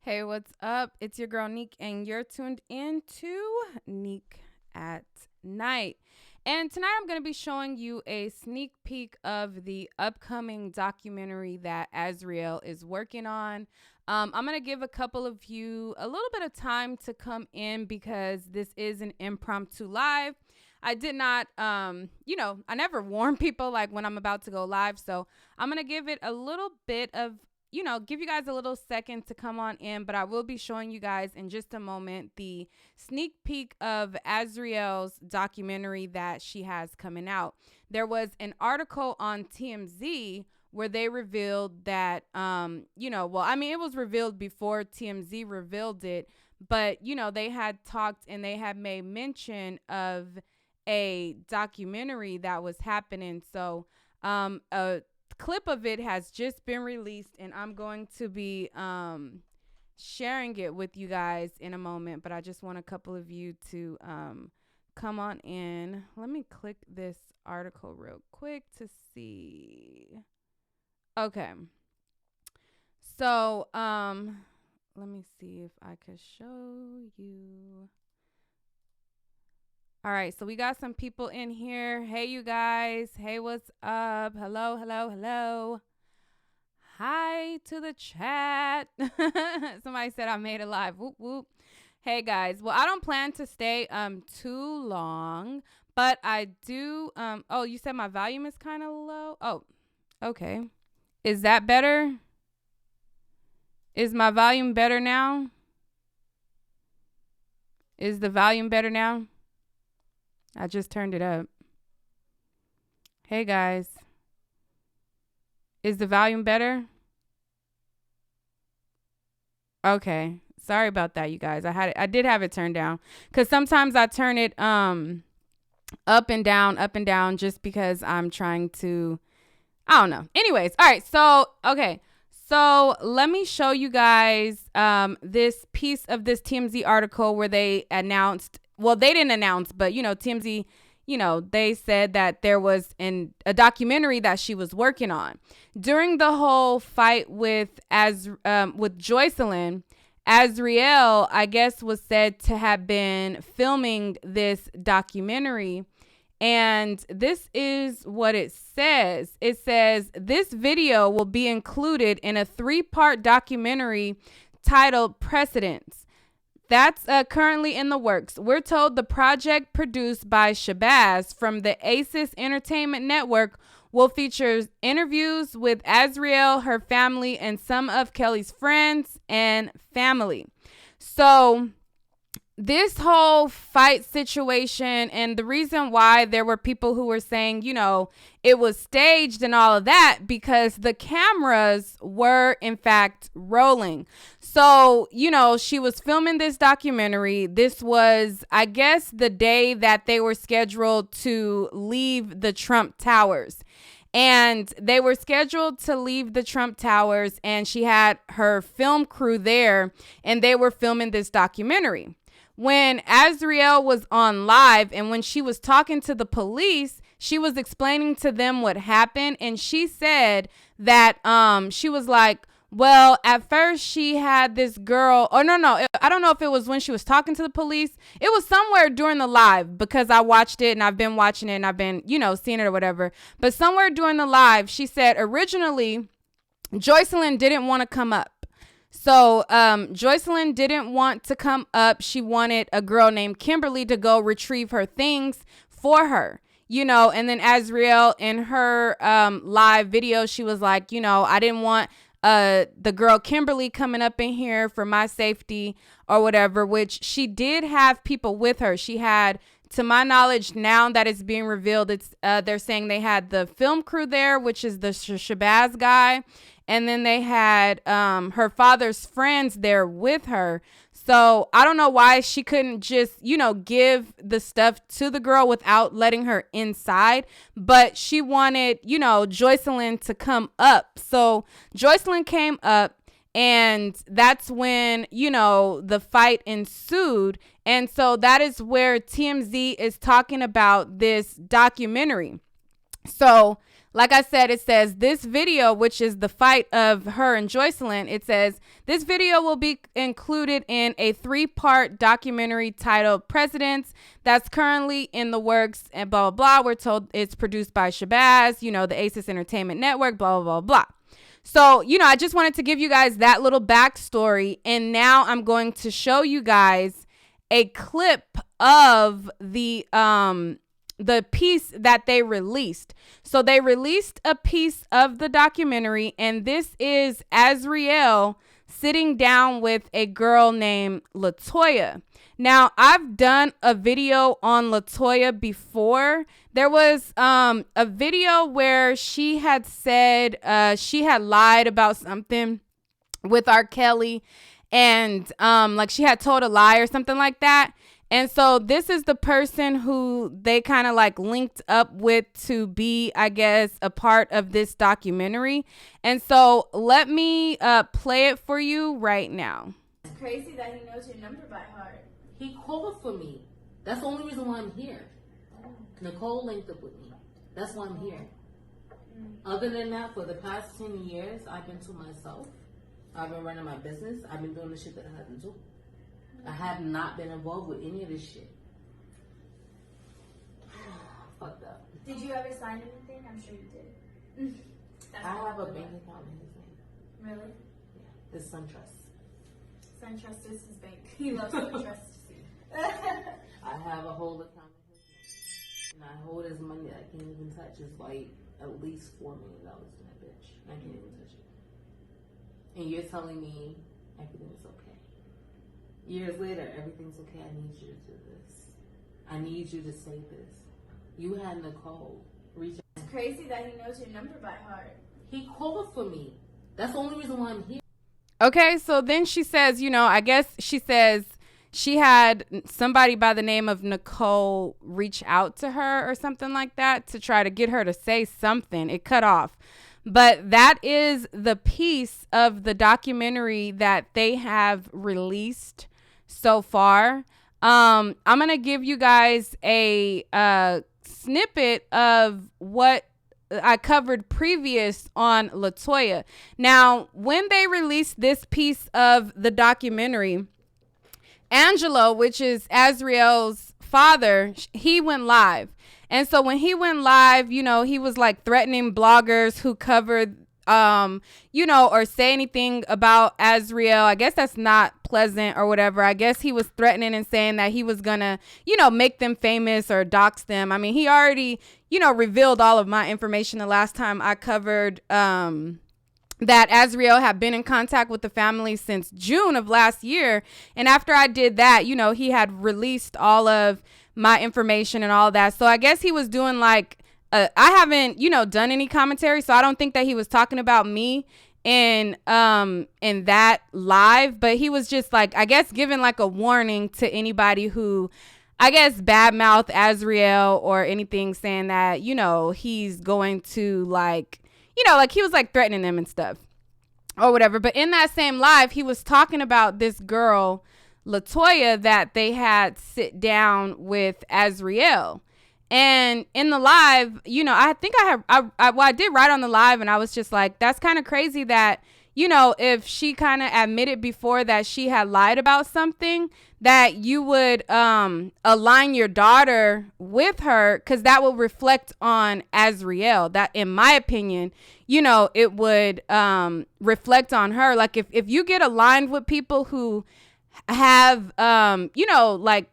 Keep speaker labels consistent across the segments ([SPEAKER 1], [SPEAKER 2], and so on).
[SPEAKER 1] Hey, what's up? It's your girl Neek, and you're tuned in to Neek at Night. And tonight I'm going to be showing you a sneak peek of the upcoming documentary that Azriel is working on. I'm going to give a couple of you a little bit of time to come in because this is an impromptu live. I did not, I never warn people like when I'm about to go live. So I'm going to give it a little bit of give you guys a little second to come on in, but I will be showing you guys in just a moment the sneak peek of Azriel's documentary that she has coming out. There was an article on TMZ where they revealed that, it was revealed before TMZ revealed it, but, they had talked and they had made mention of a documentary that was happening. So, a clip of it has just been released, and I'm going to be sharing it with you guys in a moment, but I just want a couple of you to come on in. Let me click this article real quick to see. Okay. So, let me see if I could show you. All right, so we got some people in here. Hey, you guys. Hey, what's up? Hello, hello, hello. Hi to the chat. Somebody said I made it live. Whoop, whoop. Hey, guys. Well, I don't plan to stay too long, but I do. Oh, you said my volume is kind of low? Oh, okay. Is that better? Is my volume better now? Is the volume better now? I just turned it up. Hey, guys. Is the volume better? Okay. Sorry about that, you guys. I did have it turned down because sometimes I turn it up and down just because I'm trying to, I don't know. Anyways, all right. So, okay. So let me show you guys this piece of this TMZ article where they announced, well, they didn't announce, but, TMZ, they said that there was a documentary that she was working on. During the whole fight with Joycelyn, Azriel, I guess, was said to have been filming this documentary. And this is what it says. It says, this video will be included in a 3-part documentary titled Precedents. That's currently in the works. We're told the project, produced by Shabazz from the ACES Entertainment Network, will feature interviews with Azriel, her family, and some of Kelly's friends and family. So this whole fight situation, and the reason why there were people who were saying, it was staged and all of that, because the cameras were in fact rolling. So, she was filming this documentary. This was, I guess, the day that they were scheduled to leave the Trump Towers. And they were scheduled to leave the Trump Towers, and she had her film crew there, and they were filming this documentary. When Azriel was on live and when she was talking to the police, she was explaining to them what happened. And she said that she was like, well, at first she had this girl. Oh, no. I don't know if it was when she was talking to the police. It was somewhere during the live because I watched it and I've been watching it and I've been, seeing it or whatever. But somewhere during the live, she said originally Joycelyn didn't want to come up. So Joycelyn didn't want to come up. She wanted a girl named Kimberly to go retrieve her things for her, and then Azriel in her live video, she was like, I didn't want the girl Kimberly coming up in here for my safety or whatever, which she did have people with her. She had, to my knowledge, now that it's being revealed, it's they're saying they had the film crew there, which is the Shabazz guy. And then they had her father's friends there with her. So I don't know why she couldn't just, give the stuff to the girl without letting her inside. But she wanted, Joycelyn to come up. So Joycelyn came up. And that's when, the fight ensued. And so that is where TMZ is talking about this documentary. So like I said, it says this video, which is the fight of her and Joycelyn. It says this video will be included in a 3-part documentary titled Presidents that's currently in the works and blah, blah, blah. We're told it's produced by Shabazz, you know, the Aces Entertainment Network, blah, blah, blah, blah. So, you know, I just wanted to give you guys that little backstory. And now I'm going to show you guys a clip of the piece that they released. So they released a piece of the documentary, and this is Azriel sitting down with a girl named Latoya. Now, I've done a video on Latoya before. There was a video where she had said she had lied about something with R. Kelly, and like she had told a lie or something like that. And so this is the person who they kind of like linked up with to be, I guess, a part of this documentary. And so let me play it for you right now.
[SPEAKER 2] It's crazy that he knows your number by heart.
[SPEAKER 3] He called for me. That's the only reason why I'm here. Nicole linked up with me. That's why I'm here. Other than that, for the past 10 years, I've been to myself. I've been running my business. I've been doing the shit that I had to do. I have not been involved with any of this shit. Fucked up.
[SPEAKER 2] Did you ever sign anything? I'm sure you did.
[SPEAKER 3] I have a bank account in his name.
[SPEAKER 2] Really?
[SPEAKER 3] Yeah. It's SunTrust.
[SPEAKER 2] SunTrust is his bank. He loves SunTrust.
[SPEAKER 3] I have a whole account in his name. And I hold his money that I can't even touch. It's like at least $4 million to that bitch. I can't even touch it. And you're telling me everything's okay. Years later, everything's okay. I need you to do this. I need you to say this. You had Nicole reach out.
[SPEAKER 2] It's crazy that he knows your number by heart.
[SPEAKER 3] He called for me. That's the only reason why I'm here.
[SPEAKER 1] Okay, so then she says, you know, I guess she says she had somebody by the name of Nicole reach out to her or something like that to try to get her to say something. It cut off. But that is the piece of the documentary that they have released so far. I'm going to give you guys a snippet of what I covered previous on Latoya. Now, when they released this piece of the documentary, Angelo, which is Azriel's father, he went live. And so when he went live, you know, he was like threatening bloggers who covered, you know, or say anything about Azriel. I guess that's not pleasant or whatever. I guess he was threatening and saying that he was gonna, you know, make them famous or dox them. I mean, he already, you know, revealed all of my information the last time I covered, that Azriel had been in contact with the family since June of last year. And after I did that, you know, he had released all of my information and all that. So I guess he was doing like, I haven't, you know, done any commentary. So I don't think that he was talking about me in that live, but he was just like, I guess, giving like a warning to anybody who, I guess, badmouth Azriel or anything, saying that, you know, he's going to like, you know, like he was like threatening them and stuff or whatever. But in that same live, he was talking about this girl, Latoya, that they had sit down with Azriel. And in the live, you know, I think I did write on the live, and I was just like, that's kind of crazy that, you know, if she kind of admitted before that she had lied about something, that you would align your daughter with her, because that will reflect on Azriel. That, in my opinion, you know, it would reflect on her. Like if you get aligned with people who have, you know, like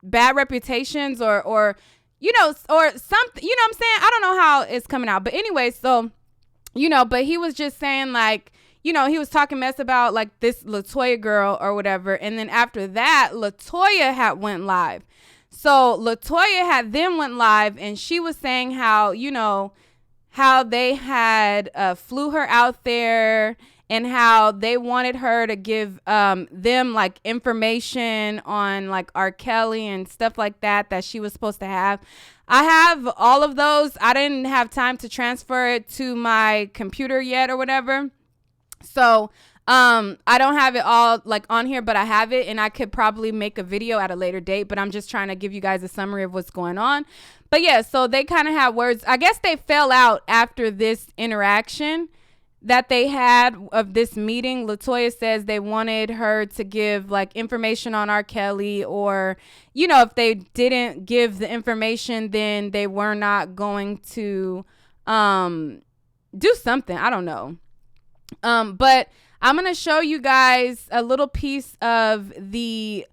[SPEAKER 1] bad reputations or, you know, or something, you know what I'm saying? I don't know how it's coming out. But anyway, so, you know, but he was just saying like, you know, he was talking mess about like this Latoya girl or whatever. And then after that, Latoya had went live. So Latoya had then went live, and she was saying how, you know, how they had flew her out there and how they wanted her to give them like information on like R. Kelly and stuff like that she was supposed to have. I have all of those. I didn't have time to transfer it to my computer yet or whatever. So I don't have it all like on here, but I have it, and I could probably make a video at a later date, but I'm just trying to give you guys a summary of what's going on. But yeah, so they kind of had words. I guess they fell out after this interaction that they had of this meeting. Latoya says they wanted her to give like information on R. Kelly, or, you know, if they didn't give the information, then they were not going to do something. I don't know. But I'm going to show you guys a little piece of the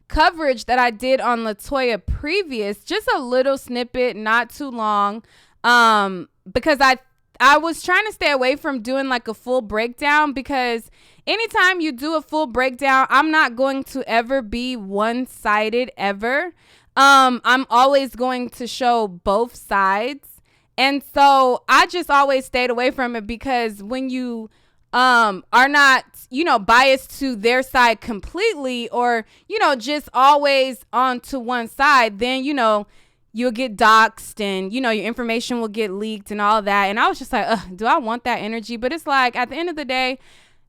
[SPEAKER 1] coverage that I did on Latoya previous, just a little snippet, not too long, because I was trying to stay away from doing like a full breakdown, because anytime you do a full breakdown, I'm not going to ever be one-sided ever. I'm always going to show both sides. And so I just always stayed away from it, because when you are not, you know, biased to their side completely, or, you know, just always onto one side, then, you know, you'll get doxxed and, you know, your information will get leaked and all that. And I was just like, ugh, do I want that energy? But it's like, at the end of the day,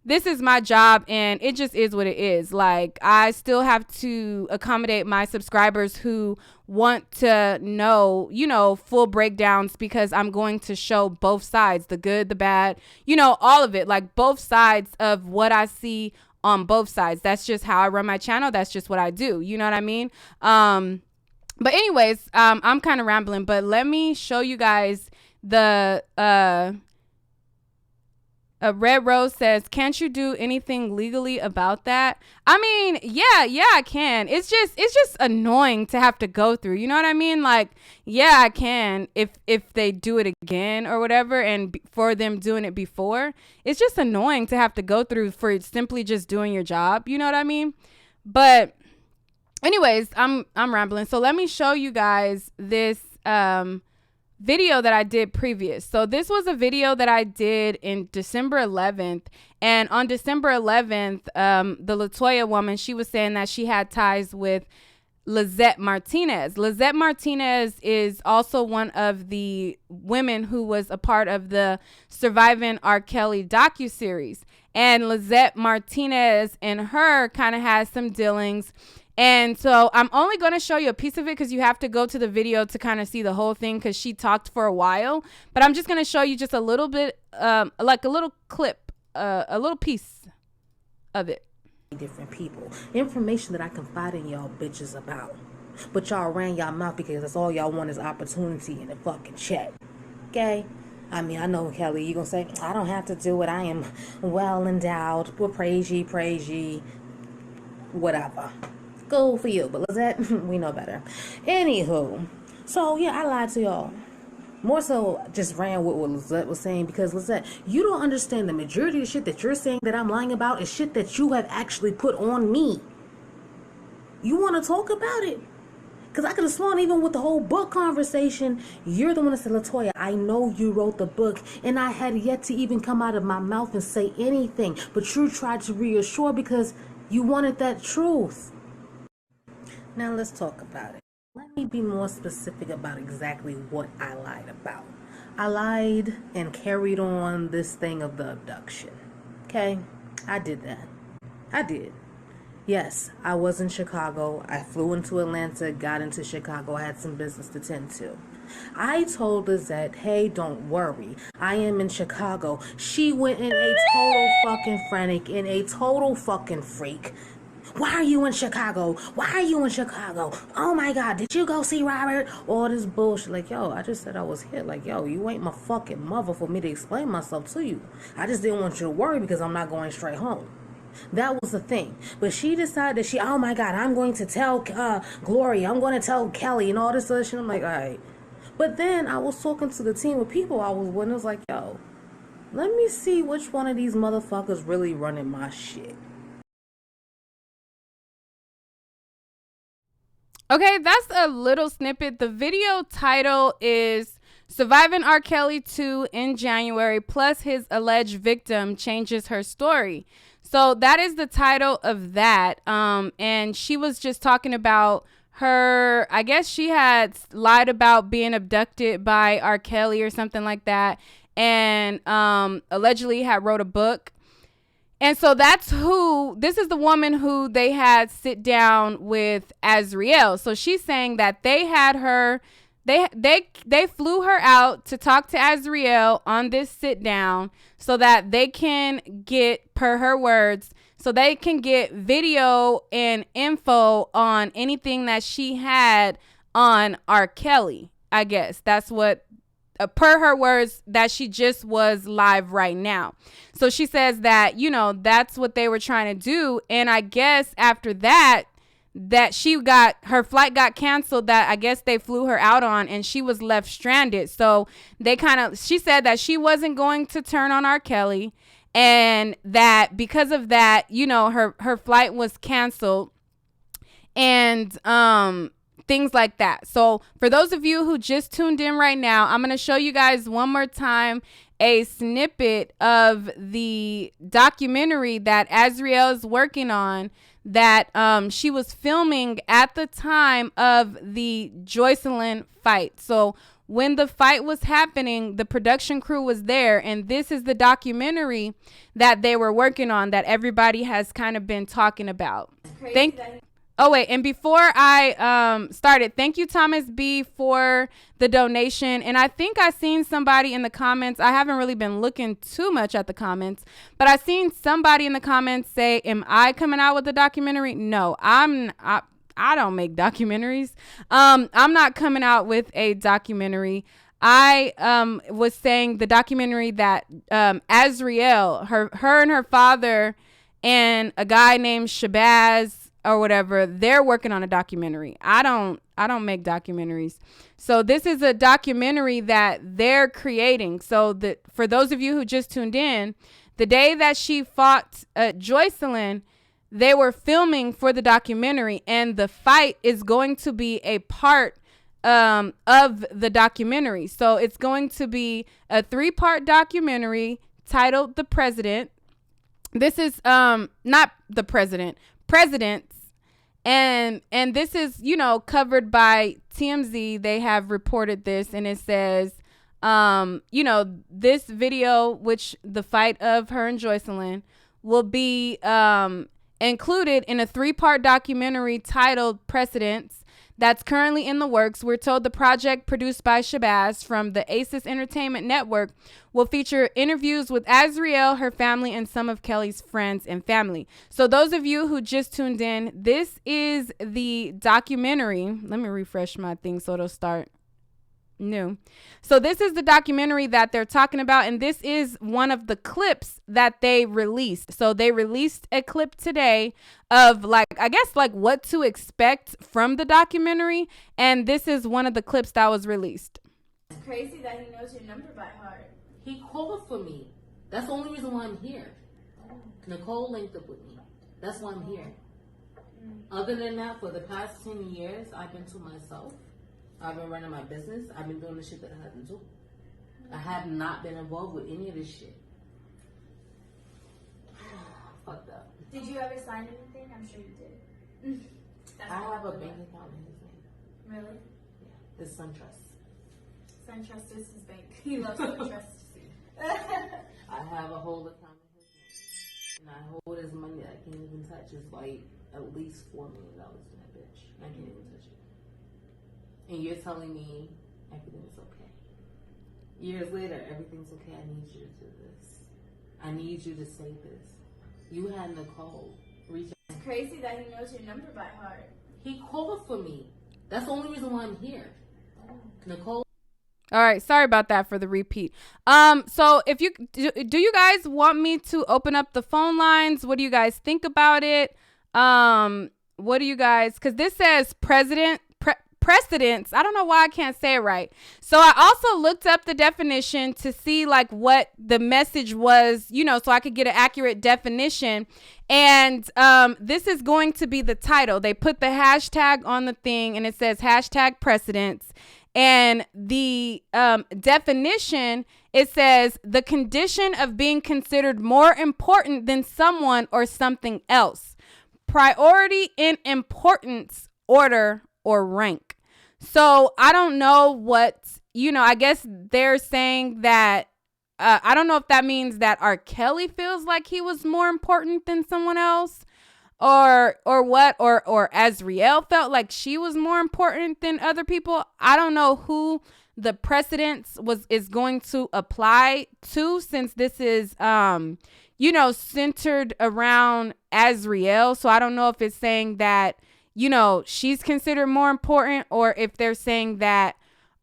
[SPEAKER 1] this is my job, and it just is what it is. Like, I still have to accommodate my subscribers who want to know, you know, full breakdowns, because I'm going to show both sides, the good, the bad, you know, all of it, like both sides of what I see on both sides. That's just how I run my channel. That's just what I do. You know what I mean? But anyways, I'm kind of rambling, but let me show you guys the, Red Rose says, can't you do anything legally about that? I mean, yeah, I can. It's just annoying to have to go through. You know what I mean? Like, yeah, I can if they do it again or whatever, and for them doing it before. It's just annoying to have to go through for simply just doing your job. You know what I mean? But anyways, I'm rambling. So let me show you guys this video that I did previous. So this was a video that I did in December 11th. And on December 11th, the Latoya woman, she was saying that she had ties with Lizette Martinez. Lizette Martinez is also one of the women who was a part of the Surviving R. Kelly docuseries. And Lizette Martinez and her kind of has some dealings. And so I'm only going to show you a piece of it, because you have to go to the video to kind of see the whole thing, because she talked for a while. But I'm just going to show you just a little bit, like a little clip, a little piece of it.
[SPEAKER 3] Different people. Information that I confide in y'all bitches about. But y'all ran y'all mouth because that's all y'all want is opportunity in the fucking chat. Okay? I mean, I know, Kelly, you gonna say, I don't have to do it. I am well endowed. Well, praise ye, whatever. Go for you. But Lizette, we know better. Anywho, so yeah, I lied to y'all. More so just ran with what Lizette was saying, because Lizette, you don't understand the majority of the shit that you're saying that I'm lying about is shit that you have actually put on me. You want to talk about it? Because I could have sworn, even with the whole book conversation, you're the one that said, Latoya, I know you wrote the book, and I had yet to even come out of my mouth and say anything. But you tried to reassure because you wanted that truth. Now let's talk about it. Let me be more specific about exactly what I lied about. I lied and carried on this thing of the abduction. Okay? I did that. I did. Yes, I was in Chicago. I flew into Atlanta, got into Chicago. I had some business to tend to. I told Lizette, hey, don't worry. I am in Chicago. She went in a total fucking frantic, in a total fucking freak. Why are you in Chicago? Why are you in Chicago? Oh my God, did you go see Robert? All this bullshit. Like, yo, I just said I was here. Like, yo, you ain't my fucking mother for me to explain myself to you. I just didn't want you to worry because I'm not going straight home. That was the thing. But she decided that oh my God, I'm going to tell Gloria. I'm going to tell Kelly and all this other shit. I'm like, all right. But then I was talking to the team of people I was with, and it was like, yo, let me see which one of these motherfuckers really running my shit.
[SPEAKER 1] Okay, that's a little snippet. The video title is Surviving R. Kelly 2 in January, plus his alleged victim changes her story. So that is the title of that. And she was just talking about her, I guess she had lied about being abducted by R. Kelly or something like that. And allegedly had wrote a book. And so this is the woman who they had sit down with Azriel. So she's saying that they had her They flew her out to talk to Azriel on this sit down so that they can get, per her words, so they can get video and info on anything that she had on R. Kelly. I guess that's what, per her words, that she just was live right now. So she says that, that's what they were trying to do. And I guess after that her flight got canceled, that I guess they flew her out on, and she was left stranded. So she said that she wasn't going to turn on R. Kelly, and that because of that, her flight was canceled, and things like that. So for those of you who just tuned in right now, I'm going to show you guys one more time a snippet of the documentary that Azriel is working on, that she was filming at the time of the Joycelyn fight. So when the fight was happening, the production crew was there, and this is the documentary that they were working on that everybody has kind of been talking about. Oh, wait. And before I started, thank you, Thomas B., for the donation. And I think I seen somebody in the comments. I haven't really been looking too much at the comments, but I seen somebody in the comments say, am I coming out with a documentary? No, I don't make documentaries. I'm not coming out with a documentary. I was saying the documentary that Azriel, her and her father and a guy named Shabazz or whatever, they're working on a documentary. I don't make documentaries. So this is a documentary that they're creating. So that for those of you who just tuned in, the day that she fought Joycelyn, they were filming for the documentary, and the fight is going to be a part of the documentary. So it's going to be a 3-part documentary titled The President. This is not the president, presidents. And this is, covered by TMZ. They have reported this, and it says, this video, which the fight of her and Joycelyn, will be included in a 3-part documentary titled Precedents that's currently in the works. We're told the project, produced by Shabazz from the Aces Entertainment Network, will feature interviews with Azriel, her family, and some of Kelly's friends and family. So those of you who just tuned in, this is the documentary. Let me refresh my thing so it'll start new. So this is the documentary that they're talking about, and this is one of the clips that they released. So they released a clip today of what to expect from the documentary, and this is one of the clips that was released.
[SPEAKER 2] It's crazy that he knows your number by heart.
[SPEAKER 3] He called for me. That's the only reason why I'm here. Nicole linked up with me. That's why I'm here. Other than that, for the past 10 years, I've been to myself. I've been running my business. I've been doing the shit that I had to do. I have not been involved with any of this shit. Fucked up.
[SPEAKER 2] Did you ever sign anything? I'm sure you did.
[SPEAKER 3] I have a bank account in his name.
[SPEAKER 2] Really?
[SPEAKER 3] Yeah. It's SunTrust.
[SPEAKER 2] SunTrust is his bank. He loves SunTrust.
[SPEAKER 3] I have a whole account in his name. And I hold his money that I can't even touch. It's like at least $4 million in that bitch. I can't even touch it. And you're telling me everything's okay. Years later, everything's okay. I need you to do this. I need you to say this. You had Nicole reach out.
[SPEAKER 2] It's crazy that he knows your number by heart.
[SPEAKER 3] He called for me. That's the only reason why I'm here. Nicole.
[SPEAKER 1] All right, sorry about that for the repeat. So if you do you guys want me to open up the phone lines? What do you guys think about it? What do you guys, because this says precedents. I don't know why I can't say it right. So I also looked up the definition to see what the message was, so I could get an accurate definition. And this is going to be the title. They put the hashtag on the thing, and it says hashtag precedents. And the definition, it says the condition of being considered more important than someone or something else. Priority in importance, order, or rank. So I don't know what, I guess they're saying that, I don't know if that means that R. Kelly feels like he was more important than someone else, or what, or Azriel felt like she was more important than other people. I don't know who the precedence is going to apply to, since this is centered around Azriel. So I don't know if it's saying that she's considered more important, or if they're saying that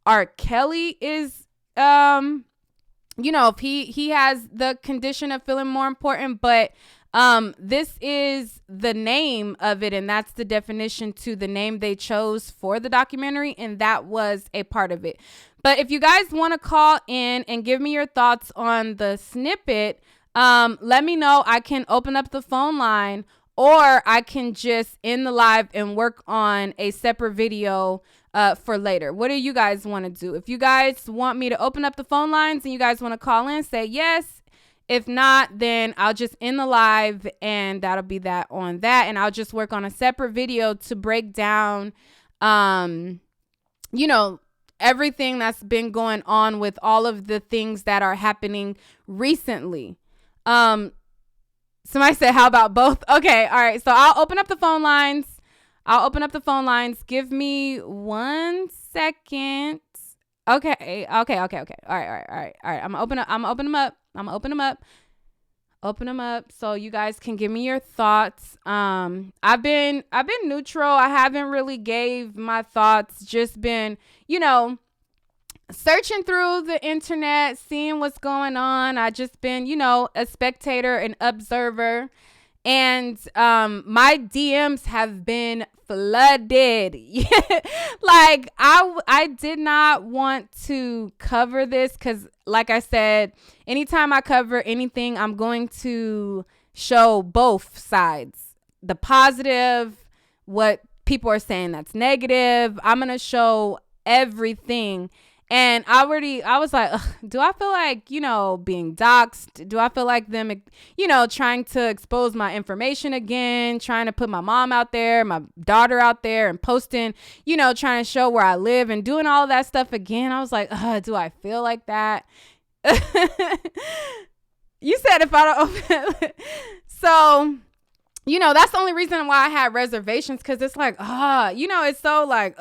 [SPEAKER 1] R. Kelly is if he has the condition of feeling more important. But this is the name of it, and that's the definition to the name they chose for the documentary, and that was a part of it. But if you guys want to call in and give me your thoughts on the snippet, let me know. I can open up the phone line, or I can just end the live and work on a separate video for later. What do you guys want to do? If you guys want me to open up the phone lines and you guys want to call in, say yes. If not, then I'll just end the live, and that'll be that on that. And I'll just work on a separate video to break down, everything that's been going on with all of the things that are happening recently. Somebody said, how about both? Okay. All right. So I'll open up the phone lines. Give me 1 second. Okay. All right. I'm gonna open them up so you guys can give me your thoughts. I've been neutral. I haven't really gave my thoughts, just been, searching through the internet, seeing what's going on. I just been, a spectator and observer. And my DMs have been flooded. Like I did not want to cover this because, like I said, anytime I cover anything, I'm going to show both sides. The positive, what people are saying that's negative. I'm going to show everything. And I was like, ugh, do I feel like, being doxxed? Do I feel like them, trying to expose my information again, trying to put my mom out there, my daughter out there, and posting, trying to show where I live and doing all of that stuff again? I was like, do I feel like that? You said if I don't open so, that's the only reason why I had reservations, because it's like, it's so like,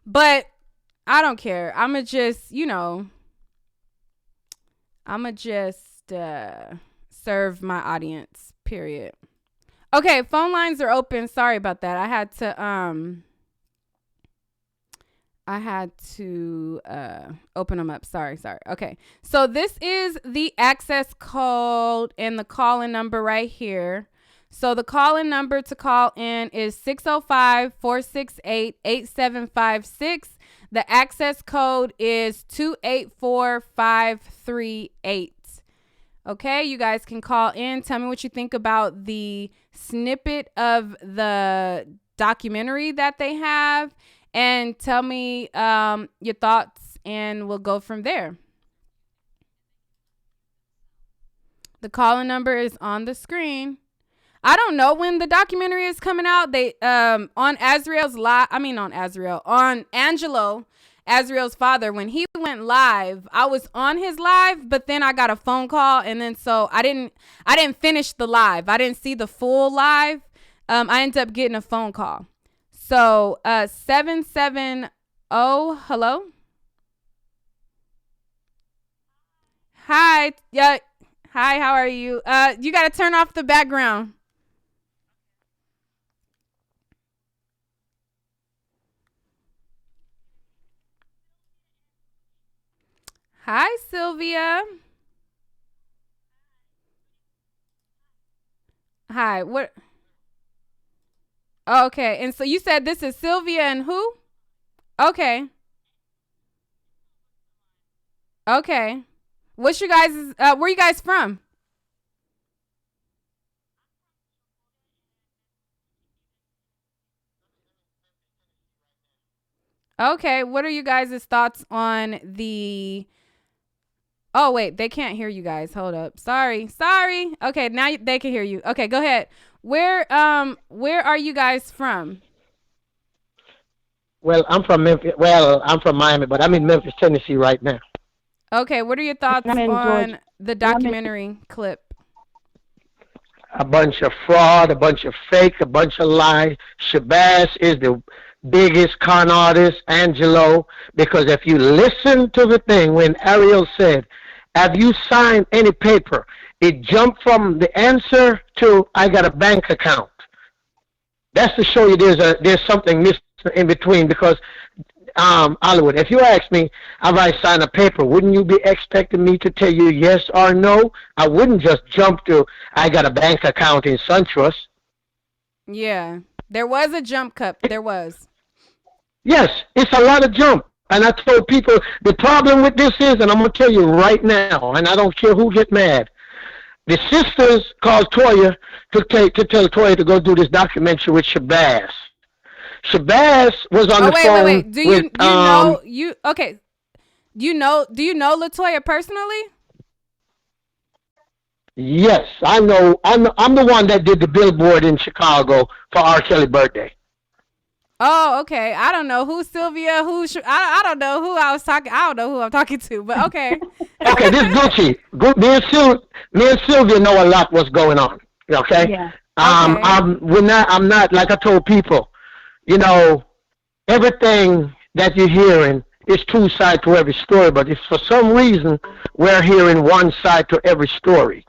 [SPEAKER 1] but I don't care. I'ma just serve my audience, period. Okay, phone lines are open. Sorry about that. I had to open them up. Sorry. Okay. So this is the access code and the call-in number right here. So the call-in number to call in is 605-468-8756. The access code is 284538. Okay, you guys can call in. Tell me what you think about the snippet of the documentary that they have, and tell me your thoughts, and we'll go from there. The call-in number is on the screen. I don't know when the documentary is coming out. They on Azriel's live. On Angelo, Azriel's father, when he went live, I was on his live, but then I got a phone call, and then so I didn't finish the live. I didn't see the full live. I ended up getting a phone call. So 770. Hello. Hi. Yeah. Hi. How are you? You got to turn off the background. Hi, Sylvia. Hi. What? Oh, okay. And so you said this is Sylvia and who? Okay. Okay. What's your guys' where you guys from? Okay. What are you guys' thoughts on the Oh, wait, they can't hear you guys. Hold up. Sorry. Okay, now they can hear you. Okay, go ahead. Where are you guys from?
[SPEAKER 4] Well, I'm from Memphis. Well, I'm from Miami, but I'm in Memphis, Tennessee right now.
[SPEAKER 1] Okay, what are your thoughts
[SPEAKER 5] I'm in
[SPEAKER 1] on
[SPEAKER 5] Georgia.
[SPEAKER 1] the
[SPEAKER 5] I'm in,
[SPEAKER 1] documentary clip?
[SPEAKER 4] a bunch of fraud, a bunch of fake, a bunch of lies. Shabazz is the biggest con artist, Angelo, because if you listen to the thing when Ariel said, have you signed any paper? It jumped from the answer to I got a bank account. That's to show you there's something missing in between because Hollywood, if you ask me, have I signed a paper, wouldn't you be expecting me to tell you yes or no? I wouldn't just jump to I got a bank account in SunTrust.
[SPEAKER 1] Yeah. There was a jump cut. There was.
[SPEAKER 4] Yes, it's a lot of jump. And I told people the problem with this is, and I'm gonna tell you right now, and I don't care who get mad. The sisters called Toya to tell Toya to go do this documentary with Shabazz. Shabazz was on the phone.
[SPEAKER 1] Wait. Do you know you okay? Do you know Latoya personally?
[SPEAKER 4] Yes, I know. I'm the one that did the billboard in Chicago for R. Kelly's birthday.
[SPEAKER 1] Oh, okay. I don't know who's Sylvia. I don't know who I was talking. I don't know who I'm talking to, but okay.
[SPEAKER 4] Okay, this Gucci. Me and Sylvia know a lot what's going on. Okay.
[SPEAKER 5] Yeah.
[SPEAKER 4] I'm not like I told people. You know, everything that you're hearing is two sides to every story, but if for some reason we're hearing one side to every story.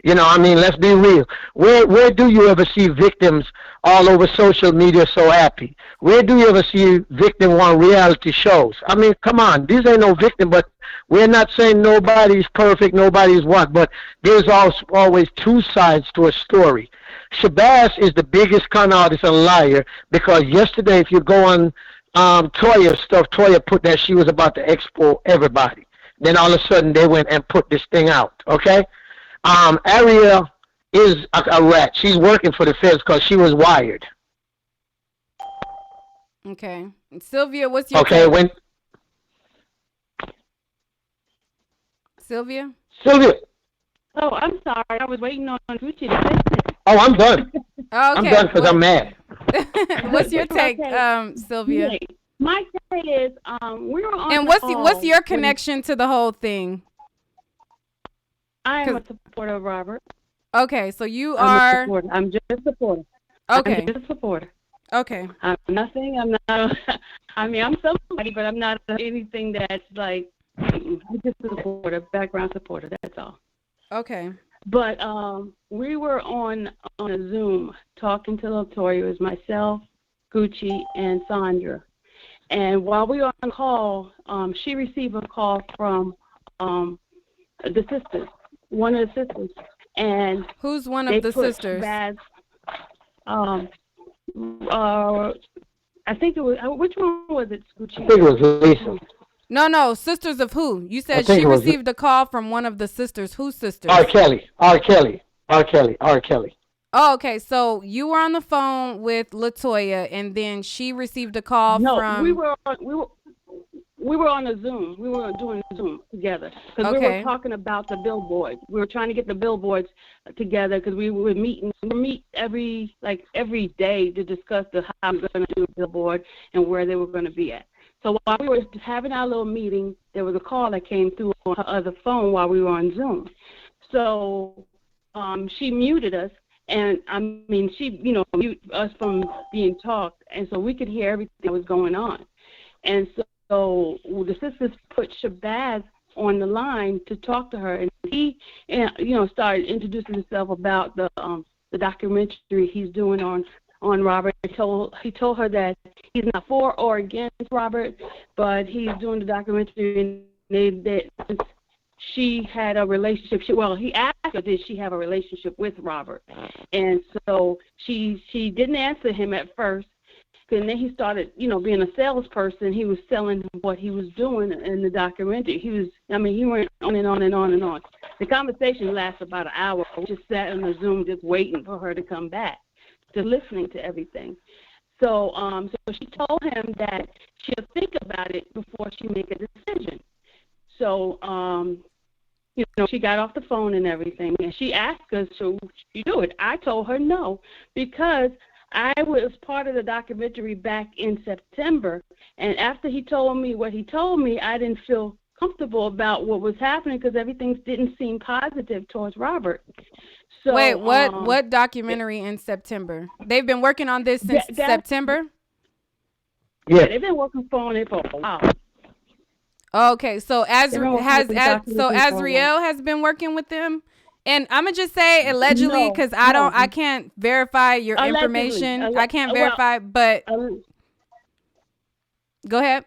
[SPEAKER 4] You know, I mean, let's be real. Where do you ever see victims all over social media so happy? Where do you ever see victim on reality shows? I mean, come on, these ain't no victim, but we're not saying nobody's perfect, nobody's what, but there's always two sides to a story. Shabazz is the biggest con artist and liar because yesterday, if you go on Toya's stuff, Toya put that she was about to expo everybody. Then all of a sudden they went and put this thing out, okay? Azriel is a rat. She's working for the feds because she was wired.
[SPEAKER 1] Okay. Sylvia, what's your
[SPEAKER 4] okay?
[SPEAKER 1] Take? Sylvia?
[SPEAKER 5] Oh, I'm sorry. I was waiting on Gucci to finish.
[SPEAKER 4] Oh, I'm done.
[SPEAKER 1] Okay.
[SPEAKER 4] I'm done because I'm mad.
[SPEAKER 1] What's your take,
[SPEAKER 5] Okay.
[SPEAKER 1] Sylvia?
[SPEAKER 5] My take is we were on.
[SPEAKER 1] And what's your connection to the whole thing?
[SPEAKER 5] I am a supporter of Robert.
[SPEAKER 1] Okay, so you are.
[SPEAKER 5] I'm just a supporter.
[SPEAKER 1] Okay.
[SPEAKER 5] I'm just a supporter.
[SPEAKER 1] Okay.
[SPEAKER 5] I'm nothing. I'm not. I mean, I'm somebody, but I'm not anything that's like. I'm just a supporter, background supporter. That's all.
[SPEAKER 1] Okay.
[SPEAKER 5] But we were on a Zoom talking to Latoya. It was myself, Gucci, and Sandra. And while we were on call, she received a call from the sisters, one of the sisters. And
[SPEAKER 1] who's one of the sisters?
[SPEAKER 5] I think it was. Which one was it, Gucci?
[SPEAKER 4] I think it was Lisa.
[SPEAKER 1] No, sisters of who? You said she received a call from one of the sisters. Whose sisters?
[SPEAKER 4] R. Kelly.
[SPEAKER 1] Oh, okay. So you were on the phone with Latoya, and then she received a call from.
[SPEAKER 5] We were on a Zoom. We were doing a Zoom together because we were talking about the billboards. We were trying to get the billboards together because we would meet every day to discuss how we were going to do the billboard and where they were going to be at. So while we were having our little meeting, there was a call that came through on her other phone while we were on Zoom. So she muted us, and I mean, she, muted us from being talked, and so we could hear everything that was going on. And so the sisters put Shabazz on the line to talk to her, and he, started introducing himself about the documentary he's doing on Robert. He told her that he's not for or against Robert, but he's doing the documentary, and that she had a relationship. He asked her, did she have a relationship with Robert? And so she didn't answer him at first. And then he started, being a salesperson. He was selling what he was doing in the documentary. He went on and on and on and on. The conversation lasted about an hour. We just sat on the Zoom just waiting for her to come back, just listening to everything. So she told him that she'll think about it before she make a decision. So, she got off the phone and everything, and she asked us, should she do it? I told her no, because I was part of the documentary back in September, and after he told me what he told me, I didn't feel comfortable about what was happening because everything didn't seem positive towards Robert. So,
[SPEAKER 1] wait, what documentary in September? They've been working on this since September?
[SPEAKER 5] Yeah, they've been working on it for a while.
[SPEAKER 1] Okay, so Azriel has been working with them, and I'm gonna just say allegedly because I can't verify your information. I can't verify, but go ahead.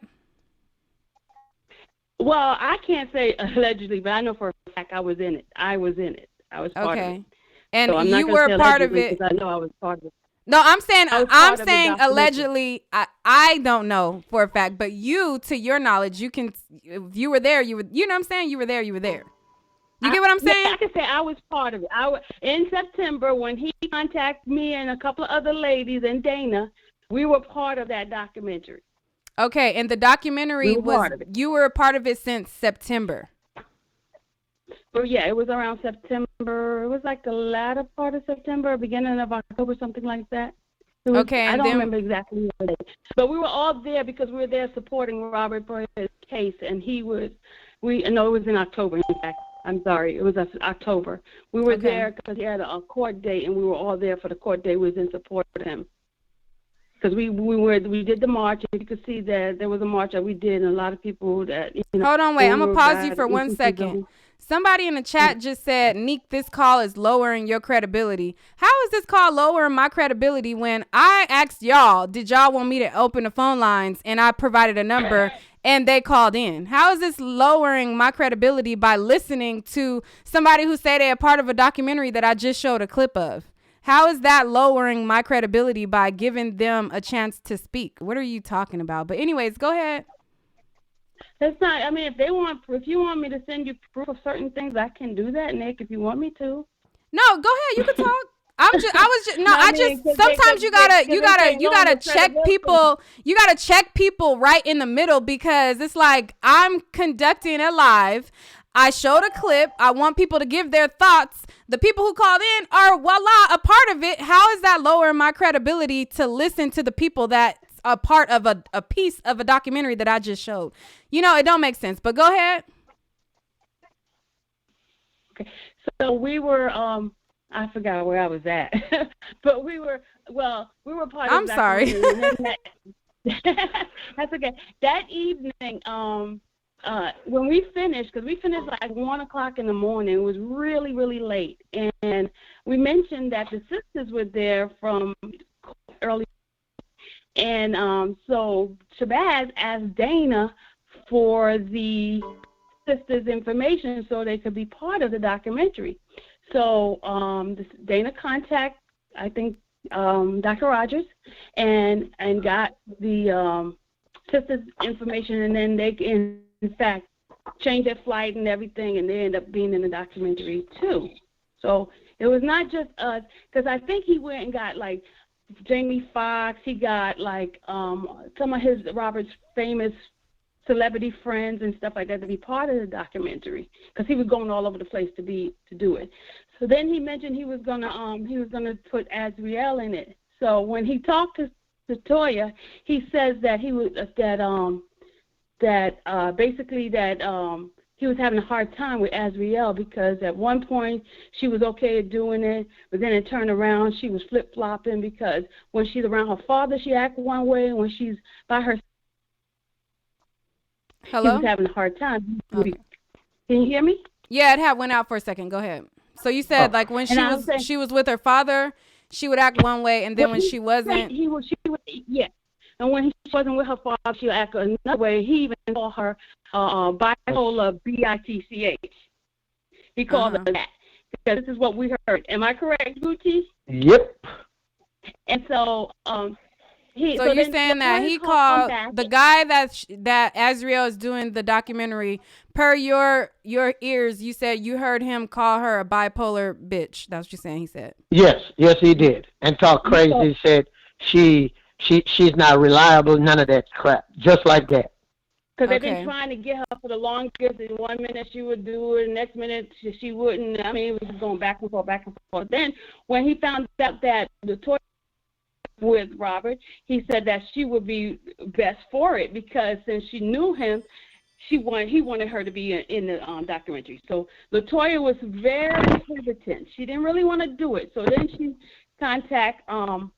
[SPEAKER 5] Well, I can't say allegedly, but I know for a fact I was in it. I was part of it.
[SPEAKER 1] And
[SPEAKER 5] so
[SPEAKER 1] you were part of it.
[SPEAKER 5] I know I was part of it.
[SPEAKER 1] No, I'm saying allegedly. I don't know for a fact, but you, to your knowledge, you can. If you were there, you know what I'm saying. You were there. You get what I'm saying?
[SPEAKER 5] Yeah, I can say I was part of it. In September when he contacted me and a couple of other ladies and Dana, we were part of that documentary.
[SPEAKER 1] Okay, and the documentary you were a part of it since September.
[SPEAKER 5] Well, yeah, it was around September. It was like the latter part of September, beginning of October, something like that. I don't remember exactly what it is. But we were all there because we were there supporting Robert for his case, and it was in October, in fact. I'm sorry, it was October. We were there because he had a court date, and we were all there for the court date. We was in support of him. Because we did the march, and you could see that there was a march that we did, and a lot of people that,
[SPEAKER 1] Hold on, wait, I'm going to pause you for 1 second. Somebody in the chat just said, Neek, this call is lowering your credibility. How is this call lowering my credibility when I asked y'all, did y'all want me to open the phone lines, and I provided a number, and they called in? How is this lowering my credibility by listening to somebody who said they're part of a documentary that I just showed a clip of? How is that lowering my credibility by giving them a chance to speak? What are you talking about? But anyways, go ahead.
[SPEAKER 5] It's not. I mean, if you want me to send you proof of certain things, I can do that, Nick. If you want me to.
[SPEAKER 1] No, go ahead. You can talk. Sometimes you gotta check people. You gotta check people right in the middle because it's like I'm conducting a live. I showed a clip. I want people to give their thoughts. The people who called in are, voila, a part of it. How is that lowering my credibility to listen to the people that's a part of a piece of a documentary that I just showed? It don't make sense, but go ahead.
[SPEAKER 5] Okay. So we were, I forgot where I was at, but we were part of
[SPEAKER 1] I'm sorry.
[SPEAKER 5] That's okay. That evening, when we finished, because we finished like 1 o'clock in the morning, it was really, really late. And we mentioned that the sisters were there from early. And so Shabazz asked Dana for the sisters' information so they could be part of the documentary. So Dana contacted, I think, Dr. Rogers and got the sisters' information, and then they, in fact, changed their flight and everything, and they ended up being in the documentary too. So it was not just us, because I think he went and got like Jamie Foxx. He got like some of Robert's famous celebrity friends and stuff like that to be part of the documentary, because he was going all over the place to do it. So then he mentioned he was gonna put Azriel in it. So when he talked to Latoya, he says that he was basically he was having a hard time with Azriel, because at one point she was okay at doing it, but then it turned around, she was flip-flopping, because when she's around her father, she acts one way, and when she's by herself,
[SPEAKER 1] Hello?
[SPEAKER 5] She was having a hard time.
[SPEAKER 1] Okay.
[SPEAKER 5] Can you hear me?
[SPEAKER 1] Yeah, it went out for a second. Go ahead. So you said like when she was with her father, she would act one way, and then when she wasn't,
[SPEAKER 5] yeah. And when she wasn't with her father, she would act another way. He even called her bipolar, bitch. He called her that, because this is what we heard. Am I correct, Gucci?
[SPEAKER 4] Yep.
[SPEAKER 5] And so
[SPEAKER 1] So you're saying that he called the guy that Azriel is doing the documentary, per your ears, you said you heard him call her a bipolar bitch. That's what you're saying he said. Yes,
[SPEAKER 4] he did. And talk crazy. He said she's not reliable, none of that crap. Just like that.
[SPEAKER 5] Because they've been trying to get her for the longest. In 1 minute she would do it, the next minute she wouldn't. I mean, it was going back and forth. Then when he found out that Latoya with Robert, he said that she would be best for it, because since she knew him, he wanted her to be in the documentary. So Latoya was very hesitant. She didn't really want to do it. So then she contacted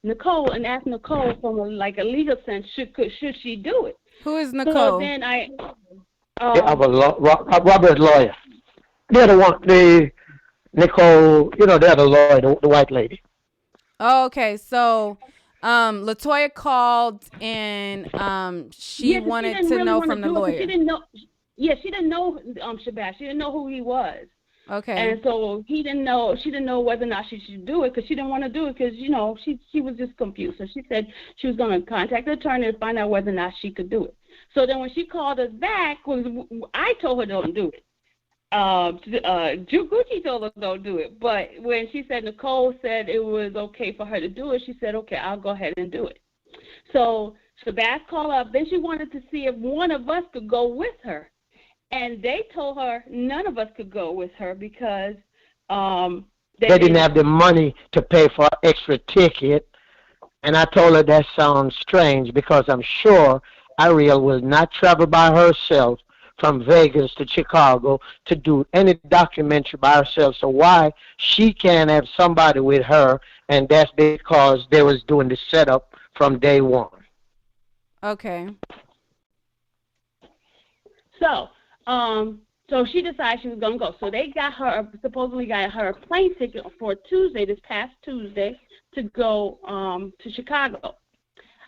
[SPEAKER 5] Nicole and asked Nicole from a legal sense should she do it.
[SPEAKER 1] Who is Nicole?
[SPEAKER 5] So then
[SPEAKER 4] Robert lawyer. They're the one. Nicole. They're the lawyer, the white lady.
[SPEAKER 1] Oh, okay. So Latoya called and she wanted to know from the lawyer.
[SPEAKER 5] She didn't know. Yeah, she didn't know Shabazz. She didn't know who he was.
[SPEAKER 1] Okay.
[SPEAKER 5] And so she didn't know whether or not she should do it because she didn't want to do it because she was just confused. So she said she was going to contact the attorney to find out whether or not she could do it. So then when she called us back, I told her don't do it. Gucci told her don't do it. But when she said Nicole said it was okay for her to do it, she said, okay, I'll go ahead and do it. So Shabazz called up. Then she wanted to see if one of us could go with her. And they told her none of us could go with her because they
[SPEAKER 4] didn't have the money to pay for an extra ticket. And I told her that sounds strange because I'm sure Azriel will not travel by herself from Vegas to Chicago to do any documentary by herself. So why she can't have somebody with her, and that's because they was doing the setup from day one.
[SPEAKER 1] Okay.
[SPEAKER 5] So she decided she was going to go. So they supposedly got her a plane ticket for this past Tuesday, to go to Chicago.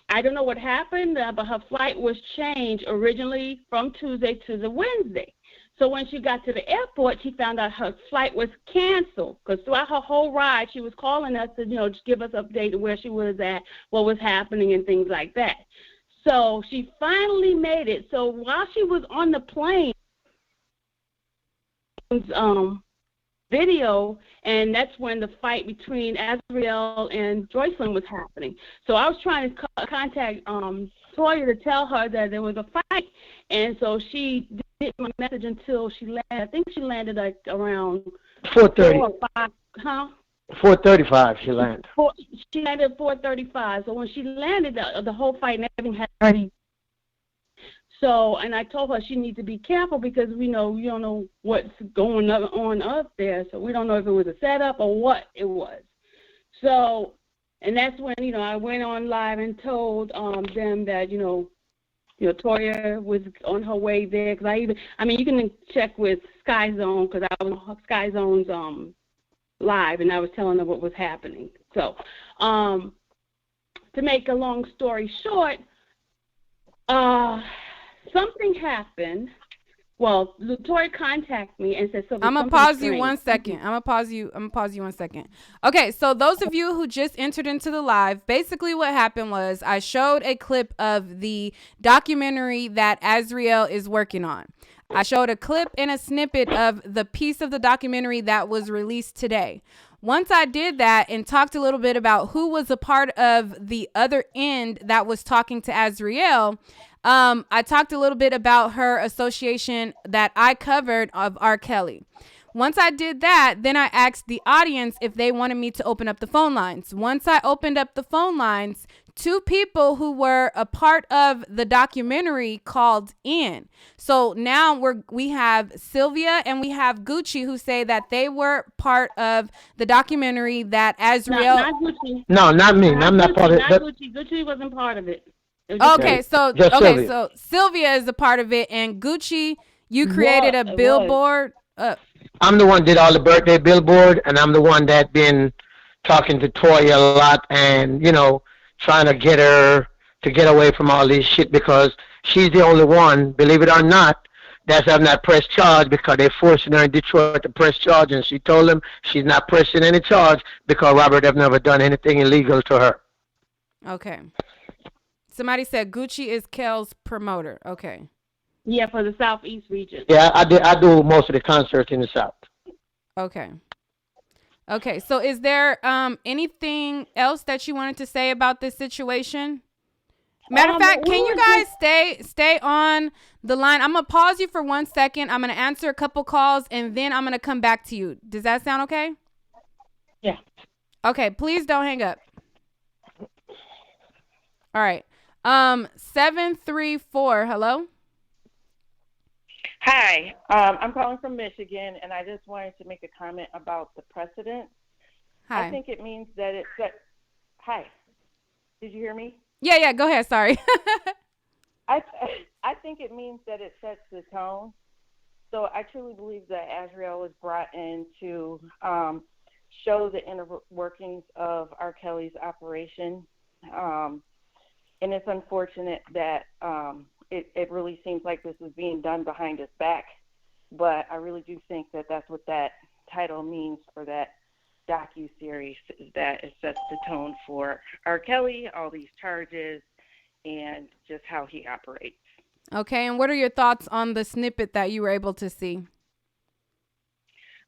[SPEAKER 5] I don't know what happened, but her flight was changed originally from Tuesday to the Wednesday. So when she got to the airport, she found out her flight was canceled because throughout her whole ride, she was calling us to, just give us update of where she was at, what was happening, and things like that. So she finally made it. So while she was on the plane, video, and that's when the fight between Azriel and Joycelyn was happening. So I was trying to contact Toya to tell her that there was a fight, and so she didn't get my message until she landed. I think she landed like around
[SPEAKER 4] 4:30.
[SPEAKER 5] 4 or 5, huh?
[SPEAKER 4] 4:35 she landed.
[SPEAKER 5] She landed at 4:35. So when she landed, the whole fight and everything had already. So, and I told her she needs to be careful because we don't know what's going on up there. So we don't know if it was a setup or what it was. So, and that's when, I went on live and told them that, Toya was on her way there. Because you can check with Sky Zone because I was on Sky Zone's live and I was telling her what was happening. So, to make a long story short, something happened. Well, Latoya contacted me and said something.
[SPEAKER 1] I'm gonna pause you 1 second. I'm gonna pause you 1 second. Okay, so those of you who just entered into the live, basically what happened was I showed a clip of the documentary that Azriel is working on. I showed a clip and a snippet of the piece of the documentary that was released today. Once I did that and talked a little bit about who was a part of the other end that was talking to Azriel, I talked a little bit about her association that I covered of R. Kelly. Once I did that, then I asked the audience if they wanted me to open up the phone lines. Once I opened up the phone lines, 2 people who were a part of the documentary called in. So now we have Sylvia and we have Gucci who say that they were part of the documentary that Azriel.
[SPEAKER 5] Not Gucci.
[SPEAKER 4] No, not me. I'm not part of it.
[SPEAKER 5] Not Gucci. Gucci wasn't part of it.
[SPEAKER 1] Okay, so
[SPEAKER 4] Sylvia.
[SPEAKER 1] So Sylvia is a part of it, and Gucci, you created a billboard.
[SPEAKER 4] I'm the one did all the birthday billboard, and I'm the one that been talking to Toya a lot, and trying to get her to get away from all this shit because she's the only one, believe it or not, that's have not pressed charge because they're forcing her in Detroit to press charge, and she told them she's not pressing any charge because Robert have never done anything illegal to her.
[SPEAKER 1] Okay. Somebody said Gucci is Kel's promoter. Okay.
[SPEAKER 5] Yeah, for the Southeast region.
[SPEAKER 4] Yeah, I do most of the concerts in the South.
[SPEAKER 1] Okay. Okay, so is there anything else that you wanted to say about this situation? Matter of fact, can you guys stay on the line? I'm going to pause you for 1 second. I'm going to answer a couple calls, and then I'm going to come back to you. Does that sound okay?
[SPEAKER 5] Yeah.
[SPEAKER 1] Okay, please don't hang up. All right. 734, hello?
[SPEAKER 6] Hi, I'm calling from Michigan, and I just wanted to make a comment about the precedent. I
[SPEAKER 1] Hi.
[SPEAKER 6] think it means that it set. Hi, did you hear me?
[SPEAKER 1] Yeah, go ahead. Sorry.
[SPEAKER 6] I I think it means that it sets the tone. So I truly believe that Azriel was brought in to show the inner workings of R. Kelly's operation, and it's unfortunate that it really seems like this is being done behind his back. But I really do think that that's what that title means for that docu-series, is that it sets the tone for R. Kelly, all these charges, and just how he operates.
[SPEAKER 1] Okay, and what are your thoughts on the snippet that you were able to see?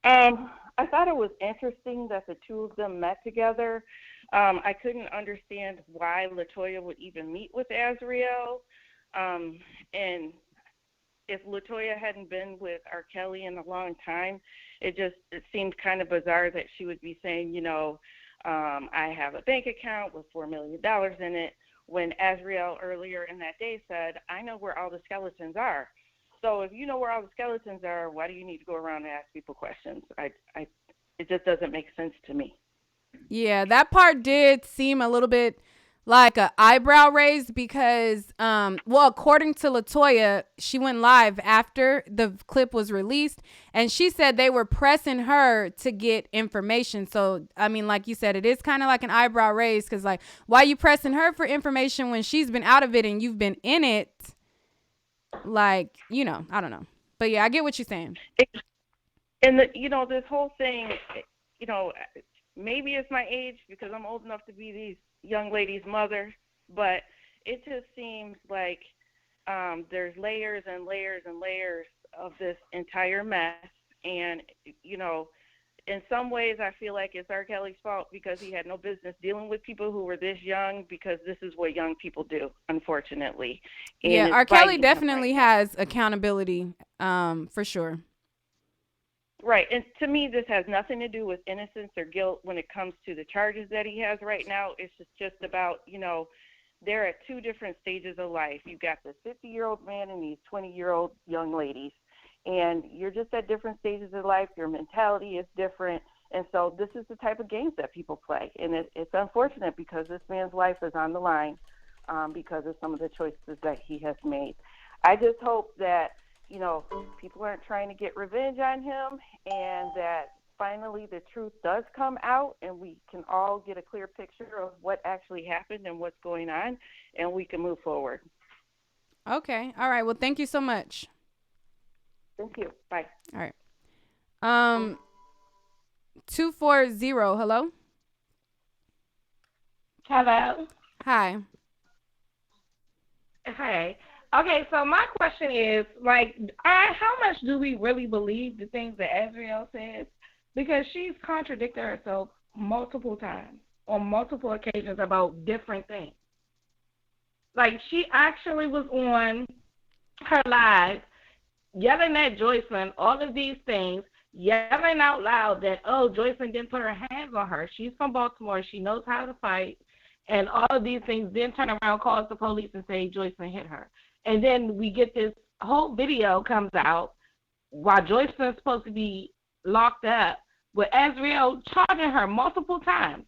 [SPEAKER 6] I thought it was interesting that the two of them met together. I couldn't understand why Latoya would even meet with Azriel. And if Latoya hadn't been with R. Kelly in a long time, it seemed kind of bizarre that she would be saying, I have a bank account with $4 million in it, when Azriel earlier in that day said, I know where all the skeletons are. So if you know where all the skeletons are, why do you need to go around and ask people questions? It just doesn't make sense to me.
[SPEAKER 1] Yeah, that part did seem a little bit like an eyebrow raise because, according to Latoya, she went live after the clip was released, and she said they were pressing her to get information. So, I mean, like you said, it is kind of like an eyebrow raise because, like, why are you pressing her for information when she's been out of it and you've been in it? Like, I don't know. But, yeah, I get what you're saying.
[SPEAKER 6] And, this whole thing, maybe it's my age because I'm old enough to be these young ladies' mother, but it just seems like there's layers and layers and layers of this entire mess. And, in some ways I feel like it's R. Kelly's fault because he had no business dealing with people who were this young, because this is what young people do, unfortunately. And
[SPEAKER 1] yeah, R. Kelly definitely has accountability, for sure.
[SPEAKER 6] Right. And to me, this has nothing to do with innocence or guilt when it comes to the charges that he has right now. It's just about, they're at two different stages of life. You've got this 50-year-old man and these 20-year-old young ladies. And you're just at different stages of life. Your mentality is different. And so this is the type of games that people play. And it's unfortunate because this man's life is on the line because of some of the choices that he has made. I just hope that people aren't trying to get revenge on him, and that finally the truth does come out and we can all get a clear picture of what actually happened and what's going on, and we can move forward.
[SPEAKER 1] Okay. All right. Well, thank you so much.
[SPEAKER 6] Thank you. Bye.
[SPEAKER 1] All right. 240, hello?
[SPEAKER 7] Hello.
[SPEAKER 1] Hi.
[SPEAKER 7] Hey. Okay, so my question is, how much do we really believe the things that Azriel says? Because she's contradicted herself multiple times on multiple occasions about different things. Like, she actually was on her live yelling at Joycelyn, all of these things, yelling out loud that, Joycelyn didn't put her hands on her. She's from Baltimore. She knows how to fight. And all of these things, then turn around, calls the police and say Joycelyn hit her. And then we get this whole video comes out while Joycelyn's supposed to be locked up with Azriel charging her multiple times.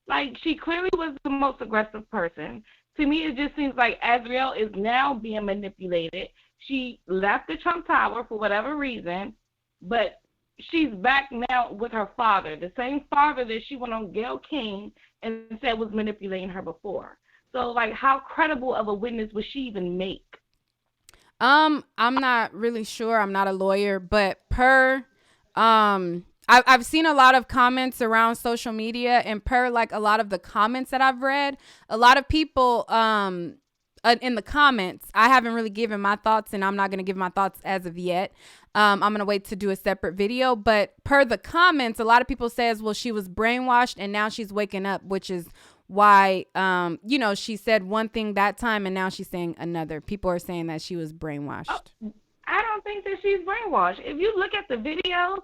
[SPEAKER 7] Like, she clearly was the most aggressive person. To me, it just seems like Azriel is now being manipulated. She left the Trump Tower for whatever reason, but she's back now with her father, the same father that she went on Gayle King and said was manipulating her before. So, how credible of a witness would she even make?
[SPEAKER 1] I'm not really sure. I'm not a lawyer, but I've seen a lot of comments around social media, and a lot of the comments that I've read, a lot of people in the comments, I haven't really given my thoughts, and I'm not going to give my thoughts as of yet. I'm going to wait to do a separate video, but per the comments, a lot of people says, well, she was brainwashed and now she's waking up, which is why, she said one thing that time and now she's saying another. People are saying that she was brainwashed.
[SPEAKER 7] I don't think that she's brainwashed. If you look at the videos,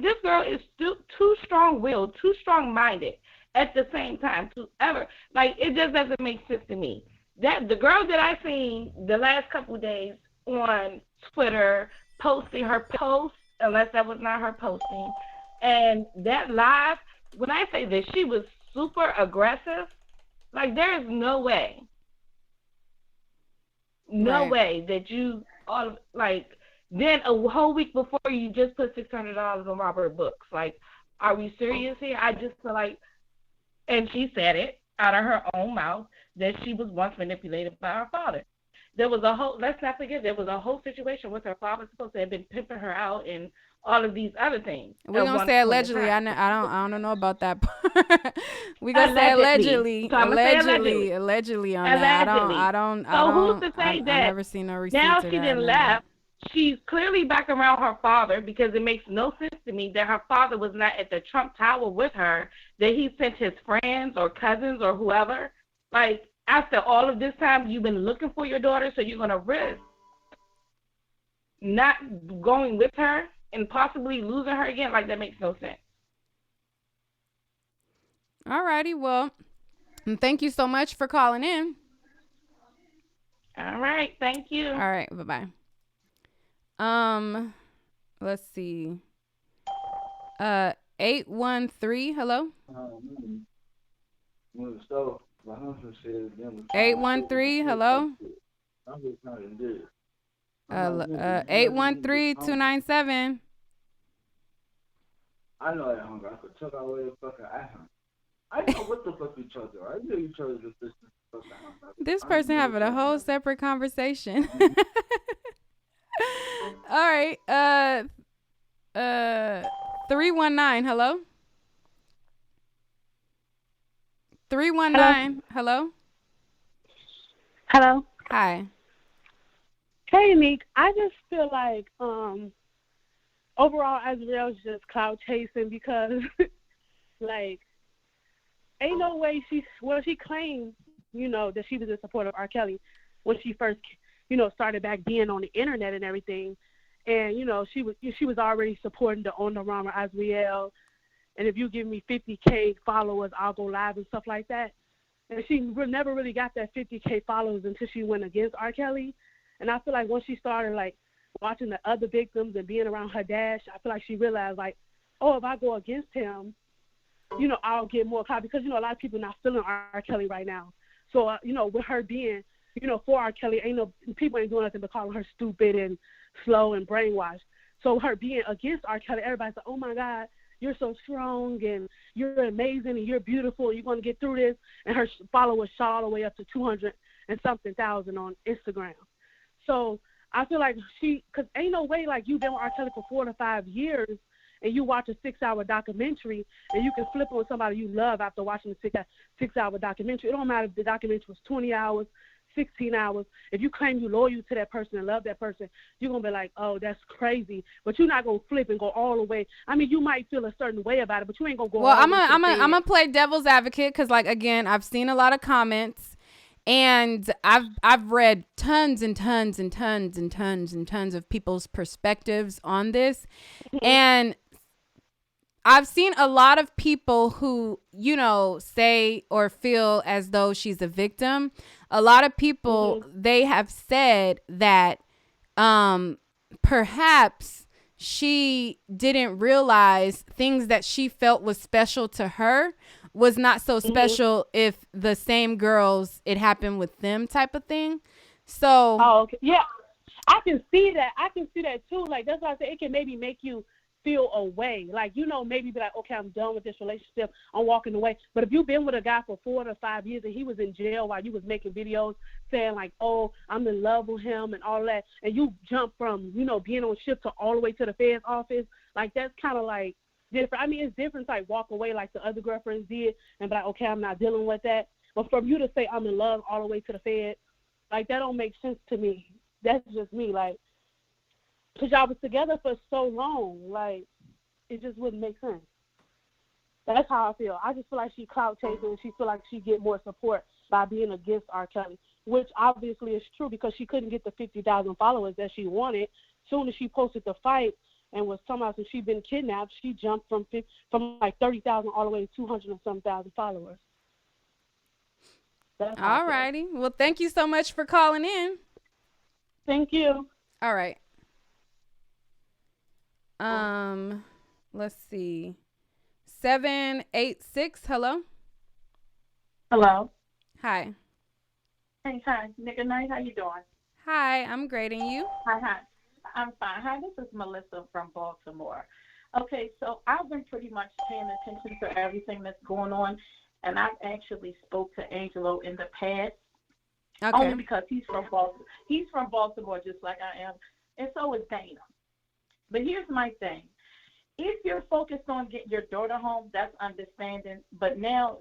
[SPEAKER 7] this girl is too strong-willed, too strong-minded at the same time to ever, it just doesn't make sense to me. That the girl that I seen the last couple of days on Twitter posting her post unless that was not her posting. And that live, when I say that she was super aggressive, like there is no way that you all like then a whole week before you just put $600 on Robert Books. Like, are we serious here? I just feel like, and she said it out of her own mouth that she was once manipulated by her father. There was a whole, let's not forget, there was a whole situation with her father supposed to have been pimping her out and all of these other things.
[SPEAKER 1] We're gonna say allegedly. I don't know about that part. We're gonna say allegedly.
[SPEAKER 7] So
[SPEAKER 1] Allegedly on that. I don't.
[SPEAKER 7] So who's to say that?
[SPEAKER 1] I never seen no receipts.
[SPEAKER 7] Now she didn't laugh. She's clearly back around her father because it makes no sense to me that her father was not at the Trump Tower with her, that he sent his friends or cousins or whoever. Like, after all of this time, you've been looking for your daughter, so you're going to risk not going with her and possibly losing her again? Like, that makes no sense.
[SPEAKER 1] All righty. Well, thank you so much for calling in.
[SPEAKER 7] All right. Thank you.
[SPEAKER 1] All right. Bye-bye. Let's see. 813, hello? 813, hello? 813-297.
[SPEAKER 8] I know that hunger. I could chuck away the fucking iPhone. I know what the fuck you chose. I knew you chose this.
[SPEAKER 1] This person having a whole separate conversation. All right. 319, hello? 319, hello?
[SPEAKER 5] Hello.
[SPEAKER 1] Hi.
[SPEAKER 5] Hey, Meek. I just feel like overall Azriel's just clout chasing because, like, ain't no way she claimed, that she was in support of R. Kelly when she first, started back being on the internet and everything. And, she was already supporting the On the Rama Azriel. And if you give me 50K followers, I'll go live and stuff like that. And she never really got that 50K followers until she went against R. Kelly. And I feel like once she started, like, watching the other victims and being around her dad, I feel like she realized, like, oh, if I go against him, I'll get more clout. Because, a lot of people not feeling R. Kelly right now. So, with her being, for R. Kelly, people ain't doing nothing but calling her stupid and slow and brainwashed. So her being against R. Kelly, everybody's like, oh, my God, you're so strong and you're amazing and you're beautiful and you're going to get through this. And her followers shot all the way up to 200 and something thousand on Instagram. So I feel like because ain't no way, like, you've been with R. Kelly for 4 to 5 years and you watch a 6-hour documentary and you can flip on somebody you love after watching a 6-hour documentary. It don't matter if the documentary was 20 hours, 16 hours. If you claim you loyal to that person and love that person, you're going to be like, oh, that's crazy. But you're not going to flip and go all the way. I mean, you might feel a certain way about it, but you ain't going to go all the way. Well,
[SPEAKER 1] I'm going to play devil's advocate because, like, again, I've seen a lot of comments and I've read tons and tons and tons and tons and tons of people's perspectives on this. And I've seen a lot of people who, say or feel as though she's a victim. A lot of people, they have said that perhaps she didn't realize things that she felt was special to her was not so special if the same girls, it happened with them type of thing. So.
[SPEAKER 5] Oh, okay. Yeah, I can see that. I can see that too. Like, that's why I say it can maybe make you feel away, like, maybe be like, okay, I'm done with this relationship, I'm walking away. But if you've been with a guy for 4 to 5 years and he was in jail while you was making videos saying like, oh, I'm in love with him and all that, and you jump from being on shift to all the way to the Fed's office, like, that's kind of like different. I mean, it's different to like walk away like the other girlfriends did and be like, okay, I'm not dealing with that. But for you to say I'm in love all the way to the Fed, like, that don't make sense to me. That's just me, like, because y'all was together for so long, like, it just wouldn't make sense. That's how I feel. I just feel like she clout chasing and she feel like she get more support by being against R. Kelly, which obviously is true because she couldn't get the 50,000 followers that she wanted. Soon as she posted the fight and was somehow since she'd been kidnapped, she jumped from like 30,000 all the way to 200 and some thousand followers.
[SPEAKER 1] All righty. Well, thank you so much for calling in.
[SPEAKER 5] Thank you.
[SPEAKER 1] All right. Let's see. 786. Hello.
[SPEAKER 9] Hello.
[SPEAKER 1] Hi.
[SPEAKER 9] Hey, hi. Nigga Night, how you doing?
[SPEAKER 1] Hi, I'm great, and you?
[SPEAKER 9] Hi. I'm fine. Hi, this is Melissa from Baltimore. Okay, so I've been pretty much paying attention to everything that's going on, and I've actually spoke to Angelo in the past, only
[SPEAKER 1] Okay.
[SPEAKER 9] because he's from Baltimore. He's from Baltimore just like I am, and so is Dana. But here's my thing. If you're focused on getting your daughter home, that's understanding. But now,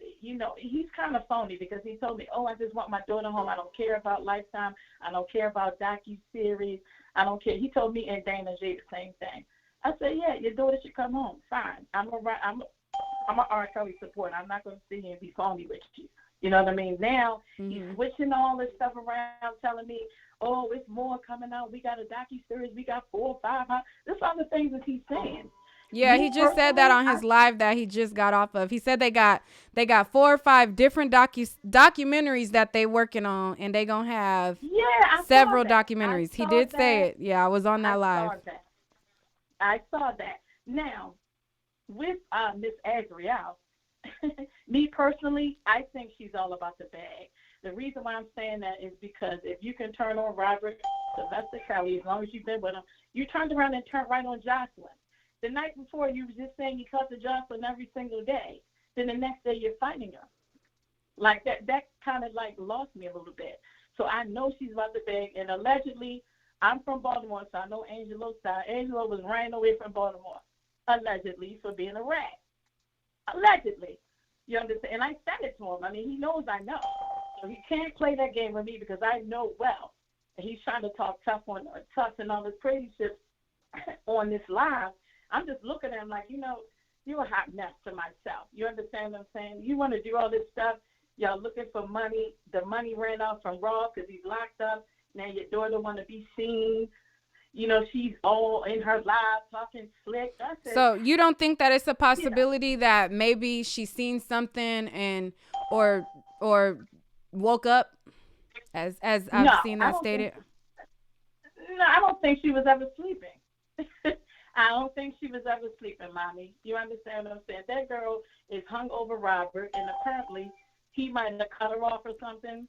[SPEAKER 9] he's kind of phony because he told me, oh, I just want my daughter home. I don't care about Lifetime. I don't care about docu-series. I don't care. He told me and Dana J the same thing. I said, yeah, your daughter should come home. Fine. I'm a R. Kelly supporter. I'm not going to sit here and be phony with you. You know what I mean? Now he's switching all this stuff around, telling me, oh, it's more coming out. We got a docu-series. We got 4 or 5. This are the things that he's saying.
[SPEAKER 1] Yeah, he just said that on his live that he just got off of. He said they got 4 or 5 different documentaries that they working on, and they gonna have several documentaries. He did say it. Yeah, I was on that live.
[SPEAKER 9] I saw that. Now, with Miss Azriel, me personally, I think she's all about the bag. The reason why I'm saying that is because if you can turn on Robert Sylvester Kelly, as long as you've been with him, you turned around and turned right on Jocelyn. The night before, you were just saying you talk to Jocelyn every single day. Then the next day, you're fighting her. Like, that kind of, like, lost me a little bit. So I know she's about to beg. And allegedly, I'm from Baltimore, so I know Angelo's side. Angelo was ran away from Baltimore, allegedly, for being a rat. Allegedly. You understand? And I said it to him. I mean, he knows I know. So he can't play that game with me because I know well. And he's trying to talk tough and all this crazy shit on this live. I'm just looking at him like, you're a hot mess to myself. You understand what I'm saying? You want to do all this stuff. Y'all looking for money. The money ran out from Rob because he's locked up. Now your daughter want to be seen. She's all in her live talking slick.
[SPEAKER 1] So you don't think that it's a possibility that maybe she's seen something and or woke up as I've seen that stated?
[SPEAKER 9] No, I don't think she was ever sleeping. I don't think she was ever sleeping, Mommy. You understand what I'm saying? That girl is hung over Robert, and apparently he might have cut her off or something,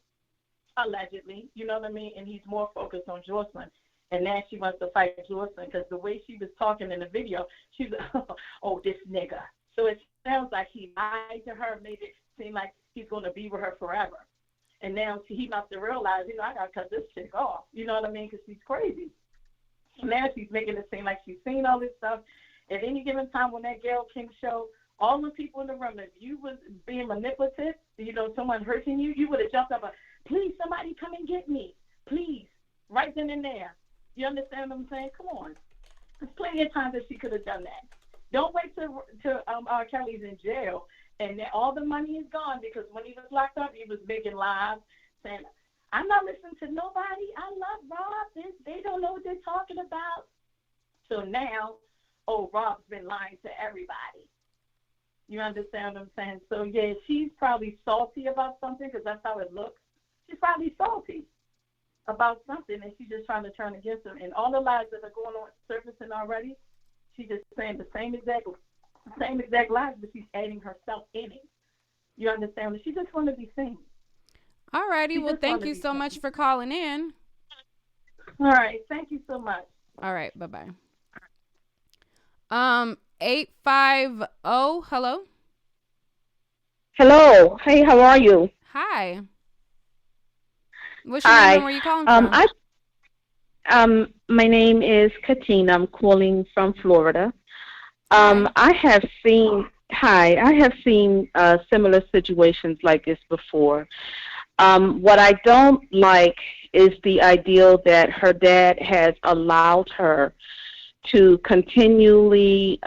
[SPEAKER 9] allegedly. You know what I mean? And he's more focused on Jocelyn. And now she wants to fight Jocelyn because the way she was talking in the video, she's like, oh, this nigga. So it sounds like he lied to her, made it seem like he's going to be with her forever. And now he must have realized, I got to cut this chick off. You know what I mean? Because she's crazy. Now she's making it seem like she's seen all this stuff. At any given time when that Gayle King show, all the people in the room, if you was being manipulative, someone hurting you, you would have jumped up and, please, somebody come and get me. Please. Right then and there. You understand what I'm saying? Come on. There's plenty of times that she could have done that. Don't wait till R. Kelly's in jail and all the money is gone because when he was locked up, he was making live saying, I'm not listening to nobody. I love Rob. They don't know what they're talking about. So now, Rob's been lying to everybody. You understand what I'm saying? So, yeah, she's probably salty about something because that's how it looks. She's probably salty about something, and she's just trying to turn against him. And all the lies that are going on surfacing already, she's just saying the same exact lies, but she's adding herself in it. You understand? She just wants to be seen.
[SPEAKER 1] All righty. Well, thank you so much for calling in.
[SPEAKER 9] All right. Thank you so much.
[SPEAKER 1] All right. Bye-bye. 850. Hello.
[SPEAKER 10] Hello. Hey, how are you?
[SPEAKER 1] Hi. What's your name and where you calling
[SPEAKER 10] from? My name is Katina. I'm calling from Florida. I have seen similar situations like this before. What I don't like is the ideal that her dad has allowed her to consistently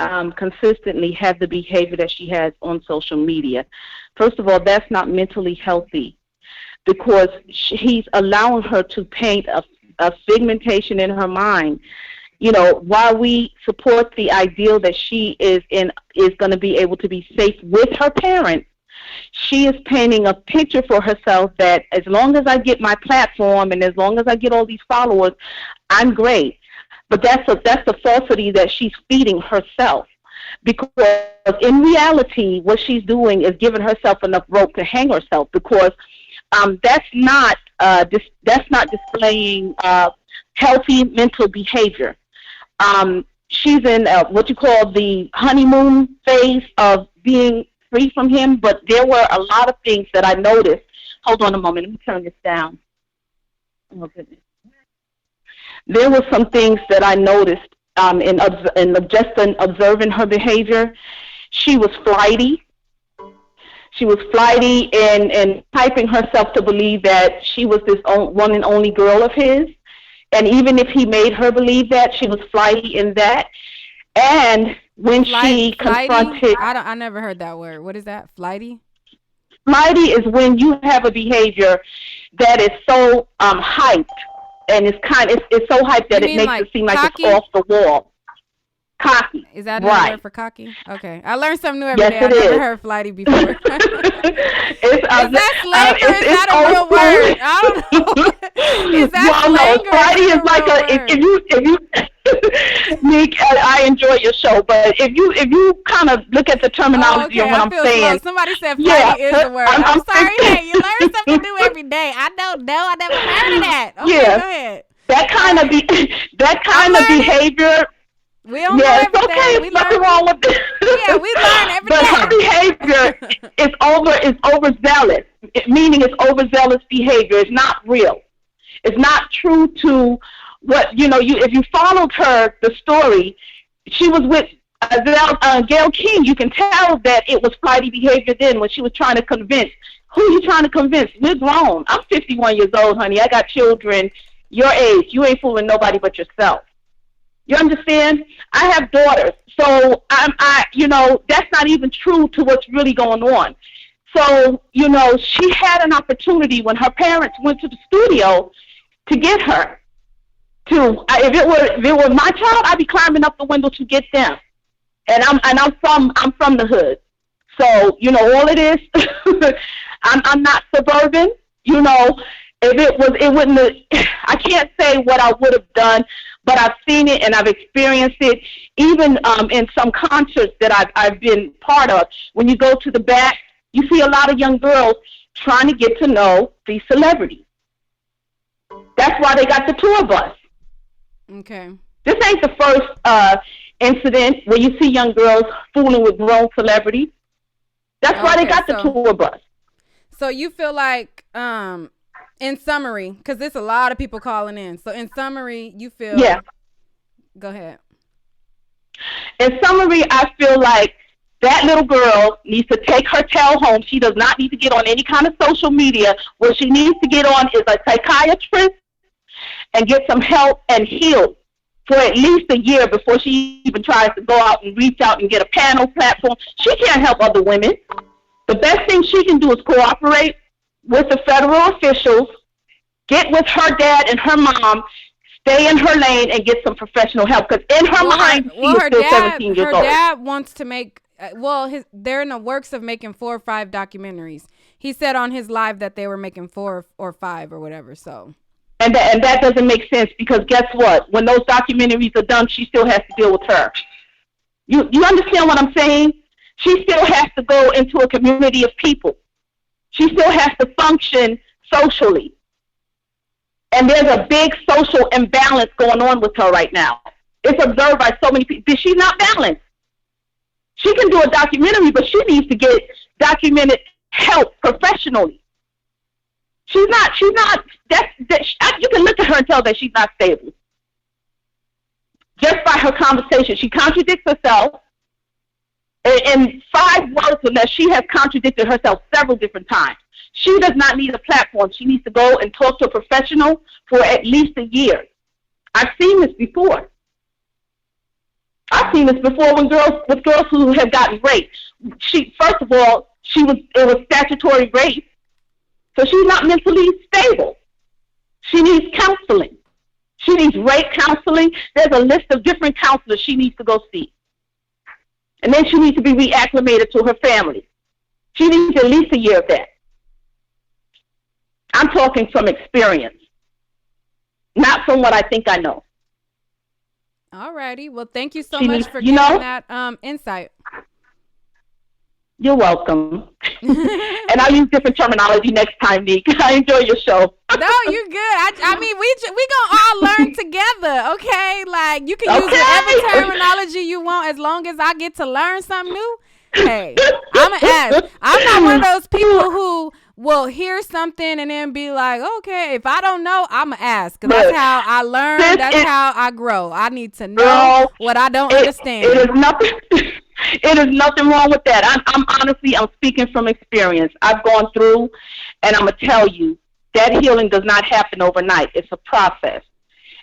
[SPEAKER 10] have the behavior that she has on social media. First of all, that's not mentally healthy because he's allowing her to paint a figmentation in her mind. While we support the ideal that she is going to be able to be safe with her parents, she is painting a picture for herself that as long as I get my platform and as long as I get all these followers, I'm great. But that's the falsity that she's feeding herself. Because in reality, what she's doing is giving herself enough rope to hang herself. Because that's not displaying healthy mental behavior. She's in what you call the honeymoon phase of being free from him. But there were a lot of things that I noticed. Hold on a moment. Let me turn this down. Oh, goodness. There were some things that I noticed in observing her behavior. She was flighty. She was flighty in hyping herself to believe that she was this one and only girl of his. And even if he made her believe that, she was flighty in that. And when she confronted...
[SPEAKER 1] I never heard that word. What is that? Flighty?
[SPEAKER 10] Flighty is when you have a behavior that is so hyped. And it's so hyped that it makes it seem like it's off the wall. Cocky.
[SPEAKER 1] Is that another word for cocky? Okay. I learned something new every day. I've never heard flighty before. Is that slang or is that a real word? I don't know. Is that slang or
[SPEAKER 10] flighty is like if you Nick, I enjoy your show, but if you kind of look at the terminology of what I'm saying.
[SPEAKER 1] Slow. Somebody said flighty is the word. I'm sorry. Hey, you learn something new every day. I don't know. I never heard of that. Okay, go ahead.
[SPEAKER 10] That kind of behavior.
[SPEAKER 1] We don't know everything.
[SPEAKER 10] Okay.
[SPEAKER 1] We
[SPEAKER 10] nothing wrong with it.
[SPEAKER 1] Yeah, we learn every day.
[SPEAKER 10] But her behavior is overzealous, meaning it's overzealous behavior. It's not real. It's not true to what, if you followed the story, she was with Gail King. You can tell that it was flighty behavior then when she was trying to convince. Who are you trying to convince? We're grown. I'm 51 years old, honey. I got children your age. You ain't fooling nobody but yourself. You understand? I have daughters. So that's not even true to what's really going on. So, she had an opportunity when her parents went to the studio to get her. If it were my child, I'd be climbing up the window to get them. And I'm from the hood. So, all it is, I'm not suburban, it wouldn't have, I can't say what I would have done, but I've seen it and I've experienced it, even in some concerts that I've been part of. When you go to the back, you see a lot of young girls trying to get to know these celebrities. That's why they got the tour bus.
[SPEAKER 1] Okay.
[SPEAKER 10] This ain't the first incident where you see young girls fooling with grown celebrities. That's why they got the tour bus.
[SPEAKER 1] So you feel like, in summary, because there's a lot of people calling in. So in summary, you feel... Yeah. Go ahead.
[SPEAKER 10] In summary, I feel like that little girl needs to take her tail home. She does not need to get on any kind of social media. What she needs to get on is a psychiatrist and get some help and heal for at least a year before she even tries to go out and reach out and get a panel platform. She can't help other women. The best thing she can do is cooperate with the federal officials, get with her dad and her mom, stay in her lane, and get some professional help. Because in her mind, she is still 17 years old.
[SPEAKER 1] Her dad wants to make, they're in the works of making 4 or 5 documentaries. He said on his live that they were making 4 or 5 or whatever, so.
[SPEAKER 10] And that doesn't make sense because guess what? When those documentaries are done, she still has to deal with her. You understand what I'm saying? She still has to go into a community of people. She still has to function socially. And there's a big social imbalance going on with her right now. It's observed by so many people. She's not balanced. She can do a documentary, but she needs to get documented help professionally. You can look at her and tell that she's not stable. Just by her conversation. She contradicts herself. In 5 words or less, she has contradicted herself several different times. She does not need a platform. She needs to go and talk to a professional for at least a year. I've seen this before. I've seen this before with girls who have gotten raped. First of all, it was statutory rape. So she's not mentally stable. She needs counseling. She needs rape counseling. There's a list of different counselors she needs to go see. And then she needs to be reacclimated to her family. She needs at least a year of that. I'm talking from experience, not from what I think I know.
[SPEAKER 1] Alrighty. Well, thank you so
[SPEAKER 10] She
[SPEAKER 1] much
[SPEAKER 10] needs,
[SPEAKER 1] for
[SPEAKER 10] you
[SPEAKER 1] giving
[SPEAKER 10] know,
[SPEAKER 1] that insight.
[SPEAKER 10] you're welcome. And I'll use different terminology next time, Nick. I enjoy your show.
[SPEAKER 1] No, you're good. I mean, we gonna all learn together, okay? Like, you can use whatever terminology you want as long as I get to learn something new. Hey, I'm an ass. I'm not one of those people who will hear something and then be like, okay, if I don't know, I'm an ass. Because that's how I learn. That's how I grow. I need to know what I don't understand.
[SPEAKER 10] It is nothing. It is nothing wrong with that. I'm honestly, I'm speaking from experience. I've gone through, and I'm going to tell you, that healing does not happen overnight. It's a process.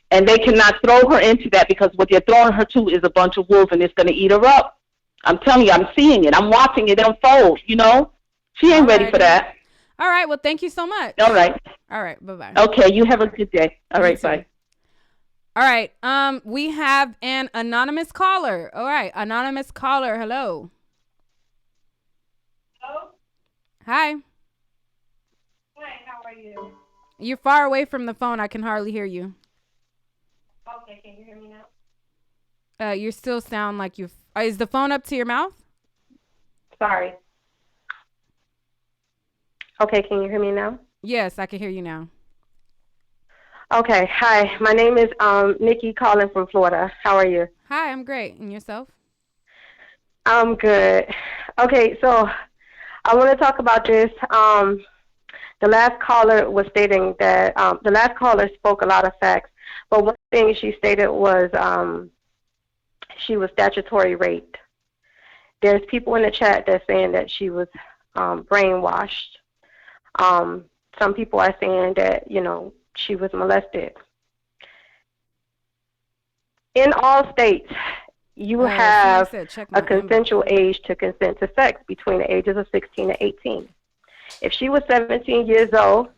[SPEAKER 10] And they cannot throw her into that because what they're throwing her to is a bunch of wolves, and it's going to eat her up. I'm telling you, I'm seeing it. I'm watching it unfold, you know? She ain't ready for that.
[SPEAKER 1] All right. Well, thank you so much.
[SPEAKER 10] All right.
[SPEAKER 1] All right. Bye-bye.
[SPEAKER 10] Okay. You have a good day. All right. Bye.
[SPEAKER 1] All right. We have an anonymous caller. All right. Anonymous caller. Hello.
[SPEAKER 11] Hello?
[SPEAKER 1] Hi.
[SPEAKER 11] Hi, how are you?
[SPEAKER 1] You're far away from the phone. I can hardly hear you.
[SPEAKER 11] Okay, can you hear me now?
[SPEAKER 1] You still sound like you. Is the phone up to your mouth?
[SPEAKER 11] Sorry. Okay, can you hear me now?
[SPEAKER 1] Yes, I can hear you now.
[SPEAKER 11] Okay, hi. My name is Nikki calling from Florida. How are you?
[SPEAKER 1] Hi, I'm great. And yourself?
[SPEAKER 11] I'm good. Okay, so I want to talk about this. The last caller was stating that the last caller spoke a lot of facts, but one thing she stated was she was statutory raped. There's people in the chat that's saying that she was brainwashed. Some people are saying that, you know, she was molested. In all states, you have a consensual age to consent to sex between the ages of 16 and 18. If she was 17 years old,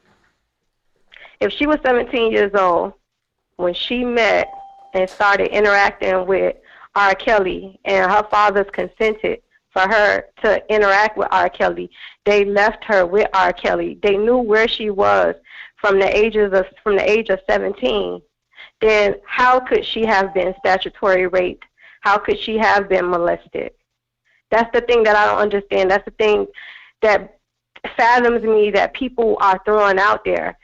[SPEAKER 11] when she met and started interacting with R. Kelly and her fathers consented for her to interact with R. Kelly, they left her with R. Kelly. They knew where she was from the age of 17. Then how could she have been statutory raped? How could she have been molested? That's the thing that I don't understand. That's the thing that fathoms me that people are throwing out there.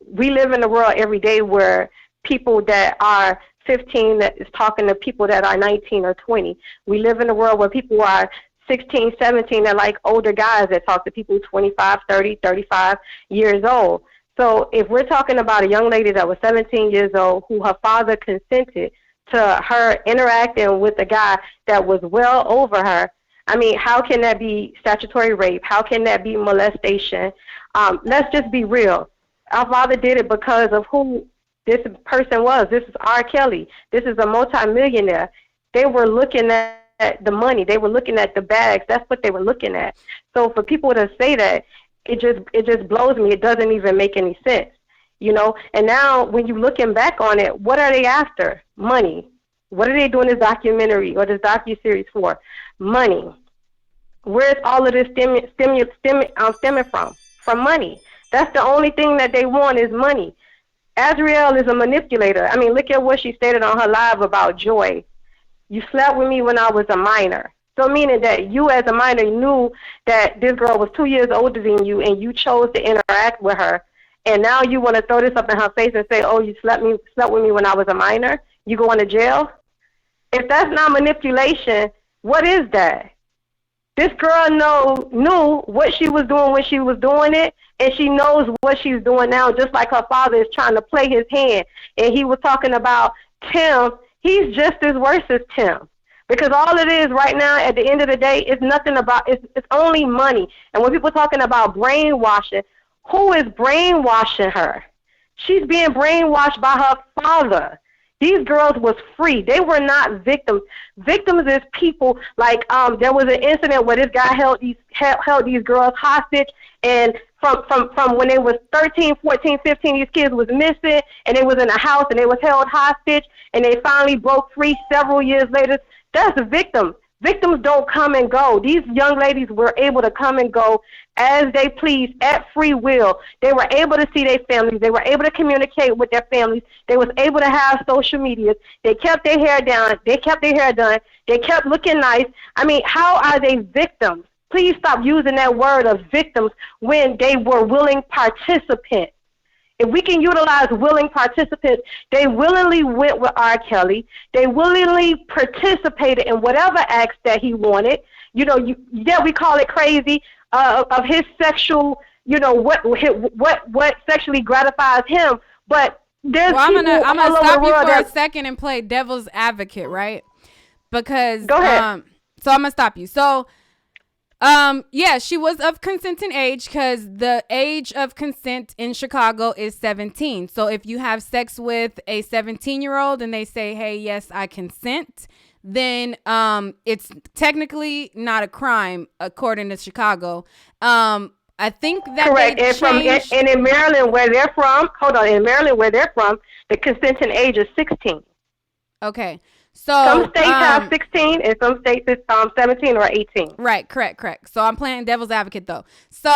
[SPEAKER 11] We live in a world every day where people that are 15 that is talking to people that are 19 or 20. We live in a world where people are 16, 17, they're like older guys that talk to people 25, 30, 35 years old. So if we're talking about a young lady that was 17 years old who her father consented to her interacting with a guy that was well over her, I mean, how can that be statutory rape? How can that be molestation? Let's just be real. Our father did it because of who this person was. This is R. Kelly. This is a multimillionaire. They were looking at the money. They were looking at the bags. That's what they were looking at. So for people to say that, it just blows me. It doesn't even make any sense, you know. And now when you're looking back on it, what are they after? Money. What are they doing this documentary or this docuseries for? Money. Where's all of this stemming from? From money. That's the only thing that they want is money. Azriel is a manipulator. I mean, look at what she stated on her live about Joy. You slept with me when I was a minor. So meaning that you as a minor knew that this girl was 2 years older than you and you chose to interact with her. And now you want to throw this up in her face and say, oh, you slept with me when I was a minor? You going to jail? If that's not manipulation, what is that? This girl knew what she was doing when she was doing it, and she knows what she's doing now, just like her father is trying to play his hand. And he was talking about Tim. He's just as worse as Tim. Because all it is right now, at the end of the day, it's nothing about, it's only money. And when people are talking about brainwashing, who is brainwashing her? She's being brainwashed by her father. These girls was free. They were not victims. Victims is people like there was an incident where this guy held these girls hostage, and from when they was 13, 14, 15, these kids was missing, and they was in a house and they was held hostage, and they finally broke free several years later. That's a victim. Victims don't come and go. These young ladies were able to come and go as they please at free will. They were able to see their families. They were able to communicate with their families. They was able to have social media. They kept their hair down. They kept their hair done. They kept looking nice. I mean, how are they victims? Please stop using that word of victims when they were willing participants. If we can utilize willing participants, they willingly went with R. Kelly. They willingly participated in whatever acts that he wanted. You know, we call it crazy of his sexual, you know, what sexually gratifies him. But there's
[SPEAKER 1] I'm gonna stop you for a
[SPEAKER 11] that,
[SPEAKER 1] second and play devil's advocate, right? Because
[SPEAKER 11] go ahead.
[SPEAKER 1] So I'm gonna stop you. So yeah, she was of consenting age because the age of consent in Chicago is 17. So if you have sex with a 17-year-old and they say, hey, yes, I consent, then it's technically not a crime according to Chicago. I think that
[SPEAKER 11] correct.
[SPEAKER 1] They changed...
[SPEAKER 11] and in Maryland, where they're from, in Maryland, where they're from, the consenting age is 16.
[SPEAKER 1] Okay. So
[SPEAKER 11] some states have 16 and some states it's 17 or 18.
[SPEAKER 1] Right, correct. So I'm playing devil's advocate though. So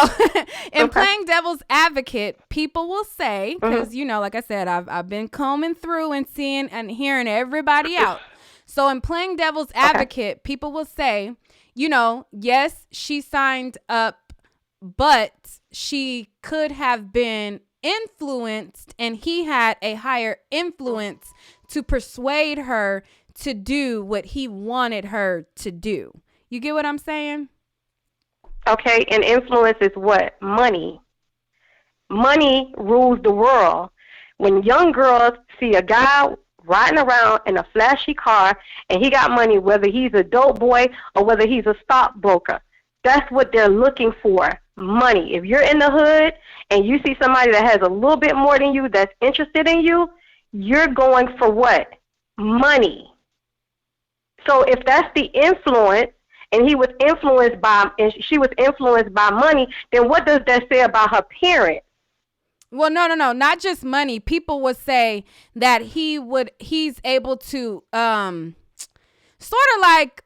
[SPEAKER 1] in playing devil's advocate, people will say, because you know, like I said, I've been combing through and seeing and hearing everybody out. So in playing devil's advocate, people will say, you know, yes, she signed up, but she could have been influenced and he had a higher influence to persuade her to do what he wanted her to do. You get what I'm saying?
[SPEAKER 11] Okay, and influence is what? Money. Money rules the world. When young girls see a guy riding around in a flashy car and he got money, whether he's a dope boy or whether he's a stockbroker, that's what they're looking for, money. If you're in the hood and you see somebody that has a little bit more than you that's interested in you, you're going for what? Money. So if that's the influence, and he was influenced by, and she was influenced by money, then what does that say about her parents?
[SPEAKER 1] Well, no, not just money. People would say that he's able to, sort of like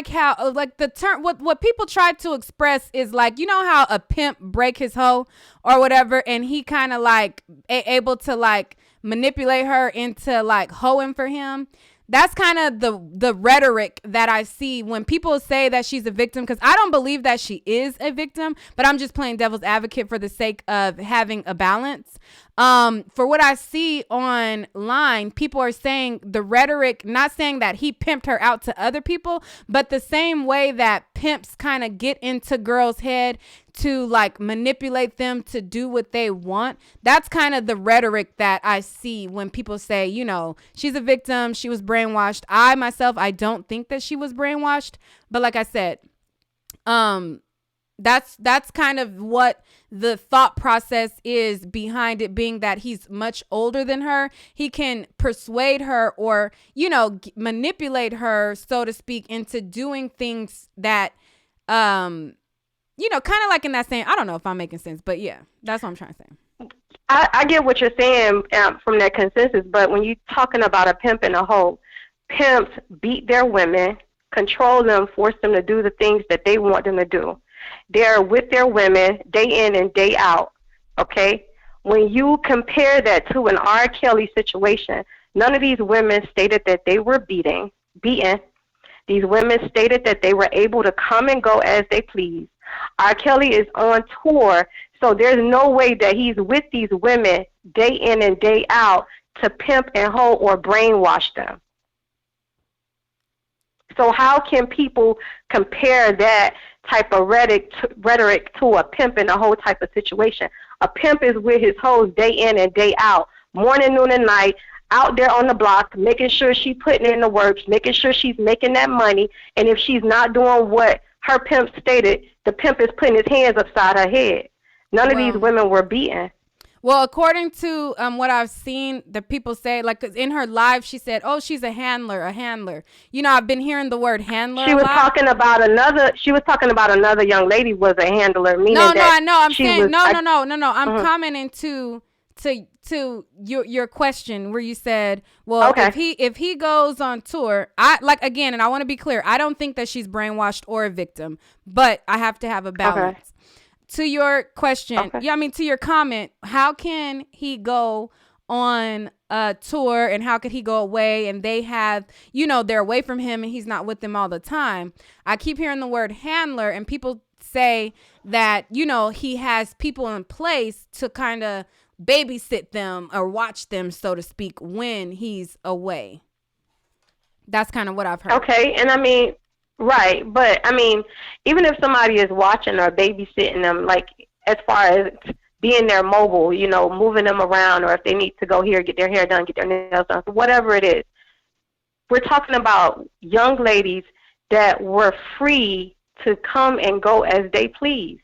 [SPEAKER 1] how, like the term, what people try to express is like, you know how a pimp break his hoe or whatever, and he kind of like able to like manipulate her into like hoeing for him. That's kind of the rhetoric that I see when people say that she's a victim, because I don't believe that she is a victim, but I'm just playing devil's advocate for the sake of having a balance. For what I see online, people are saying the rhetoric, not saying that he pimped her out to other people, but the same way that pimps kind of get into girls' head to like manipulate them to do what they want. That's kind of the rhetoric that I see when people say, you know, she's a victim, she was brainwashed. I don't think that she was brainwashed, but like I said, that's kind of what the thought process is behind it, being that he's much older than her. He can persuade her or, you know, manipulate her, so to speak, into doing things that, you know, kind of like in that saying, I don't know if I'm making sense, but yeah, that's what I'm trying to say.
[SPEAKER 11] I get what you're saying from that consensus, but when you're talking about a pimp and a hoe, pimps beat their women, control them, force them to do the things that they want them to do. They're with their women day in and day out, okay? When you compare that to an R. Kelly situation, none of these women stated that they were beaten. These women stated that they were able to come and go as they please. R. Kelly is on tour, so there's no way that he's with these women day in and day out to pimp and hoe or brainwash them. So how can people compare that type of rhetoric to a pimp and a hoe type of situation? A pimp is with his hoes day in and day out, morning, noon, and night, out there on the block, making sure she's putting in the work, making sure she's making that money, and if she's not doing what her pimp stated, the pimp is putting his hands upside her head. None of these women were beaten.
[SPEAKER 1] Well, according to what I've seen, the people say, like in her live, she said, "Oh, she's a handler." You know, I've been hearing the word handler.
[SPEAKER 11] She was talking about another young lady was a handler. Meaning
[SPEAKER 1] no,
[SPEAKER 11] that
[SPEAKER 1] I know. I'm
[SPEAKER 11] she
[SPEAKER 1] saying
[SPEAKER 11] was,
[SPEAKER 1] no. I'm commenting to to your question where you said, well, if he goes on tour, I like, again, and I want to be clear, I don't think that she's brainwashed or a victim, but I have to have a balance. Okay. To your question, to your comment, how can he go on a tour and how could he go away and they have, they're away from him and he's not with them all the time? I keep hearing the word handler, and people say that, he has people in place to kind of babysit them or watch them, so to speak, when he's away. That's kind of what I've heard.
[SPEAKER 11] Okay, and right, but even if somebody is watching or babysitting them, like as far as being there mobile, moving them around, or if they need to go here, get their hair done, get their nails done, whatever it is, we're talking about young ladies that were free to come and go as they pleased.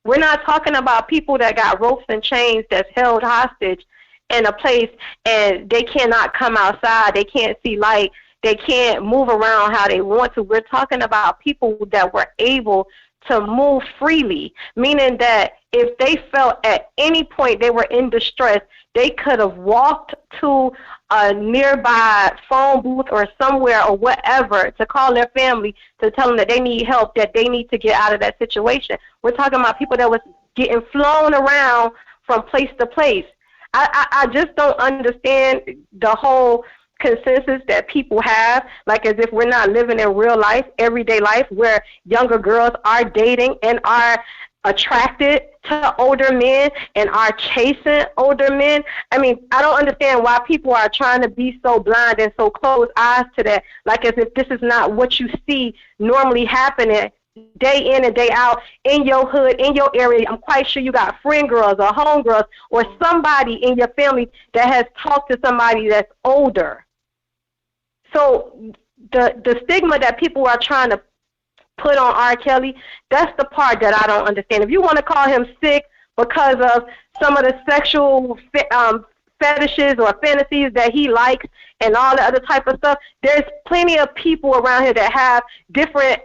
[SPEAKER 11] We're not talking about people that got ropes and chains that's held hostage in a place and they cannot come outside, they can't see light, they can't move around how they want to. We're talking about people that were able to move freely, meaning that if they felt at any point they were in distress, they could have walked to a nearby phone booth or somewhere or whatever to call their family to tell them that they need help, that they need to get out of that situation. We're talking about people that was getting flown around from place to place. I just don't understand the whole consensus that people have, like as if we're not living in real life, everyday life, where younger girls are dating and are attracted to older men and are chasing older men. I don't understand why people are trying to be so blind and so close eyes to that, like as if this is not what you see normally happening day in and day out in your hood, in your area. I'm quite sure you got friend girls or home girls or somebody in your family that has talked to somebody that's older. So the stigma that people are trying to put on R. Kelly, that's the part that I don't understand. If you want to call him sick because of some of the sexual fetishes or fantasies that he likes and all the other type of stuff, there's plenty of people around here that have different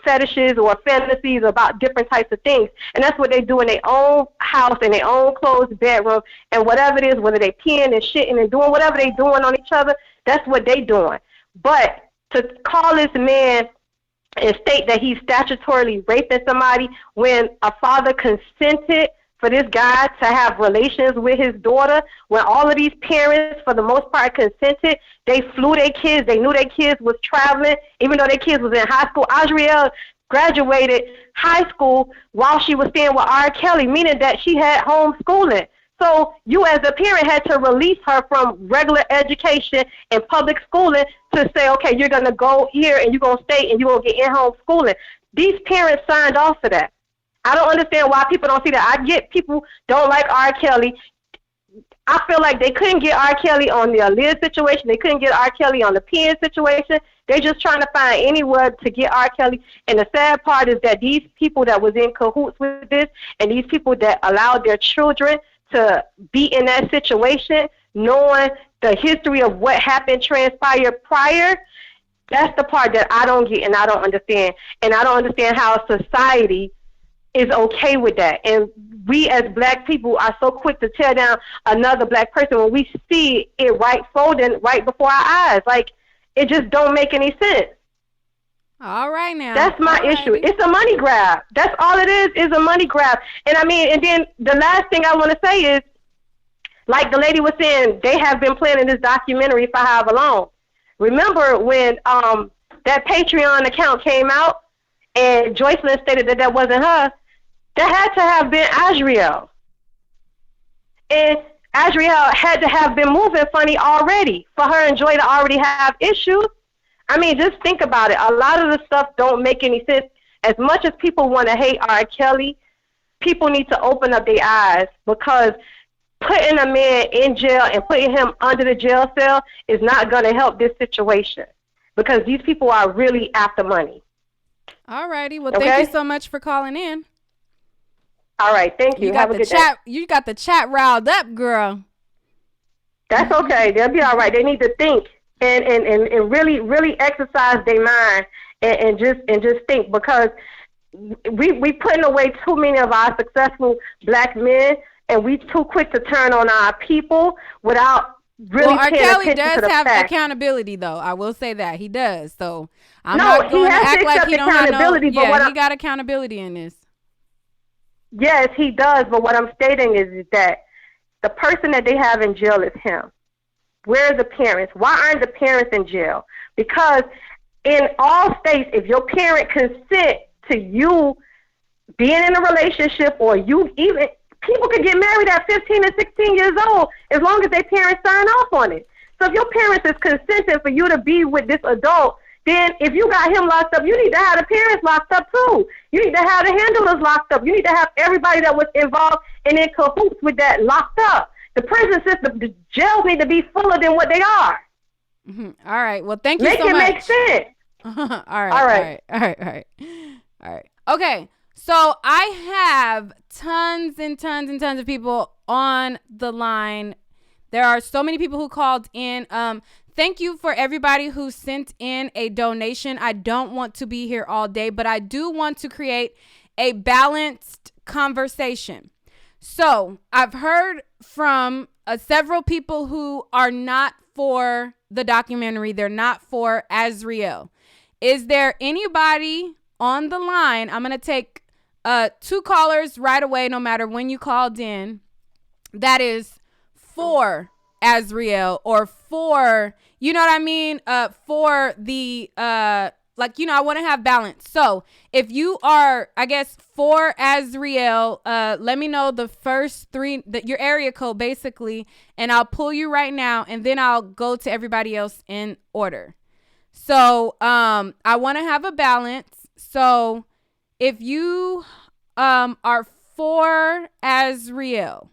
[SPEAKER 11] fetishes or fantasies about different types of things. And that's what they do in their own house, in their own closed bedroom, and whatever it is, whether they peeing and shitting and doing whatever they doing on each other, that's what they doing. But to call this man and state that he's statutorily raping somebody when a father consented for this guy to have relations with his daughter, when all of these parents, for the most part, consented, they flew their kids, they knew their kids was traveling, even though their kids was in high school. Azriel graduated high school while she was staying with R. Kelly, meaning that she had homeschooling. So you as a parent had to release her from regular education and public schooling to say, okay, you're going to go here and you're going to stay and you're going to get in-home schooling. These parents signed off for that. I don't understand why people don't see that. I get people don't like R. Kelly. I feel like they couldn't get R. Kelly on the Aaliyah situation. They couldn't get R. Kelly on the PN situation. They're just trying to find anywhere to get R. Kelly. And the sad part is that these people that was in cahoots with this and these people that allowed their children to be in that situation, knowing the history of what happened, transpired prior, that's the part that I don't get and I don't understand. And I don't understand how society is okay with that. And we as black people are so quick to tear down another black person when we see it right folding right before our eyes. Like, it just don't make any sense.
[SPEAKER 1] All right now.
[SPEAKER 11] That's my issue. It's a money grab. That's all it is a money grab. And and then the last thing I want to say is, like the lady was saying, they have been planning this documentary for however long. Remember when that Patreon account came out and Joycelyn stated that that wasn't her, that had to have been Azriel. And Azriel had to have been moving funny already for her and Joy to already have issues. Just think about it. A lot of the stuff don't make any sense. As much as people want to hate R. Kelly, people need to open up their eyes, because putting a man in jail and putting him under the jail cell is not going to help this situation, because these people are really after money.
[SPEAKER 1] All righty. Well, thank you so much for calling in.
[SPEAKER 11] All right. Thank you. Have a good day.
[SPEAKER 1] You got the chat riled up, girl.
[SPEAKER 11] That's okay. They'll be all right. They need to think and really exercise their mind and just think, because we putting away too many of our successful black men, and we too quick to turn on our people without really
[SPEAKER 1] R.
[SPEAKER 11] paying
[SPEAKER 1] Kelly
[SPEAKER 11] attention to
[SPEAKER 1] does
[SPEAKER 11] the
[SPEAKER 1] have
[SPEAKER 11] facts.
[SPEAKER 1] accountability, though. I will say that he does. So I'm
[SPEAKER 11] No,
[SPEAKER 1] not
[SPEAKER 11] he
[SPEAKER 1] going to
[SPEAKER 11] has to
[SPEAKER 1] act like
[SPEAKER 11] accept
[SPEAKER 1] he don't have no.
[SPEAKER 11] accountability, but
[SPEAKER 1] Yeah, he got accountability in this.
[SPEAKER 11] Yes, he does, but what I'm stating is that the person that they have in jail is him. Where are the parents? Why aren't the parents in jail? Because in all states, if your parent consent to you being in a relationship, or you even, people could get married at 15 and 16 years old as long as their parents sign off on it. So if your parents is consenting for you to be with this adult, then if you got him locked up, you need to have the parents locked up too. You need to have the handlers locked up. You need to have everybody that was involved and in cahoots with that locked up. The prison system, the jails need to be fuller than what they are.
[SPEAKER 1] Mm-hmm. All right. Well, thank you so much.
[SPEAKER 11] Make it make sense.
[SPEAKER 1] All right. Okay. So I have tons and tons and tons of people on the line. There are so many people who called in. Thank you for everybody who sent in a donation. I don't want to be here all day, but I do want to create a balanced conversation. So I've heard from several people who are not for the documentary. They're not for Azriel. Is there anybody on the line? I'm going to take 2 callers right away, no matter when you called in. That is for Azriel, or for, you know what I mean? For the, I want to have balance. So if you are, I guess, for Azriel, let me know the first 3, your area code basically, and I'll pull you right now, and then I'll go to everybody else in order. So I want to have a balance. So if you are for Azriel.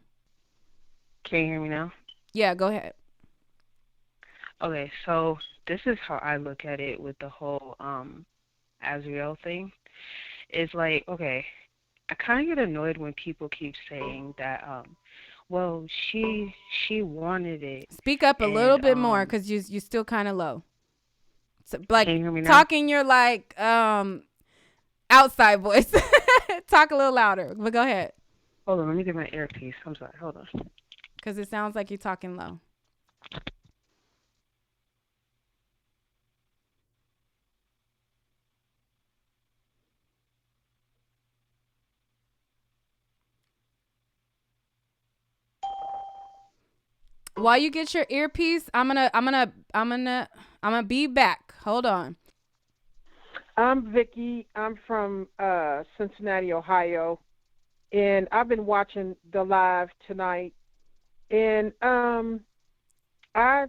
[SPEAKER 12] Can you hear me now?
[SPEAKER 1] Yeah, go ahead.
[SPEAKER 12] Okay, so this is how I look at it with the whole Azriel thing. It's like, okay, I kind of get annoyed when people keep saying that, well, she wanted it.
[SPEAKER 1] Speak up a little bit more, because you're still kind of low. So, like,
[SPEAKER 12] can you hear me now?
[SPEAKER 1] Talking your like outside voice. Talk a little louder, but go ahead.
[SPEAKER 12] Hold on, let me get my earpiece. I'm sorry, hold on.
[SPEAKER 1] Because it sounds like you're talking low. While you get your earpiece, I'm gonna be back. Hold on.
[SPEAKER 13] I'm Vicky. I'm from Cincinnati, Ohio, and I've been watching the live tonight. And I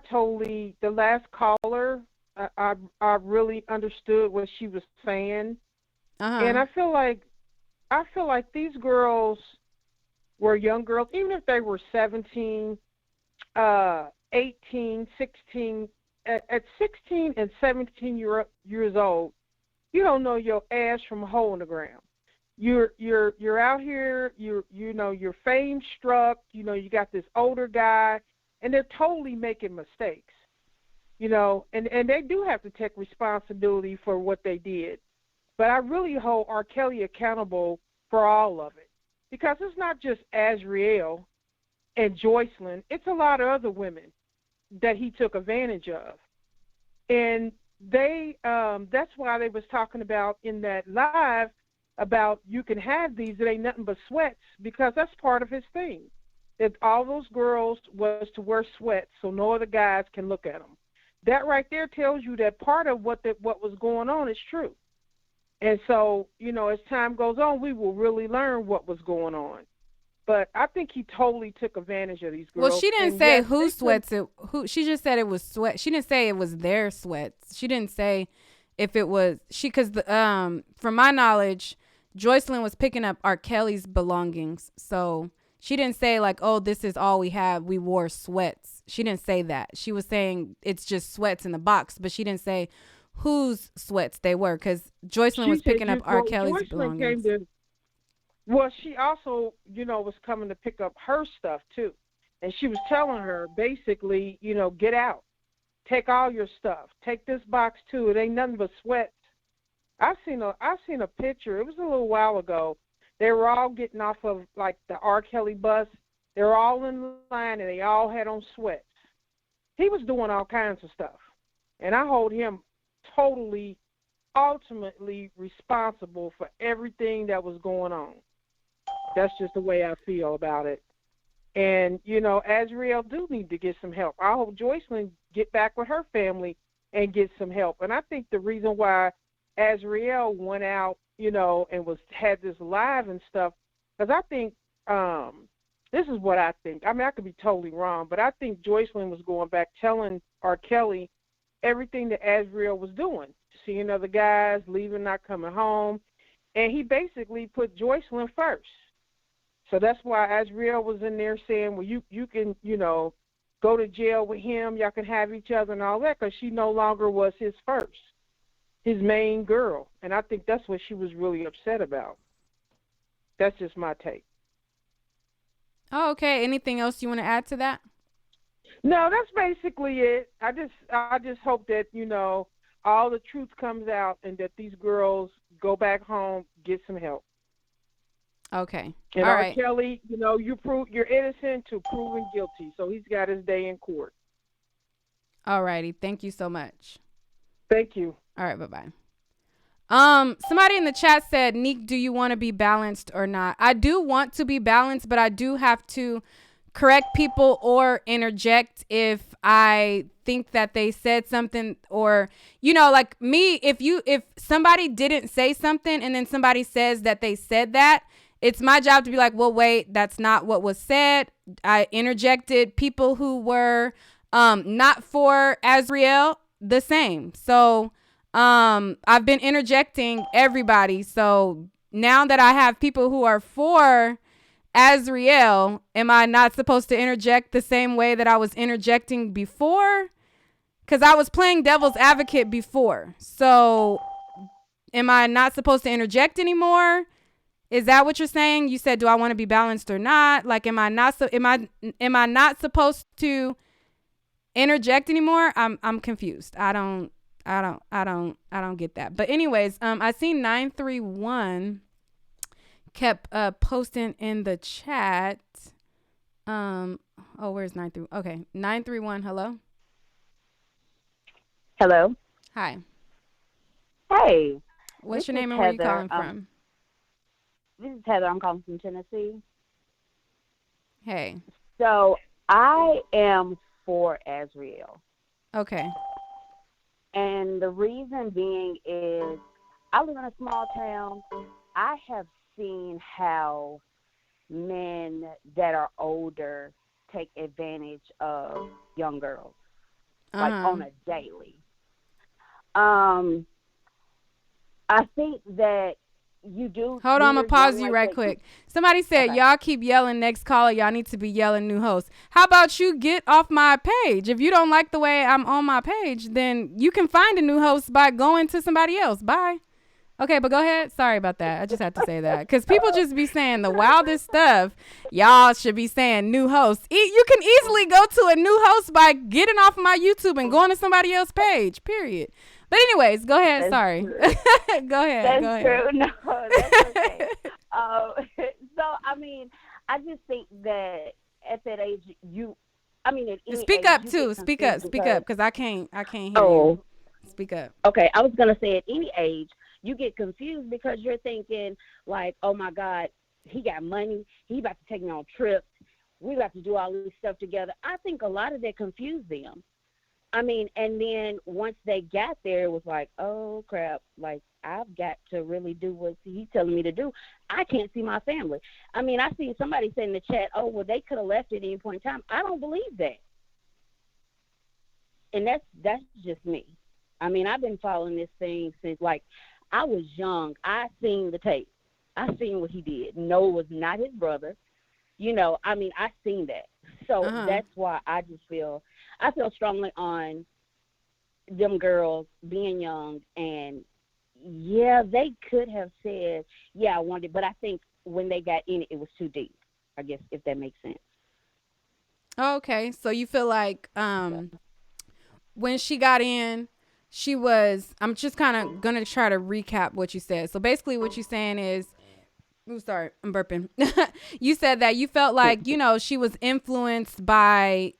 [SPEAKER 13] totally, the last caller, I really understood what she was saying, and I feel like these girls were young girls, even if they were 17, 18, 16. At 16 and 17 years old, you don't know your ass from a hole in the ground. You're out here, you're fame struck, you got this older guy, and they're totally making mistakes, and they do have to take responsibility for what they did. But I really hold R. Kelly accountable for all of it, because it's not just Azriel and Joycelyn, it's a lot of other women that he took advantage of. And they that's why they was talking about in that live about you can have these, it ain't nothing but sweats, because that's part of his thing. That all those girls was to wear sweats so no other guys can look at them. That right there tells you that part of what was going on is true. And so, as time goes on, we will really learn what was going on. But I think he totally took advantage of these girls.
[SPEAKER 1] Well, she didn't say who sweats it. She just said it was sweat. She didn't say it was their sweats. She didn't say if it was because from my knowledge, Joycelyn was picking up R. Kelly's belongings. So she didn't say like, oh, this is all we have. We wore sweats. She didn't say that. She was saying it's just sweats in the box, but she didn't say whose sweats they were, because Joycelyn was picking up R. Kelly's belongings.
[SPEAKER 13] Well, she also, was coming to pick up her stuff, too. And she was telling her, basically, get out. Take all your stuff. Take this box, too. It ain't nothing but sweat. I seen a picture. It was a little while ago. They were all getting off of like the R. Kelly bus. They were all in line and they all had on sweats. He was doing all kinds of stuff. And I hold him totally, ultimately responsible for everything that was going on. That's just the way I feel about it. And, you know, Azriel do need to get some help. I hope Joycelyn get back with her family and get some help. And I think the reason why Azriel went out, you know, and had this live and stuff, because I think this is what I think. I mean, I could be totally wrong, but I think Joycelyn was going back telling R. Kelly everything that Azriel was doing, seeing other guys, leaving, not coming home. And he basically put Joycelyn first. So that's why Azriel was in there saying, well, you can, you know, go to jail with him. Y'all can have each other and all that, because she no longer was his first, his main girl. And I think that's what she was really upset about. That's just my take.
[SPEAKER 1] Oh, okay. Anything else you want to add to that?
[SPEAKER 13] No, that's basically it. I just hope that, you know, all the truth comes out and that these girls go back home, get some help.
[SPEAKER 1] Okay.
[SPEAKER 13] And
[SPEAKER 1] all
[SPEAKER 13] R.
[SPEAKER 1] right.
[SPEAKER 13] Kelly, you know, you're innocent to proven guilty, so he's got his day in court.
[SPEAKER 1] All righty. Thank you so much.
[SPEAKER 13] Thank you.
[SPEAKER 1] All right. Bye-bye. Somebody in the chat said, Neek, do you want to be balanced or not? I do want to be balanced, but I do have to correct people or interject if I think that they said something, or, you know, like me, if somebody didn't say something and then somebody says that they said that, it's my job to be like, well, wait, that's not what was said. I interjected people who were not for Azriel the same. So I've been interjecting everybody. So now that I have people who are for Azriel, am I not supposed to interject the same way that I was interjecting before? Because I was playing devil's advocate before. So am I not supposed to interject anymore? Is that what you're saying? You said, do I want to be balanced or not? Like, am I not supposed to interject anymore? I'm confused. I don't get that. But anyways, I seen 931 kept posting in the chat. Where's 931? Okay, 931. Hello.
[SPEAKER 14] Hello.
[SPEAKER 1] Hi.
[SPEAKER 14] Hey.
[SPEAKER 1] What's your name and where you calling from?
[SPEAKER 14] This is Heather. I'm calling from Tennessee.
[SPEAKER 1] Hey.
[SPEAKER 14] So I am for Azriel.
[SPEAKER 1] Okay.
[SPEAKER 14] And the reason being is I live in a small town. I have seen how men that are older take advantage of young girls, like on a daily. I think that you do.
[SPEAKER 1] Hold on, I'm going to pause you right quick. Somebody said, y'all keep yelling next caller. Y'all need to be yelling new host. How about you get off my page? If you don't like the way I'm on my page, then you can find a new host by going to somebody else. Bye. Okay, but go ahead. Sorry about that. I just have to say that. Because people just be saying the wildest stuff. Y'all should be saying new host. You can easily go to a new host by getting off my YouTube and going to somebody else's page, period. But anyways, go ahead. Sorry. Go ahead.
[SPEAKER 14] That's true. No, that's okay. So, I mean, I just think that at that age, at any
[SPEAKER 1] speak
[SPEAKER 14] age,
[SPEAKER 1] up too. Speak up, because I can't hear you. Speak up.
[SPEAKER 14] Okay, I was gonna say at any age you get confused because you're thinking like, oh my God, he got money, he about to take me on trips, we about to do all this stuff together. I think a lot of that confused them. I mean, and then once they got there, it was like, oh crap, like I've got to really do what he's telling me to do. I can't see my family. I mean, I see somebody say in the chat, oh, well, they could have left at any point in time. I don't believe that. And that's just me. I mean, I've been following this thing since, like, I was young. I seen the tape. I seen what he did. No, it was not his brother. You know, I mean, I seen that. So that's why I feel strongly on them girls being young. And, yeah, they could have said, yeah, I wanted, but I think when they got in it, it was too deep, I guess, if that makes sense.
[SPEAKER 1] Okay. So you feel like when she got in, she was, I'm just kind of going to try to recap what you said. So basically what you're saying is Ooh, sorry, I'm burping. You said that you felt like, she was influenced by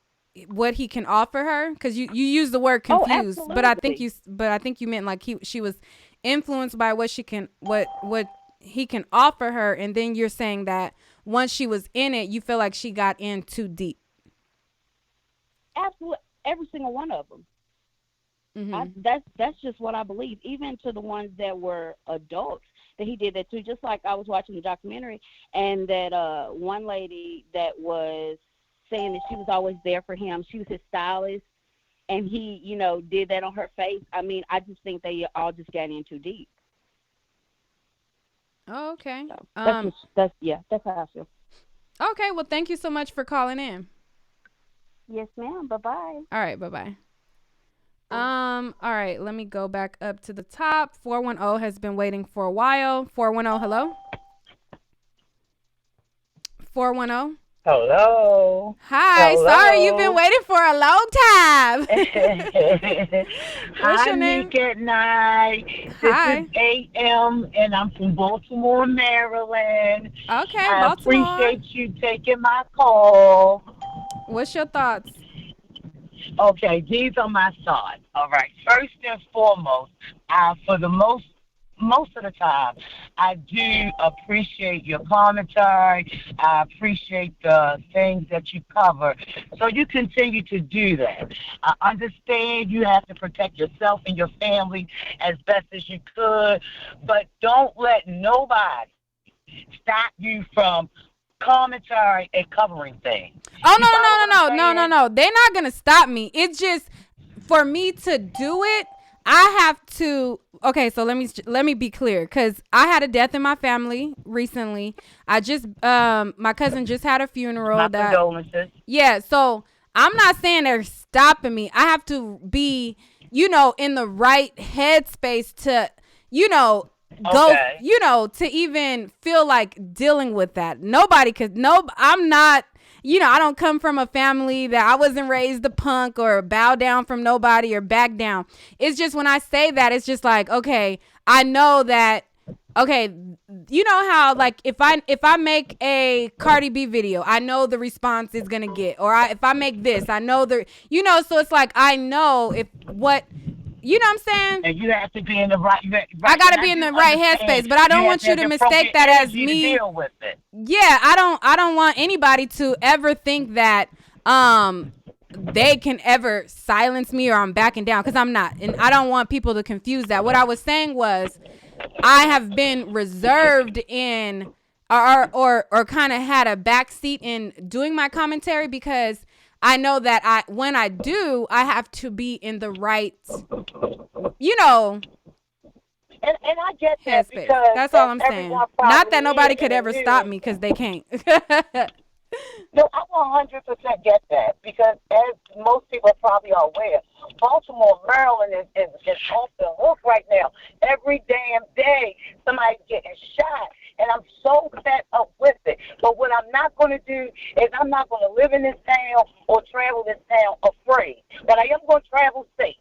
[SPEAKER 1] what he can offer her, because you used the word confused, but I think you meant like she was influenced by what he can offer her, and then you're saying that once she was in it, you feel like she got in too deep.
[SPEAKER 14] Absolutely, every single one of them.
[SPEAKER 1] Mm-hmm.
[SPEAKER 14] That's just what I believe. Even to the ones that were adults, that he did that too. Just like I was watching the documentary, and that one lady that was saying that she was always there for him. She was his stylist, and he, did that on her face. I mean, I just think they all just got in too deep.
[SPEAKER 1] Oh, okay.
[SPEAKER 14] So that's how I feel.
[SPEAKER 1] Okay, well, thank you so much for calling in.
[SPEAKER 14] Yes, ma'am. Bye-bye.
[SPEAKER 1] All right, bye-bye. All right, let me go back up to the top. 410 has been waiting for a while. 410, hello? 410?
[SPEAKER 15] Hello.
[SPEAKER 1] Hi,
[SPEAKER 15] Hello.
[SPEAKER 1] sorry, you've been waiting for a long time. What's
[SPEAKER 15] Hi,
[SPEAKER 1] your name?
[SPEAKER 15] Nick at Night.
[SPEAKER 1] Hi.
[SPEAKER 15] This is AM, and I'm from Baltimore, Maryland.
[SPEAKER 1] Okay,
[SPEAKER 15] I
[SPEAKER 1] Baltimore.
[SPEAKER 15] appreciate you taking my call.
[SPEAKER 1] What's your thoughts?
[SPEAKER 15] Okay, these are my thoughts. All right. First and foremost, for the most of the time, I do appreciate your commentary. I appreciate the things that you cover. So you continue to do that. I understand you have to protect yourself and your family as best as you could, but don't let nobody stop you from commentary and covering things.
[SPEAKER 1] Oh, no. They're not going to stop me. It's just for me to do it, I have to. Okay, so let me be clear, because I had a death in my family recently. I just my cousin just had a funeral.
[SPEAKER 15] My condolences.
[SPEAKER 1] Yeah, so I'm not saying they're stopping me. I have to be, in the right headspace to, go, to even feel like dealing with that. I'm not. I don't come from a family that I wasn't raised to punk or bow down from nobody or back down. It's just when I say that, it's just like, okay, I know that, okay, you know how, like, if I make a Cardi B video, I know the response is going to get, or if I make this, I know so it's like, I know what I'm saying?
[SPEAKER 15] And you have to be in the right.
[SPEAKER 1] I gotta be in the right headspace, but I don't want you to mistake that as me.
[SPEAKER 15] Deal with it.
[SPEAKER 1] Yeah, I don't want anybody to ever think that they can ever silence me or I'm backing down, because I'm not, and I don't want people to confuse that. What I was saying was, I have been reserved in or kind of had a backseat in doing my commentary, because I know that when I do, I have to be in the right,
[SPEAKER 15] And I get that,
[SPEAKER 1] headspace.
[SPEAKER 15] because
[SPEAKER 1] That's all I'm saying. Not that nobody could ever stop me, because they can't.
[SPEAKER 15] No, I 100% get that, because as most people probably are aware, Baltimore, Maryland is off the hook right now. Every damn day, somebody's getting shot, and I'm so fed up with it. But what I'm not going to do is I'm not going to live in this town or travel this town afraid. But I am going to travel safe.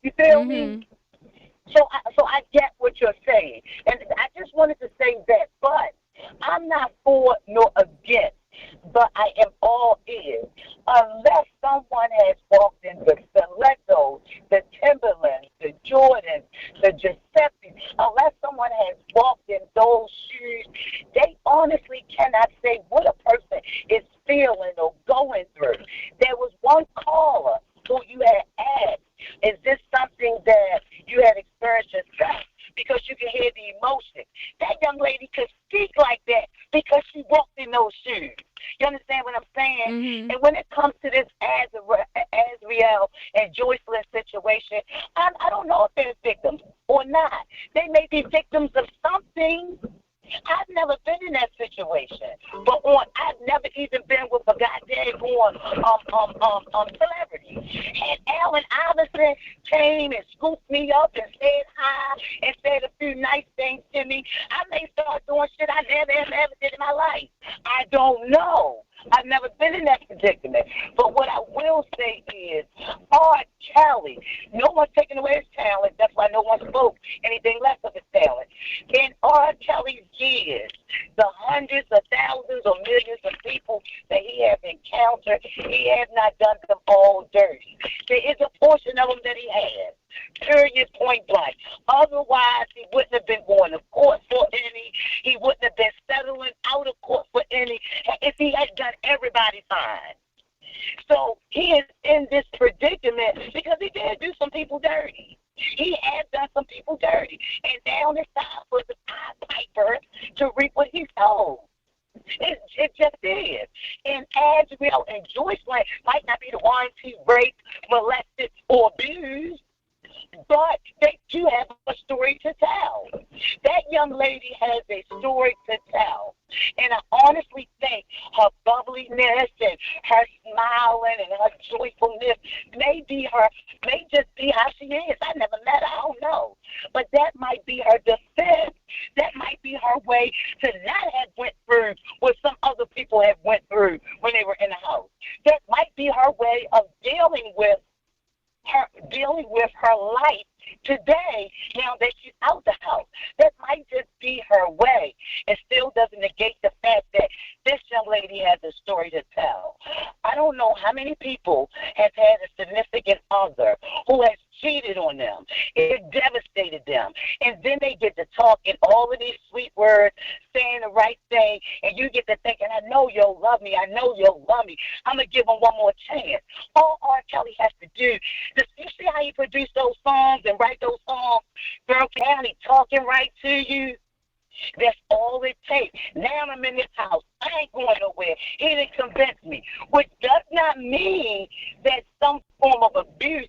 [SPEAKER 15] You feel me? So I get what you're saying, and I just wanted to say that. But I'm not for nor against, but I am all ears. Unless someone has walked in the stilettos, the Timberlands, the Jordans, the Giuseppe's, unless someone has walked in those shoes, they honestly cannot say what a person is feeling or going through. There was one caller who you had asked, is this something that you had experienced yourself? Because you can hear the emotion. That young lady could speak like that because she walked in those shoes. You understand what I'm saying?
[SPEAKER 1] Mm-hmm.
[SPEAKER 15] And when it comes to this Azriel and Joycelyn situation, I don't know if they're victims or not. They may be victims of something. I've never been in that situation, but I've never even been with a goddamn celebrity. And Allen Iverson came and scooped me up and said hi and said a few nice things to me. I may start doing shit I never did in my life. I don't know. I've never been in that predicament. But what I will say is, R. Kelly, no one's taking away his talent. That's why no one spoke anything less of his talent. In R. Kelly's years, the hundreds of thousands or millions of people that he has encountered, he has not done them all dirty. There is a portion of them that he has. Period, point blank. Otherwise, he wouldn't have been going to court for any. He wouldn't have been settling out of court for any if he had done everybody fine. So he is in this predicament because he did do some people dirty. He has done some people dirty. And now it's time for the Pied Piper to reap what he sowed. It just is. And Azriel and Joycelyn might not be the ones he raped, molested, or abused, but they do have a story to tell. That young lady has a story to tell. And I honestly think her bubbliness and her smiling and her joyfulness may just be how she is. I never met her, I don't know. But that might be her defense. That might be her way to not have went through what some other people have went through when they were in the house. That might be her way of dealing with her life today, now that she's out the house. That might just be her way. It still doesn't negate the fact that this young lady has a story to tell. I don't know how many people have had a significant other who has cheated on them. It devastated them. And then they get to talking all of these sweet words, saying the right thing, and you get to thinking, I know you'll love me. I know you'll love me. I'm going to give him one more chance. All R. Kelly has to do, you see how he produced those songs and write those songs? Girl, can he talking right to you? That's all it takes. Now I'm in this house. I ain't going nowhere. He didn't convince me. Which does not mean that some form of abuse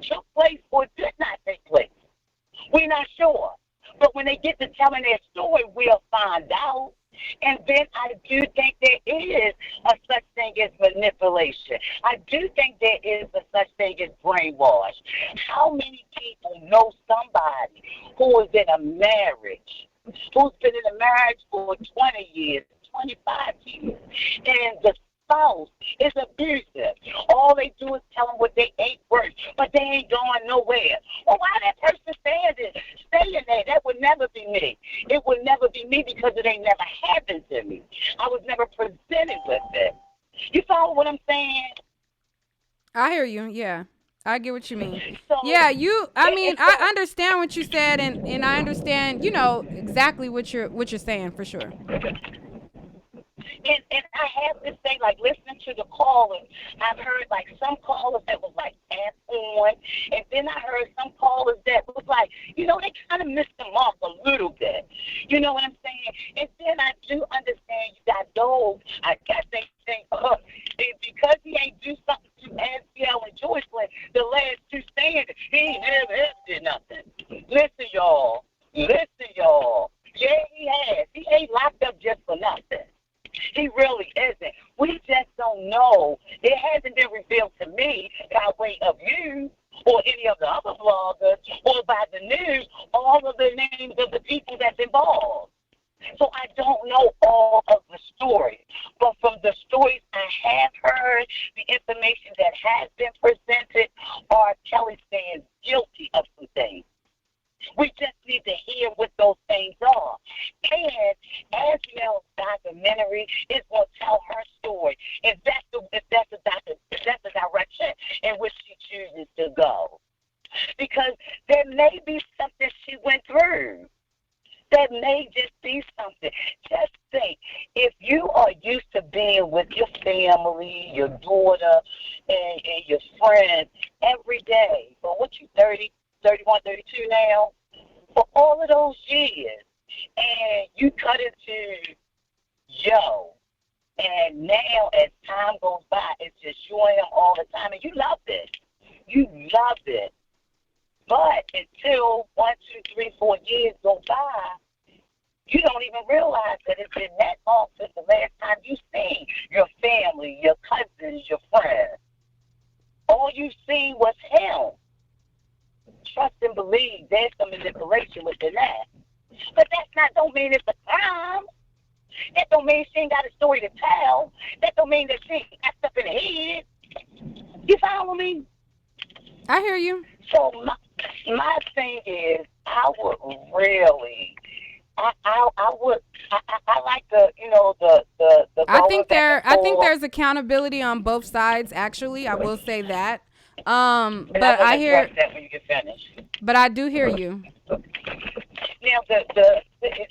[SPEAKER 15] took place or did not take place. We're not sure. But when they get to telling their story, we'll find out. And then I do think there is a such thing as manipulation. I do think there is a such thing as brainwash. How many people know somebody who is in a marriage, who's been in a marriage for 20 years, 25 years, and the spouse is abusive? All they do is tell them what they ain't worth, but they ain't going nowhere. Well, why that person staying there? That would never be me. It would never be me because it ain't never happened to me. I was never presented with it. You follow what I'm saying?
[SPEAKER 1] I hear you, yeah. I get what you mean. So, yeah, I understand what you said, and I understand, exactly what you're saying for sure.
[SPEAKER 15] And I have to say, like, listening to the callers, I've heard, like, some callers that was, like, ass on, and then I heard some callers that was, like, they kind of missed the mark a little bit. You know what I'm saying? And then I do understand you got those, I guess they think, because he ain't do something to Azriel and Joycelyn, the last two standards, he ain't never did nothing. Listen, y'all. Yeah, he has. He ain't locked up just for nothing. He really isn't. We just don't know. It hasn't been revealed to me by way of you or any of the other bloggers or by the news, all of the names of the people that's involved. So I don't know all of the stories. But from the stories I have heard, the information that has been presented, R. Kelly stands guilty of some things. We just need to hear what those things are. And Azriel's documentary is going to tell her story. If that's the direction in which she chooses to go. Because there may be something she went through. That may just be something. Just think, if you are used to being with your family, your daughter, and your friends every day, but what you 30, 31, 32 now, for all of those years, and you cut into and now as time goes by, it's just you and him all the time, and you love it. You love it. But until 1, 2, 3, 4 years go by, you don't even realize that it's been that long since the last time you seen your family, your cousins, your friends. All you've seen was him. Trust and believe there's some manipulation within that. But don't mean it's a crime. It don't mean she ain't got a story to tell. That don't mean that she ain't got stuff in her head. You follow me?
[SPEAKER 1] I hear you.
[SPEAKER 15] So my thing is, I would really, I like the.
[SPEAKER 1] I think there's accountability on both sides. Actually, I will say that. But I hear
[SPEAKER 15] that when you get finished.
[SPEAKER 1] But I do hear you.
[SPEAKER 15] Now and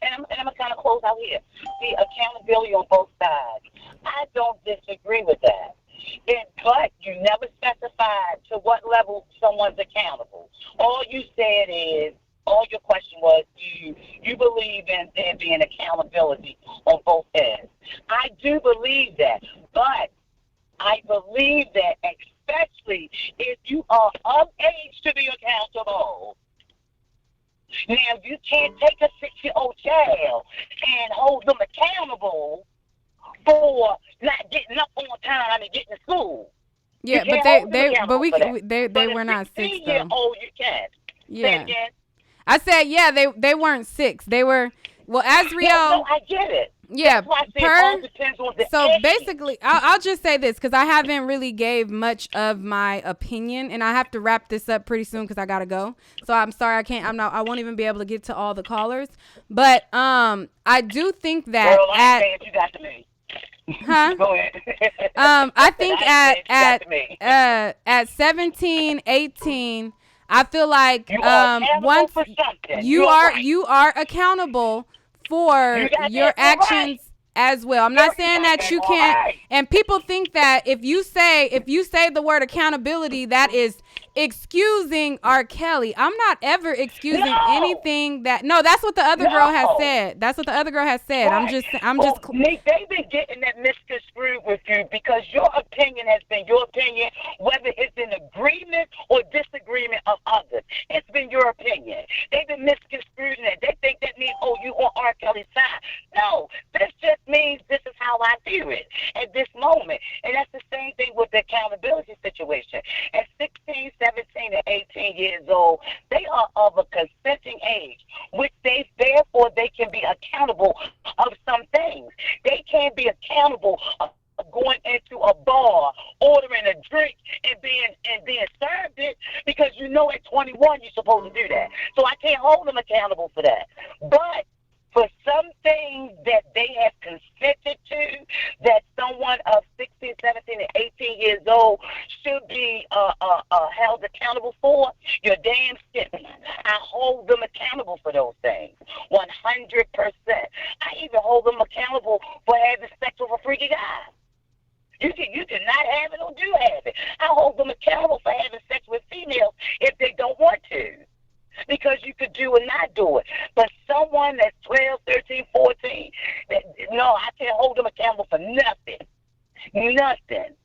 [SPEAKER 15] I'm gonna kind of close out here. The accountability on both sides. I don't disagree with that. But you never specified to what level someone's accountable. All your question was, do you believe in there being accountability on both ends? I do believe that, but I believe that especially if you are of age to be accountable. Now, you can't take a 6-year-old child and hold them accountable for not getting up on time and getting to school.
[SPEAKER 1] Yeah, but they were not 6 though.
[SPEAKER 15] You can.
[SPEAKER 1] Yeah. I said they weren't 6. They were Azriel.
[SPEAKER 15] No, I get it.
[SPEAKER 1] Yeah. So
[SPEAKER 15] age.
[SPEAKER 1] basically, I'll just say this because I haven't really gave much of my opinion, and I have to wrap this up pretty soon because I gotta go. So I'm sorry I won't even be able to get to all the callers. But I do think that
[SPEAKER 15] you got to me.
[SPEAKER 1] Huh?
[SPEAKER 15] Go ahead.
[SPEAKER 1] I think at 17, 18, I feel like once you are accountable for your actions as well. I'm not saying that you can't. And people think that if you say the word accountability, that is excusing R. Kelly. I'm not ever excusing anything that. No, that's what the other girl has said. That's what the other girl has said.
[SPEAKER 15] Right.
[SPEAKER 1] I'm just.
[SPEAKER 15] Nick, they've been getting that misconstrued with you because your opinion has been your opinion, whether it's in agreement or disagreement of others. It's been your opinion. They've been misconstruing it. They think that means, you on R. Kelly's side. No, this just means this is how I view it at this moment. And that's the same thing with the accountability situation. At 16, 17, and 18 years old, they are of a consenting age, which therefore they can be accountable of some things. They can't be accountable of going into a bar, ordering a drink, and being served it because at 21 you're supposed to do that. So I can't hold them accountable for that. But for some things that they have consented to, that someone of 16, 17, and 18 years old should be held accountable for, you're damn skipping. I hold them accountable for those things, 100%. I even hold them accountable for having sex with a freaky guy. You can not have it or do have it. I hold them accountable for having sex with females if they don't want to. Because you could do and not do it. But someone that's 12, 13, 14, I can't hold them accountable for nothing. Nothing.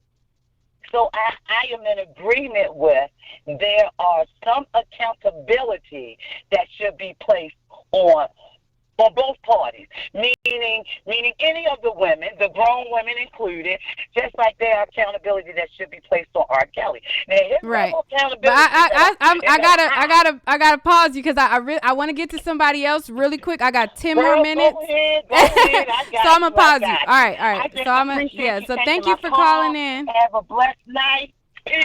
[SPEAKER 15] So I am in agreement with there are some accountability that should be placed on both parties, meaning any of the women, the grown women included, just like there are accountability that should be placed on R. Kelly. Now,
[SPEAKER 1] right. But I gotta pause you because I want to get to somebody else really quick. I got 10 more minutes.
[SPEAKER 15] Go ahead.
[SPEAKER 1] So I'm gonna pause you. All right. So So thank you for calling in.
[SPEAKER 15] Have a blessed night.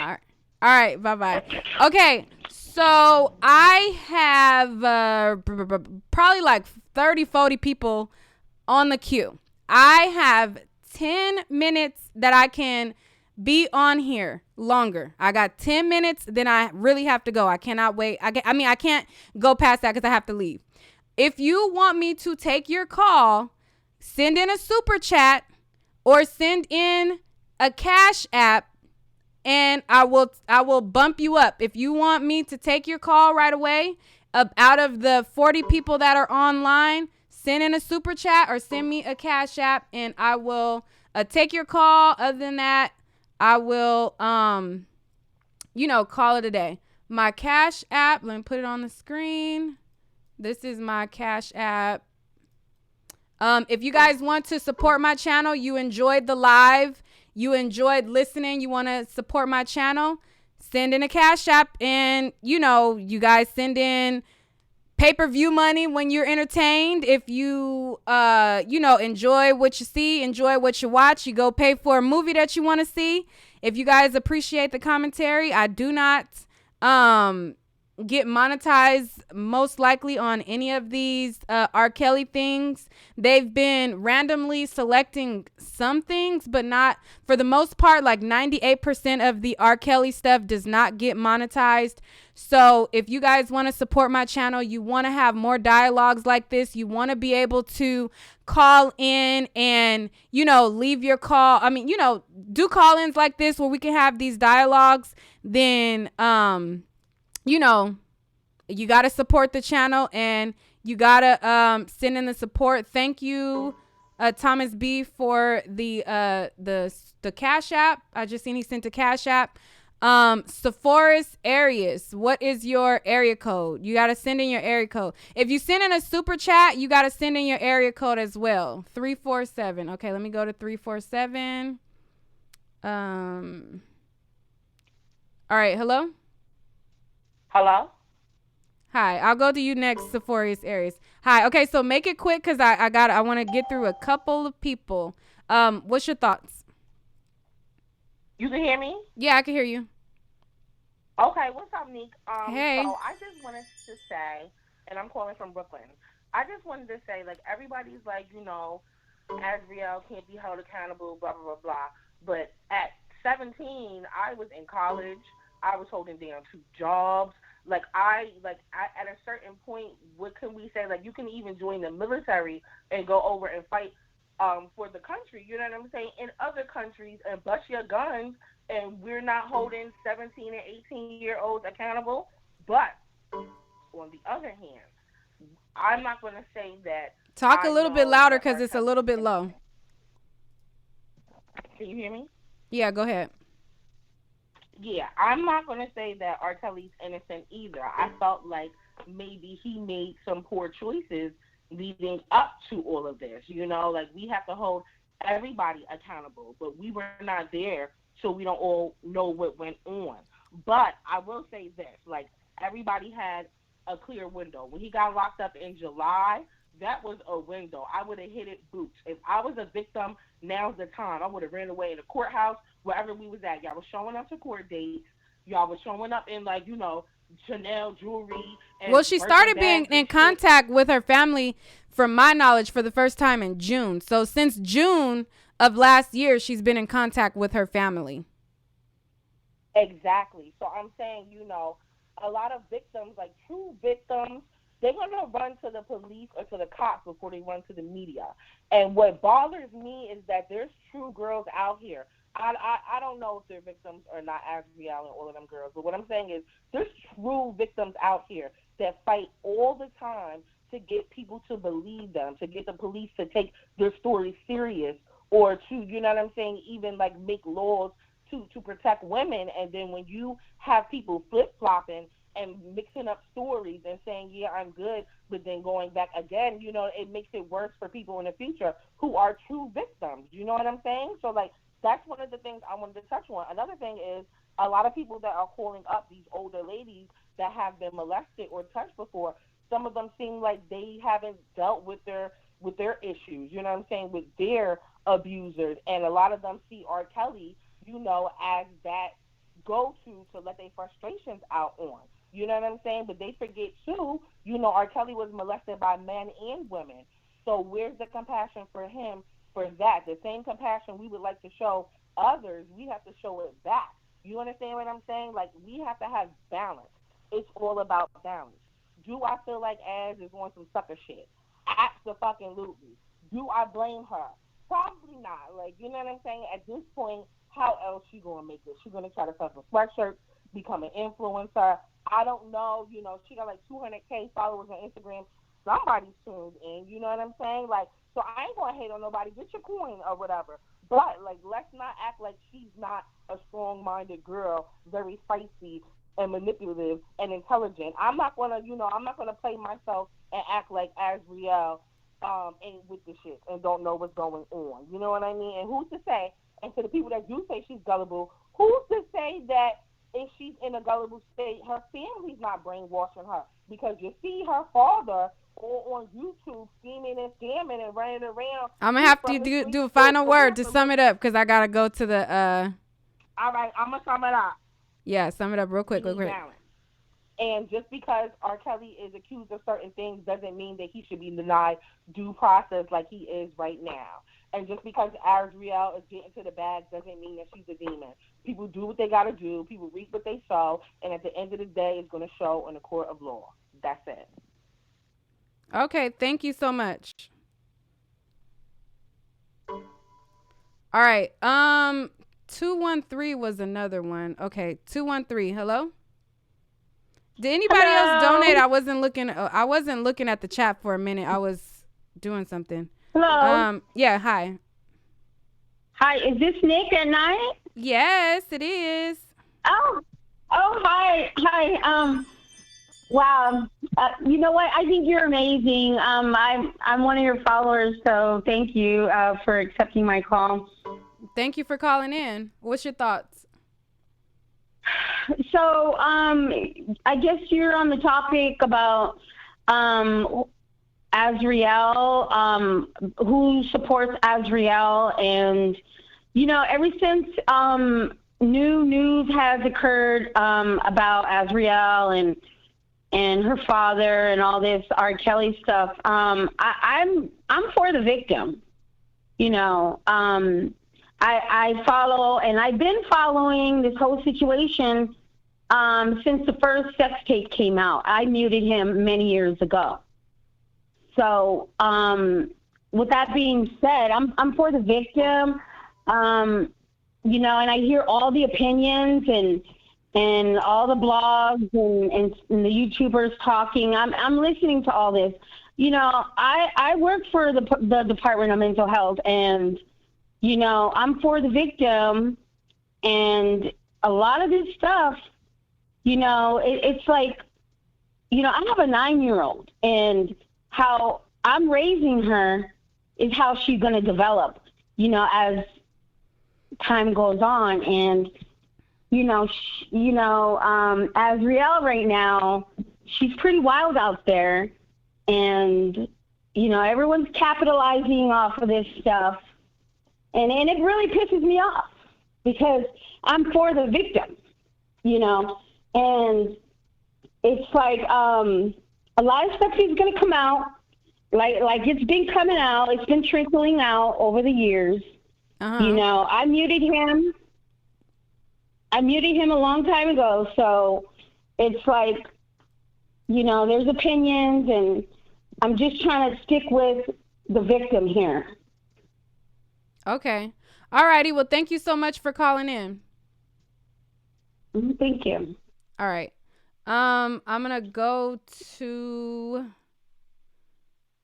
[SPEAKER 1] All right. Bye. Okay. So I have probably like 30, 40 people on the queue. I have 10 minutes that I can be on here longer. I got 10 minutes, then I really have to go. I cannot wait. I can't go past that because I have to leave. If you want me to take your call, send in a super chat or send in a Cash App, and I will bump you up. If you want me to take your call right away, out of the 40 people that are online, send in a super chat or send me a Cash App, and I will take your call. Other than that, I will call it a day. My Cash App, let me put it on the screen. This is my Cash App. If you guys want to support my channel, you enjoyed the live, you enjoyed listening, you want to support my channel, send in a Cash App, and you guys send in pay-per-view money when you're entertained. If you enjoy what you see, enjoy what you watch, you go pay for a movie that you want to see. If you guys appreciate the commentary, I do not get monetized most likely on any of these R. Kelly things. They've been randomly selecting some things, but not for the most part. Like 98% of the R. Kelly stuff does not get monetized. So if you guys want to support my channel, you want to have more dialogues like this, you want to be able to call in and, leave your call. I mean, do call-ins like this where we can have these dialogues, then, you got to support the channel and you got to send in the support. Thank you, Thomas B, for the Cash App. I just seen he sent a Cash App. Sepphoris Arias, what is your area code? You got to send in your area code. If you send in a super chat, you got to send in your area code as well. 347. Okay, let me go to 347. All right, hello?
[SPEAKER 16] Hello?
[SPEAKER 1] Hi, I'll go to you next, Sepphoris Arias. Hi, okay, so make it quick because I want to get through a couple of people. What's your thoughts?
[SPEAKER 16] You can hear me?
[SPEAKER 1] Yeah, I can hear you.
[SPEAKER 16] Okay, what's up, Neek?
[SPEAKER 1] Hey.
[SPEAKER 16] So I just wanted to say, and I'm calling from Brooklyn, I just wanted to say, like, everybody's like, Azriel can't be held accountable, blah, blah, blah, blah. But at 17, I was in college. I was holding down 2 jobs. At a certain point, what can we say? Like, you can even join the military and go over and fight for the country, you know what I'm saying, in other countries and bust your guns, and we're not holding 17 and 18-year-olds accountable. But on the other hand, I'm not going to say that.
[SPEAKER 1] Talk a little bit louder because it's a little bit low.
[SPEAKER 16] Can you hear me?
[SPEAKER 1] Yeah, go ahead.
[SPEAKER 16] Yeah, I'm not going to say that R. Kelly's innocent either. I felt like maybe he made some poor choices leading up to all of this. Like, we have to hold everybody accountable, but we were not there, so we don't all know what went on. But I will say this, like, everybody had a clear window. When he got locked up in July, that was a window. I would have hit it boots. If I was a victim, now's the time. I would have ran away in the courthouse, wherever we was at. Y'all was showing up to court dates. Y'all was showing up in, like, Chanel jewelry. And
[SPEAKER 1] well, she started being in contact with her family, from my knowledge, for the first time in June. So since June of last year, she's been in contact with her family.
[SPEAKER 16] Exactly. So I'm saying, a lot of victims, like true victims, they're going to run to the police or to the cops before they run to the media. And what bothers me is that there's true girls out here. I don't know if they're victims or not, Azriel and all of them girls, but what I'm saying is there's true victims out here that fight all the time to get people to believe them, to get the police to take their story serious, or to, even like make laws to protect women. And then when you have people flip-flopping and mixing up stories and saying, yeah, I'm good, but then going back again, it makes it worse for people in the future who are true victims. You know what I'm saying? So, like, that's one of the things I wanted to touch on. Another thing is a lot of people that are calling up these older ladies that have been molested or touched before, some of them seem like they haven't dealt with their issues, you know what I'm saying, with their abusers. And a lot of them see R. Kelly, as that go-to to let their frustrations out on. You know what I'm saying? But they forget, too, R. Kelly was molested by men and women. So where's the compassion for him for that? The same compassion we would like to show others, we have to show it back. You understand what I'm saying? Like, we have to have balance. It's all about balance. Do I feel like Az is on some sucker shit? Absolutely. Do I blame her? Probably not. Like, you know what I'm saying? At this point, how else she gonna make it? She gonna try to sell some sweatshirts, become an influencer. I don't know. She got like 200K followers on Instagram. Somebody's tuned in. You know what I'm saying? Like, so I ain't gonna hate on nobody. Get your coin or whatever. But, like, let's not act like she's not a strong-minded girl, very feisty and manipulative and intelligent. I'm not gonna play myself and act like Azriel ain't with the shit and don't know what's going on. You know what I mean? And who's to say? And to the people that do say she's gullible, who's to say that if she's in a gullible state, her family's not brainwashing her, because you see her father on YouTube scheming and scamming and running around.
[SPEAKER 1] I'm gonna have to do a final word to sum it up, because I gotta go to the
[SPEAKER 16] All right, I'm gonna sum it up.
[SPEAKER 1] Yeah, sum it up real quick.
[SPEAKER 16] Balance. And just because R. Kelly is accused of certain things doesn't mean that he should be denied due process like he is right now. And just because Azriel is getting to the bag doesn't mean that she's a demon. People do what they got to do. People reap what they sow. And at the end of the day, it's going to show in the court of law. That's it.
[SPEAKER 1] Okay, thank you so much. All right. 213 was another one. Okay, 213. Hello? Did anybody else donate? I wasn't looking at the chat for a minute. I was doing something.
[SPEAKER 14] Hello.
[SPEAKER 1] Yeah, hi.
[SPEAKER 14] Hi, is this Nick at night?
[SPEAKER 1] Yes, it is.
[SPEAKER 14] Oh, hi. Wow. You know what? I think you're amazing. I'm one of your followers, so thank you for accepting my call.
[SPEAKER 1] Thank you for calling in. What's your thoughts?
[SPEAKER 14] So, I guess you're on the topic about Azriel, who supports Azriel, and ever since new news has occurred about Azriel and her father and all this R. Kelly stuff, I'm for the victim. I follow, and I've been following this whole situation since the first sex tape came out. I muted him many years ago. So, with that being said, I'm for the victim. And I hear all the opinions and all the blogs and the YouTubers talking. I'm listening to all this. I work for the Department of Mental Health, and I'm for the victim, and a lot of this stuff, it's like, I have a 9-year-old, and how I'm raising her is how she's going to develop, as time goes on. And, Azriel right now, she's pretty wild out there, and, everyone's capitalizing off of this stuff. And it really pisses me off, because I'm for the victim, and it's like a lot of stuff is going to come out, like it's been coming out, it's been trickling out over the years. I muted him a long time ago, so it's like, there's opinions, and I'm just trying to stick with the victim here.
[SPEAKER 1] Okay. All righty. Well, thank you so much for calling in.
[SPEAKER 14] Thank you.
[SPEAKER 1] All right. I'm gonna go to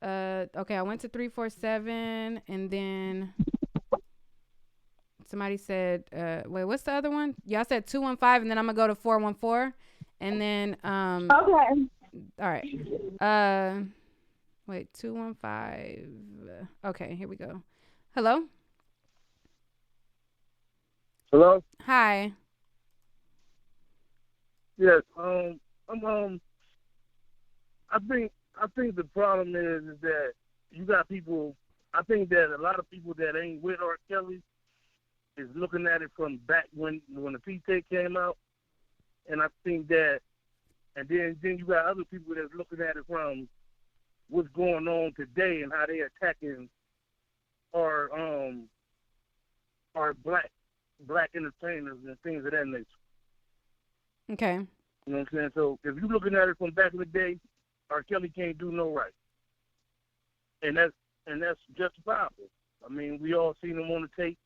[SPEAKER 1] okay, I went to 347, and then somebody said wait, what's the other one? Y'all said 215, and then I'm gonna go to 414, and then
[SPEAKER 14] okay.
[SPEAKER 1] All right. Wait, 215. Okay, here we go. Hello?
[SPEAKER 8] Hello?
[SPEAKER 1] Hi.
[SPEAKER 8] Yes. I think the problem is that you got people. I think that a lot of people that ain't with R. Kelly is looking at it from back when the P-tape came out, and I think that, and then you got other people that's looking at it from what's going on today and how they attacking our black entertainers and things of that nature.
[SPEAKER 1] Okay.
[SPEAKER 8] You know what I'm saying? So if you're looking at it from back in the day, R. Kelly can't do no right. And that's justifiable. I mean, we all seen him on the tape,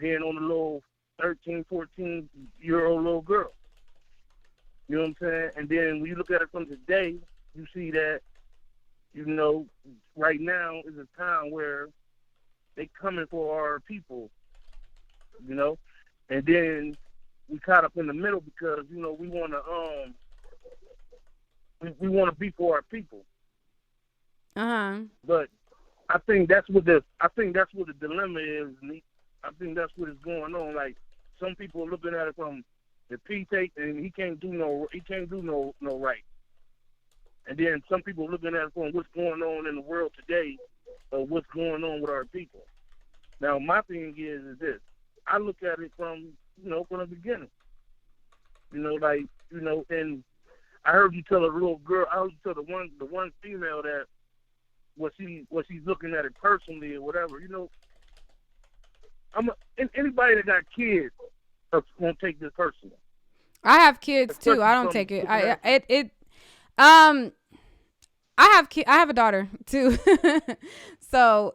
[SPEAKER 8] peeing on a little 13, 14-year-old little girl. You know what I'm saying? And then when you look at it from today, you see that, right now is a time where they coming for our people, and then we caught up in the middle because we want to we want to be for our people. But I think that's what the dilemma is. I think that's what is going on. Like, some people are looking at it from The P take and he can't do no right. And then some people looking at it from what's going on in the world today, or what's going on with our people. Now my thing is this: I look at it from the beginning. And I heard you tell a little girl. I heard you tell the one female that what she's looking at it personally or whatever. Anybody that got kids are gonna take this personal.
[SPEAKER 1] I have kids too. I don't take it. I have a daughter too. So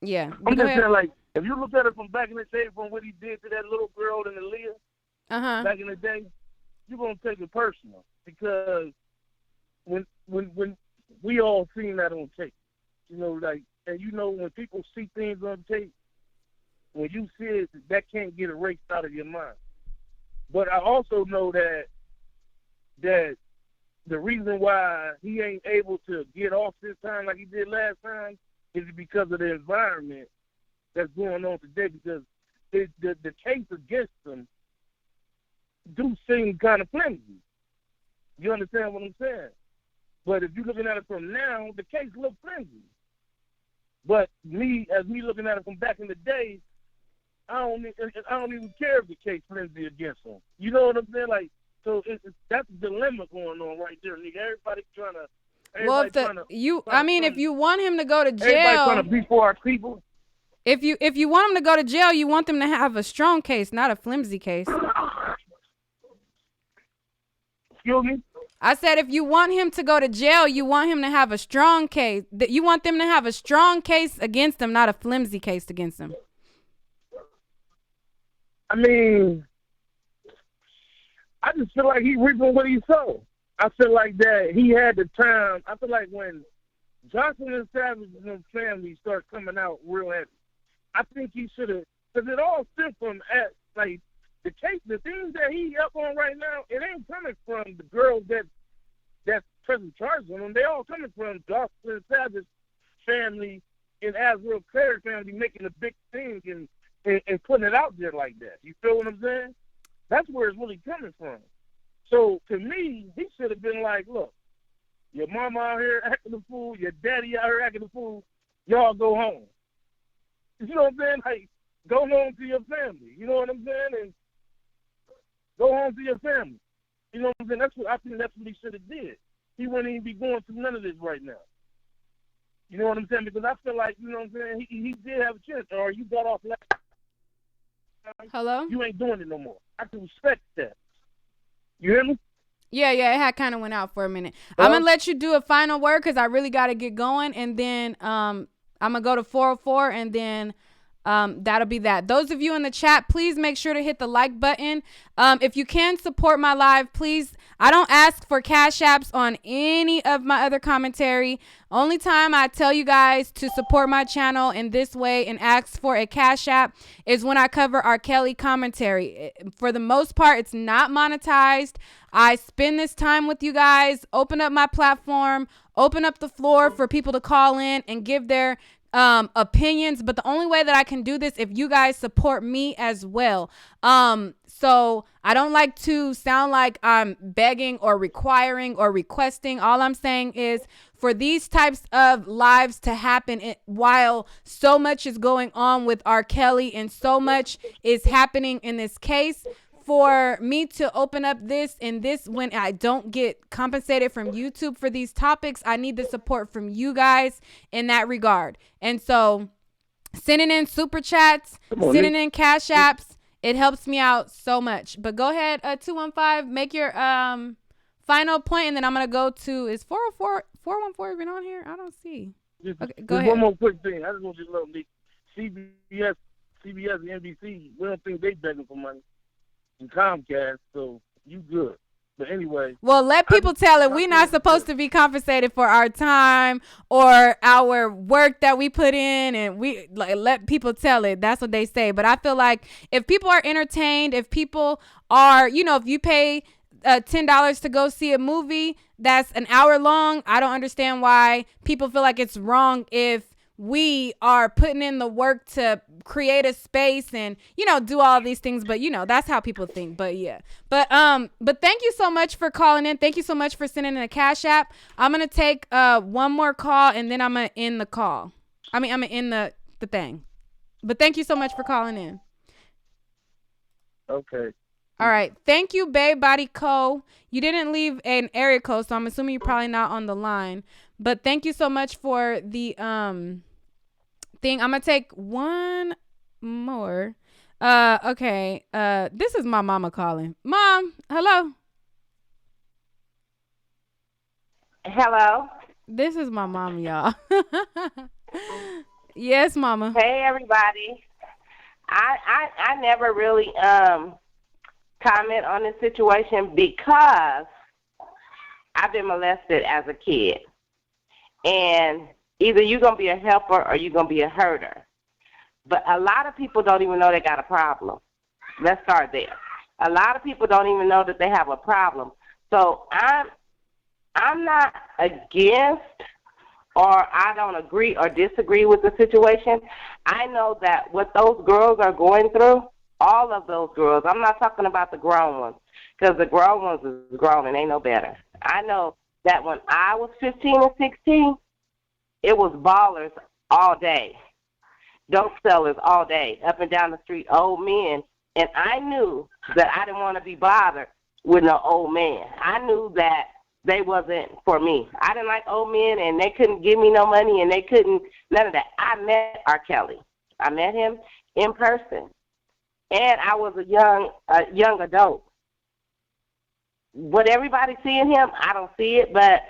[SPEAKER 1] yeah.
[SPEAKER 8] I'm just saying, like, if you look at it from back in the day, from what he did to that little girl in the Leah, back in the day, you're gonna take it personal because when we all seen that on tape, when people see things on tape, when you see it, that can't get erased out of your mind. But I also know that the reason why he ain't able to get off this time like he did last time is because of the environment that's going on today. Because the case against him do seem kind of flimsy. You understand what I'm saying? But if you're looking at it from now, the case looks flimsy. But me looking at it from back in the day, I don't even care if the case flimsy against him. You know what I'm saying? Like, so that's a dilemma going on right there, nigga. Everybody trying to.
[SPEAKER 1] If you want him to go to jail,
[SPEAKER 8] everybody trying to be for our people.
[SPEAKER 1] If you want him to go to jail, you want them to have a strong case, not a flimsy case.
[SPEAKER 8] Excuse me?
[SPEAKER 1] I said if you want him to go to jail, you want him to have a strong case. You want them to have a strong case against him, not a flimsy case against him.
[SPEAKER 8] I mean, I just feel like he reaping what he sowed. I feel like that he had the time. I feel like when Johnson and Savage and his family start coming out real heavy, I think he should have, because it all stemmed from the case, the things that he up on right now, it ain't coming from the girls that's present charges on them. They all coming from Johnson and Savage family and Azriel Claire family making a big thing and putting it out there like that. You feel what I'm saying? That's where it's really coming from. So to me, he should have been like, look, your mama out here acting a fool, your daddy out here acting a fool, y'all go home. You know what I'm saying? Like, go home to your family. You know what I'm saying? And go home to your family. You know what I'm saying? I think that's what he should have did. He wouldn't even be going through none of this right now. You know what I'm saying? Because I feel like, you know what I'm saying, he did have a chance, or you got off last time.
[SPEAKER 1] Hello?
[SPEAKER 8] You ain't doing it no more. I can respect that. You hear me?
[SPEAKER 1] Yeah, it had kind of went out for a minute. I'm going to let you do a final word because I really got to get going. And then I'm going to go to 404 and then that'll be that. Those of you in the chat, please make sure to hit the like button. If you can support my live, please. I don't ask for cash apps on any of my other commentary. Only time I tell you guys to support my channel in this way and ask for a cash app is when I cover R. Kelly commentary. For the most part, it's not monetized. I spend this time with you guys, open up my platform, open up the floor for people to call in and give their opinions, but the only way that I can do this if you guys support me as well. So I don't like to sound like I'm begging or requiring or requesting. All I'm saying is for these types of lives to happen while so much is going on with R. Kelly and so much is happening in this case, for me to open up this and this when I don't get compensated from YouTube for these topics, I need the support from you guys in that regard. And so sending in super chats, sending in cash apps, it helps me out so much. But go ahead, 215, make your final point, and then I'm going to go to, is 414 even on here? I don't see. Okay, go ahead.
[SPEAKER 8] One more quick thing. I just want you to know, CBS and NBC, we don't think they begging for money. And Comcast, so you good. But anyway.
[SPEAKER 1] Well, let people tell it. We're not supposed to be compensated for our time or our work that we put in, and we let people tell it. That's what they say. But I feel like if people are entertained, if people are, if you pay $10 to go see a movie that's an hour long, I don't understand why people feel like it's wrong if we are putting in the work to create a space and, do all these things. But, that's how people think. But yeah. But thank you so much for calling in. Thank you so much for sending in a Cash App. I'm going to take one more call and then I'm going to end the call. I'm going to end the thing. But thank you so much for calling in.
[SPEAKER 8] Okay.
[SPEAKER 1] All right. Thank you, Babe Body Co. You didn't leave an area code, so I'm assuming you're probably not on the line. But thank you so much for the thing. I'm gonna take one more. Okay. This is my mama calling. Mom, hello.
[SPEAKER 17] Hello.
[SPEAKER 1] This is my mom, y'all. Yes, mama.
[SPEAKER 17] Hey, everybody. I never really comment on this situation because I've been molested as a kid. And either you're going to be a helper or you're going to be a herder. But a lot of people don't even know they got a problem. Let's start there. A lot of people don't even know that they have a problem. So I'm not against or I don't agree or disagree with the situation. I know that what those girls are going through, all of those girls, I'm not talking about the grown ones, because the grown ones is grown and ain't no better. I know that when I was 15 and 16, it was ballers all day, dope sellers all day, up and down the street, old men. And I knew that I didn't want to be bothered with no old man. I knew that they wasn't for me. I didn't like old men, and they couldn't give me no money, and they couldn't, none of that. I met R. Kelly. I met him in person. And I was a young adult. What everybody see in him, I don't see it, but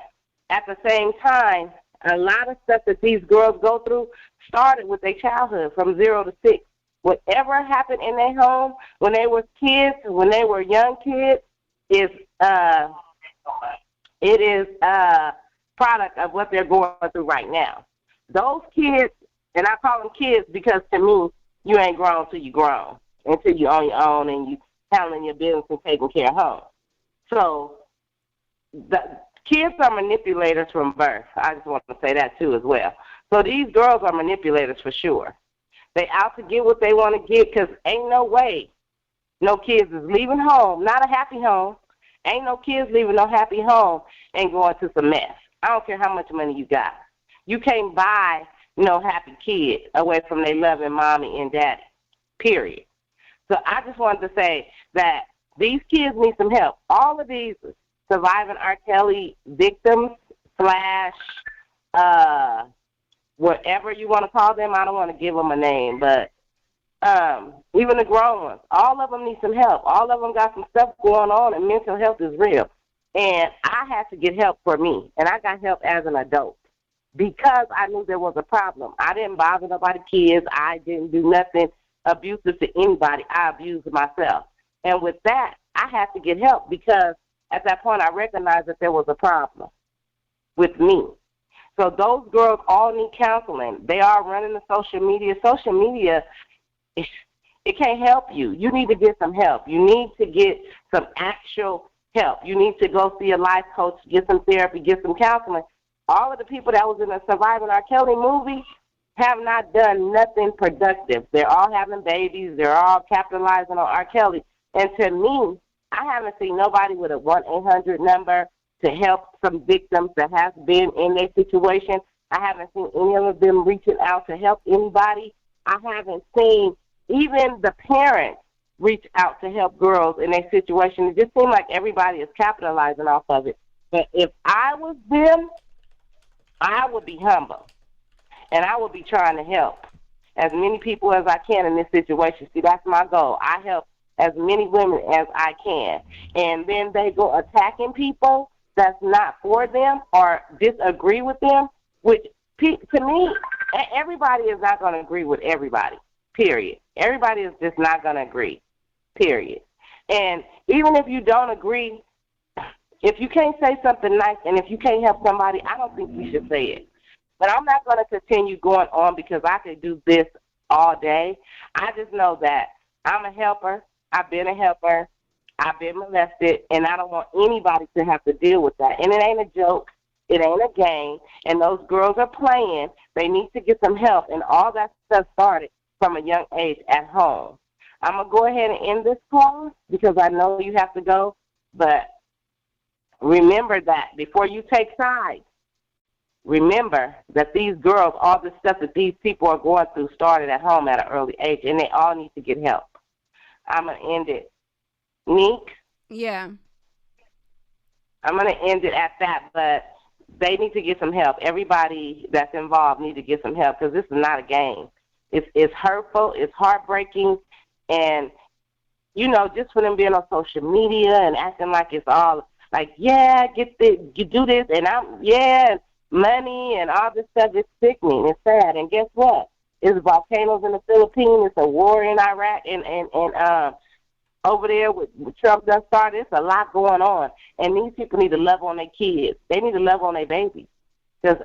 [SPEAKER 17] at the same time, a lot of stuff that these girls go through started with their childhood from 0 to 6. Whatever happened in their home when they were kids, when they were young kids, is it is a product of what they're going through right now. Those kids, and I call them kids because to me, you ain't grown till you grown, until you on your own and you handling your business and taking care of home. So the kids are manipulators from birth. I just want to say that too as well. So these girls are manipulators for sure. They out to get what they want to get because ain't no way no kids is leaving home, not a happy home. Ain't no kids leaving no happy home and going to some mess. I don't care how much money you got. You can't buy no happy kid away from their loving mommy and daddy, period. So I just wanted to say that these kids need some help. All of these surviving R. Kelly victims / whatever you want to call them, I don't want to give them a name, but even the grown ones, all of them need some help. All of them got some stuff going on, and mental health is real. And I had to get help for me, and I got help as an adult because I knew there was a problem. I didn't bother nobody's kids. I didn't do nothing abusive to anybody. I abused myself. And with that, I had to get help because at that point I recognized that there was a problem with me. So those girls all need counseling. They are running the social media. Social media, it can't help you. You need to get some help. You need to get some actual help. You need to go see a life coach, get some therapy, get some counseling. All of the people that was in the Surviving R. Kelly movie have not done nothing productive. They're all having babies. They're all capitalizing on R. Kelly. And to me, I haven't seen nobody with a 1-800 number to help some victims that has been in their situation. I haven't seen any of them reaching out to help anybody. I haven't seen even the parents reach out to help girls in their situation. It just seems like everybody is capitalizing off of it. But if I was them, I would be humble, and I would be trying to help as many people as I can in this situation. See, that's my goal. I help as many women as I can. And then they go attacking people that's not for them or disagree with them, which to me, everybody is not going to agree with everybody, period. Everybody is just not going to agree, period. And even if you don't agree, if you can't say something nice and if you can't help somebody, I don't think you should say it. But I'm not going to continue going on because I could do this all day. I just know that I'm a helper. I've been a helper. I've been molested, and I don't want anybody to have to deal with that. And it ain't a joke. It ain't a game, and those girls are playing. They need to get some help, and all that stuff started from a young age at home. I'm going to go ahead and end this call because I know you have to go, but remember that before you take sides, remember that these girls, all the stuff that these people are going through started at home at an early age, and they all need to get help. I'm going to end it. Neek?
[SPEAKER 1] Yeah.
[SPEAKER 17] I'm going to end it at that, but they need to get some help. Everybody that's involved need to get some help because this is not a game. It's hurtful. It's heartbreaking. And, you know, just for them being on social media and acting like it's all like, yeah, you do this, and money and all this stuff is sickening. It's sad. And guess what? It's volcanoes in the Philippines. It's a war in Iraq and over there with Trump done started. It's a lot going on. And these people need to love on their kids. They need to love on their babies because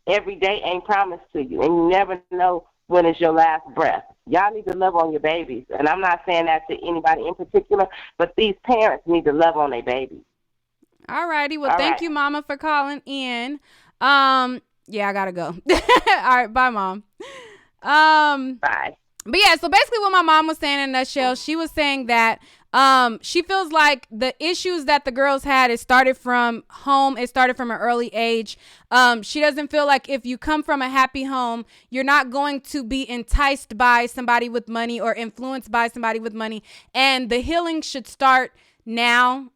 [SPEAKER 17] every day ain't promised to you. And you never know when it's your last breath. Y'all need to love on your babies. And I'm not saying that to anybody in particular, but these parents need to love on their babies.
[SPEAKER 1] All righty. Well, thank you, Mama, for calling in. Yeah, I gotta go. All right, bye, Mom.
[SPEAKER 17] Bye.
[SPEAKER 1] But yeah, so basically what my mom was saying in a nutshell, she was saying that she feels like the issues that the girls had, it started from home. It started from an early age. She doesn't feel like if you come from a happy home, you're not going to be enticed by somebody with money or influenced by somebody with money. And the healing should start now,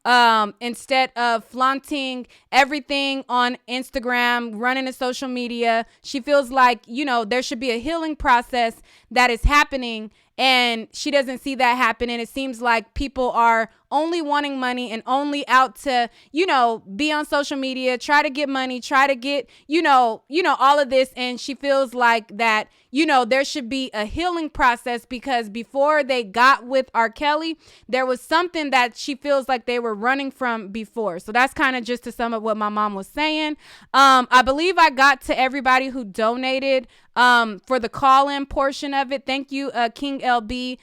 [SPEAKER 1] instead of flaunting everything on Instagram, running to social media. She feels like, you know, there should be a healing process that is happening, and she doesn't see that happening. It seems like people are only wanting money and only out to, you know, be on social media, try to get money, try to get, you know, all of this. And she feels like that, you know, there should be a healing process because before they got with R. Kelly, there was something that she feels like they were running from before. So that's kind of just to sum up what my mom was saying. I believe I got to everybody who donated for the call-in portion of it. Thank you, King LB,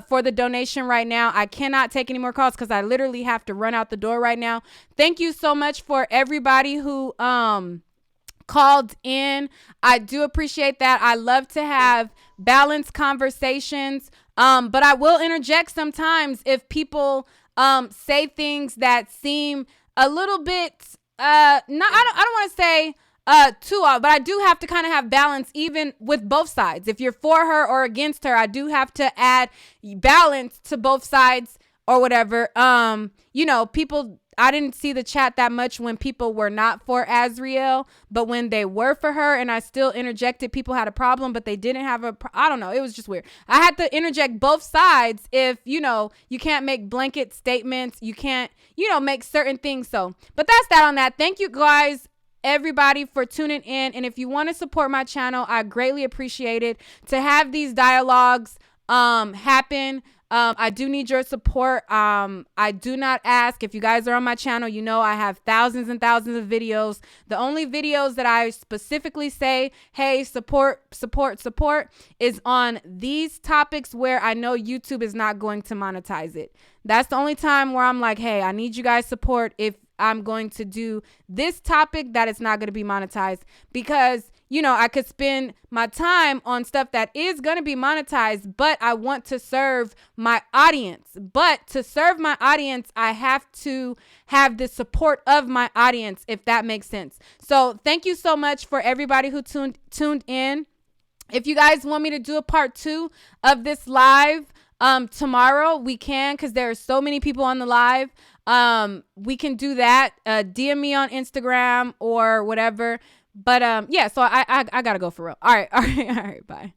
[SPEAKER 1] for the donation right now. I cannot take any more calls because I literally have to run out the door right now. Thank you so much for everybody who called in. I do appreciate that. I love to have balanced conversations, but I will interject sometimes if people say things that seem a little bit I don't want to say too off, but I do have to kind of have balance even with both sides. If you're for her or against her, I do have to add balance to both sides or whatever. You know, people, I didn't see the chat that much when people were not for Azriel, but when they were for her and I still interjected, people had a problem, but they didn't have I don't know. It was just weird. I had to interject both sides if, you know, you can't make blanket statements. You can't, you know, make certain things. So, but that's that on that. Thank you guys, everybody, for tuning in. And if you want to support my channel, I greatly appreciate it. To have these dialogues happen, I do need your support. I do not ask. If you guys are on my channel, you know I have thousands and thousands of videos. The only videos that I specifically say, hey, support is on these topics where I know YouTube is not going to monetize it. That's the only time where I'm like, hey, I need you guys' support if I'm going to do this topic that is not going to be monetized, because, you know, I could spend my time on stuff that is going to be monetized, but I want to serve my audience. But to serve my audience, I have to have the support of my audience, if that makes sense. So thank you so much for everybody who tuned in. If you guys want me to do a part 2 of this live tomorrow, we can, because there are so many people on the live. We can do that. DM me on Instagram or whatever. But yeah, so I gotta go for real. All right, bye.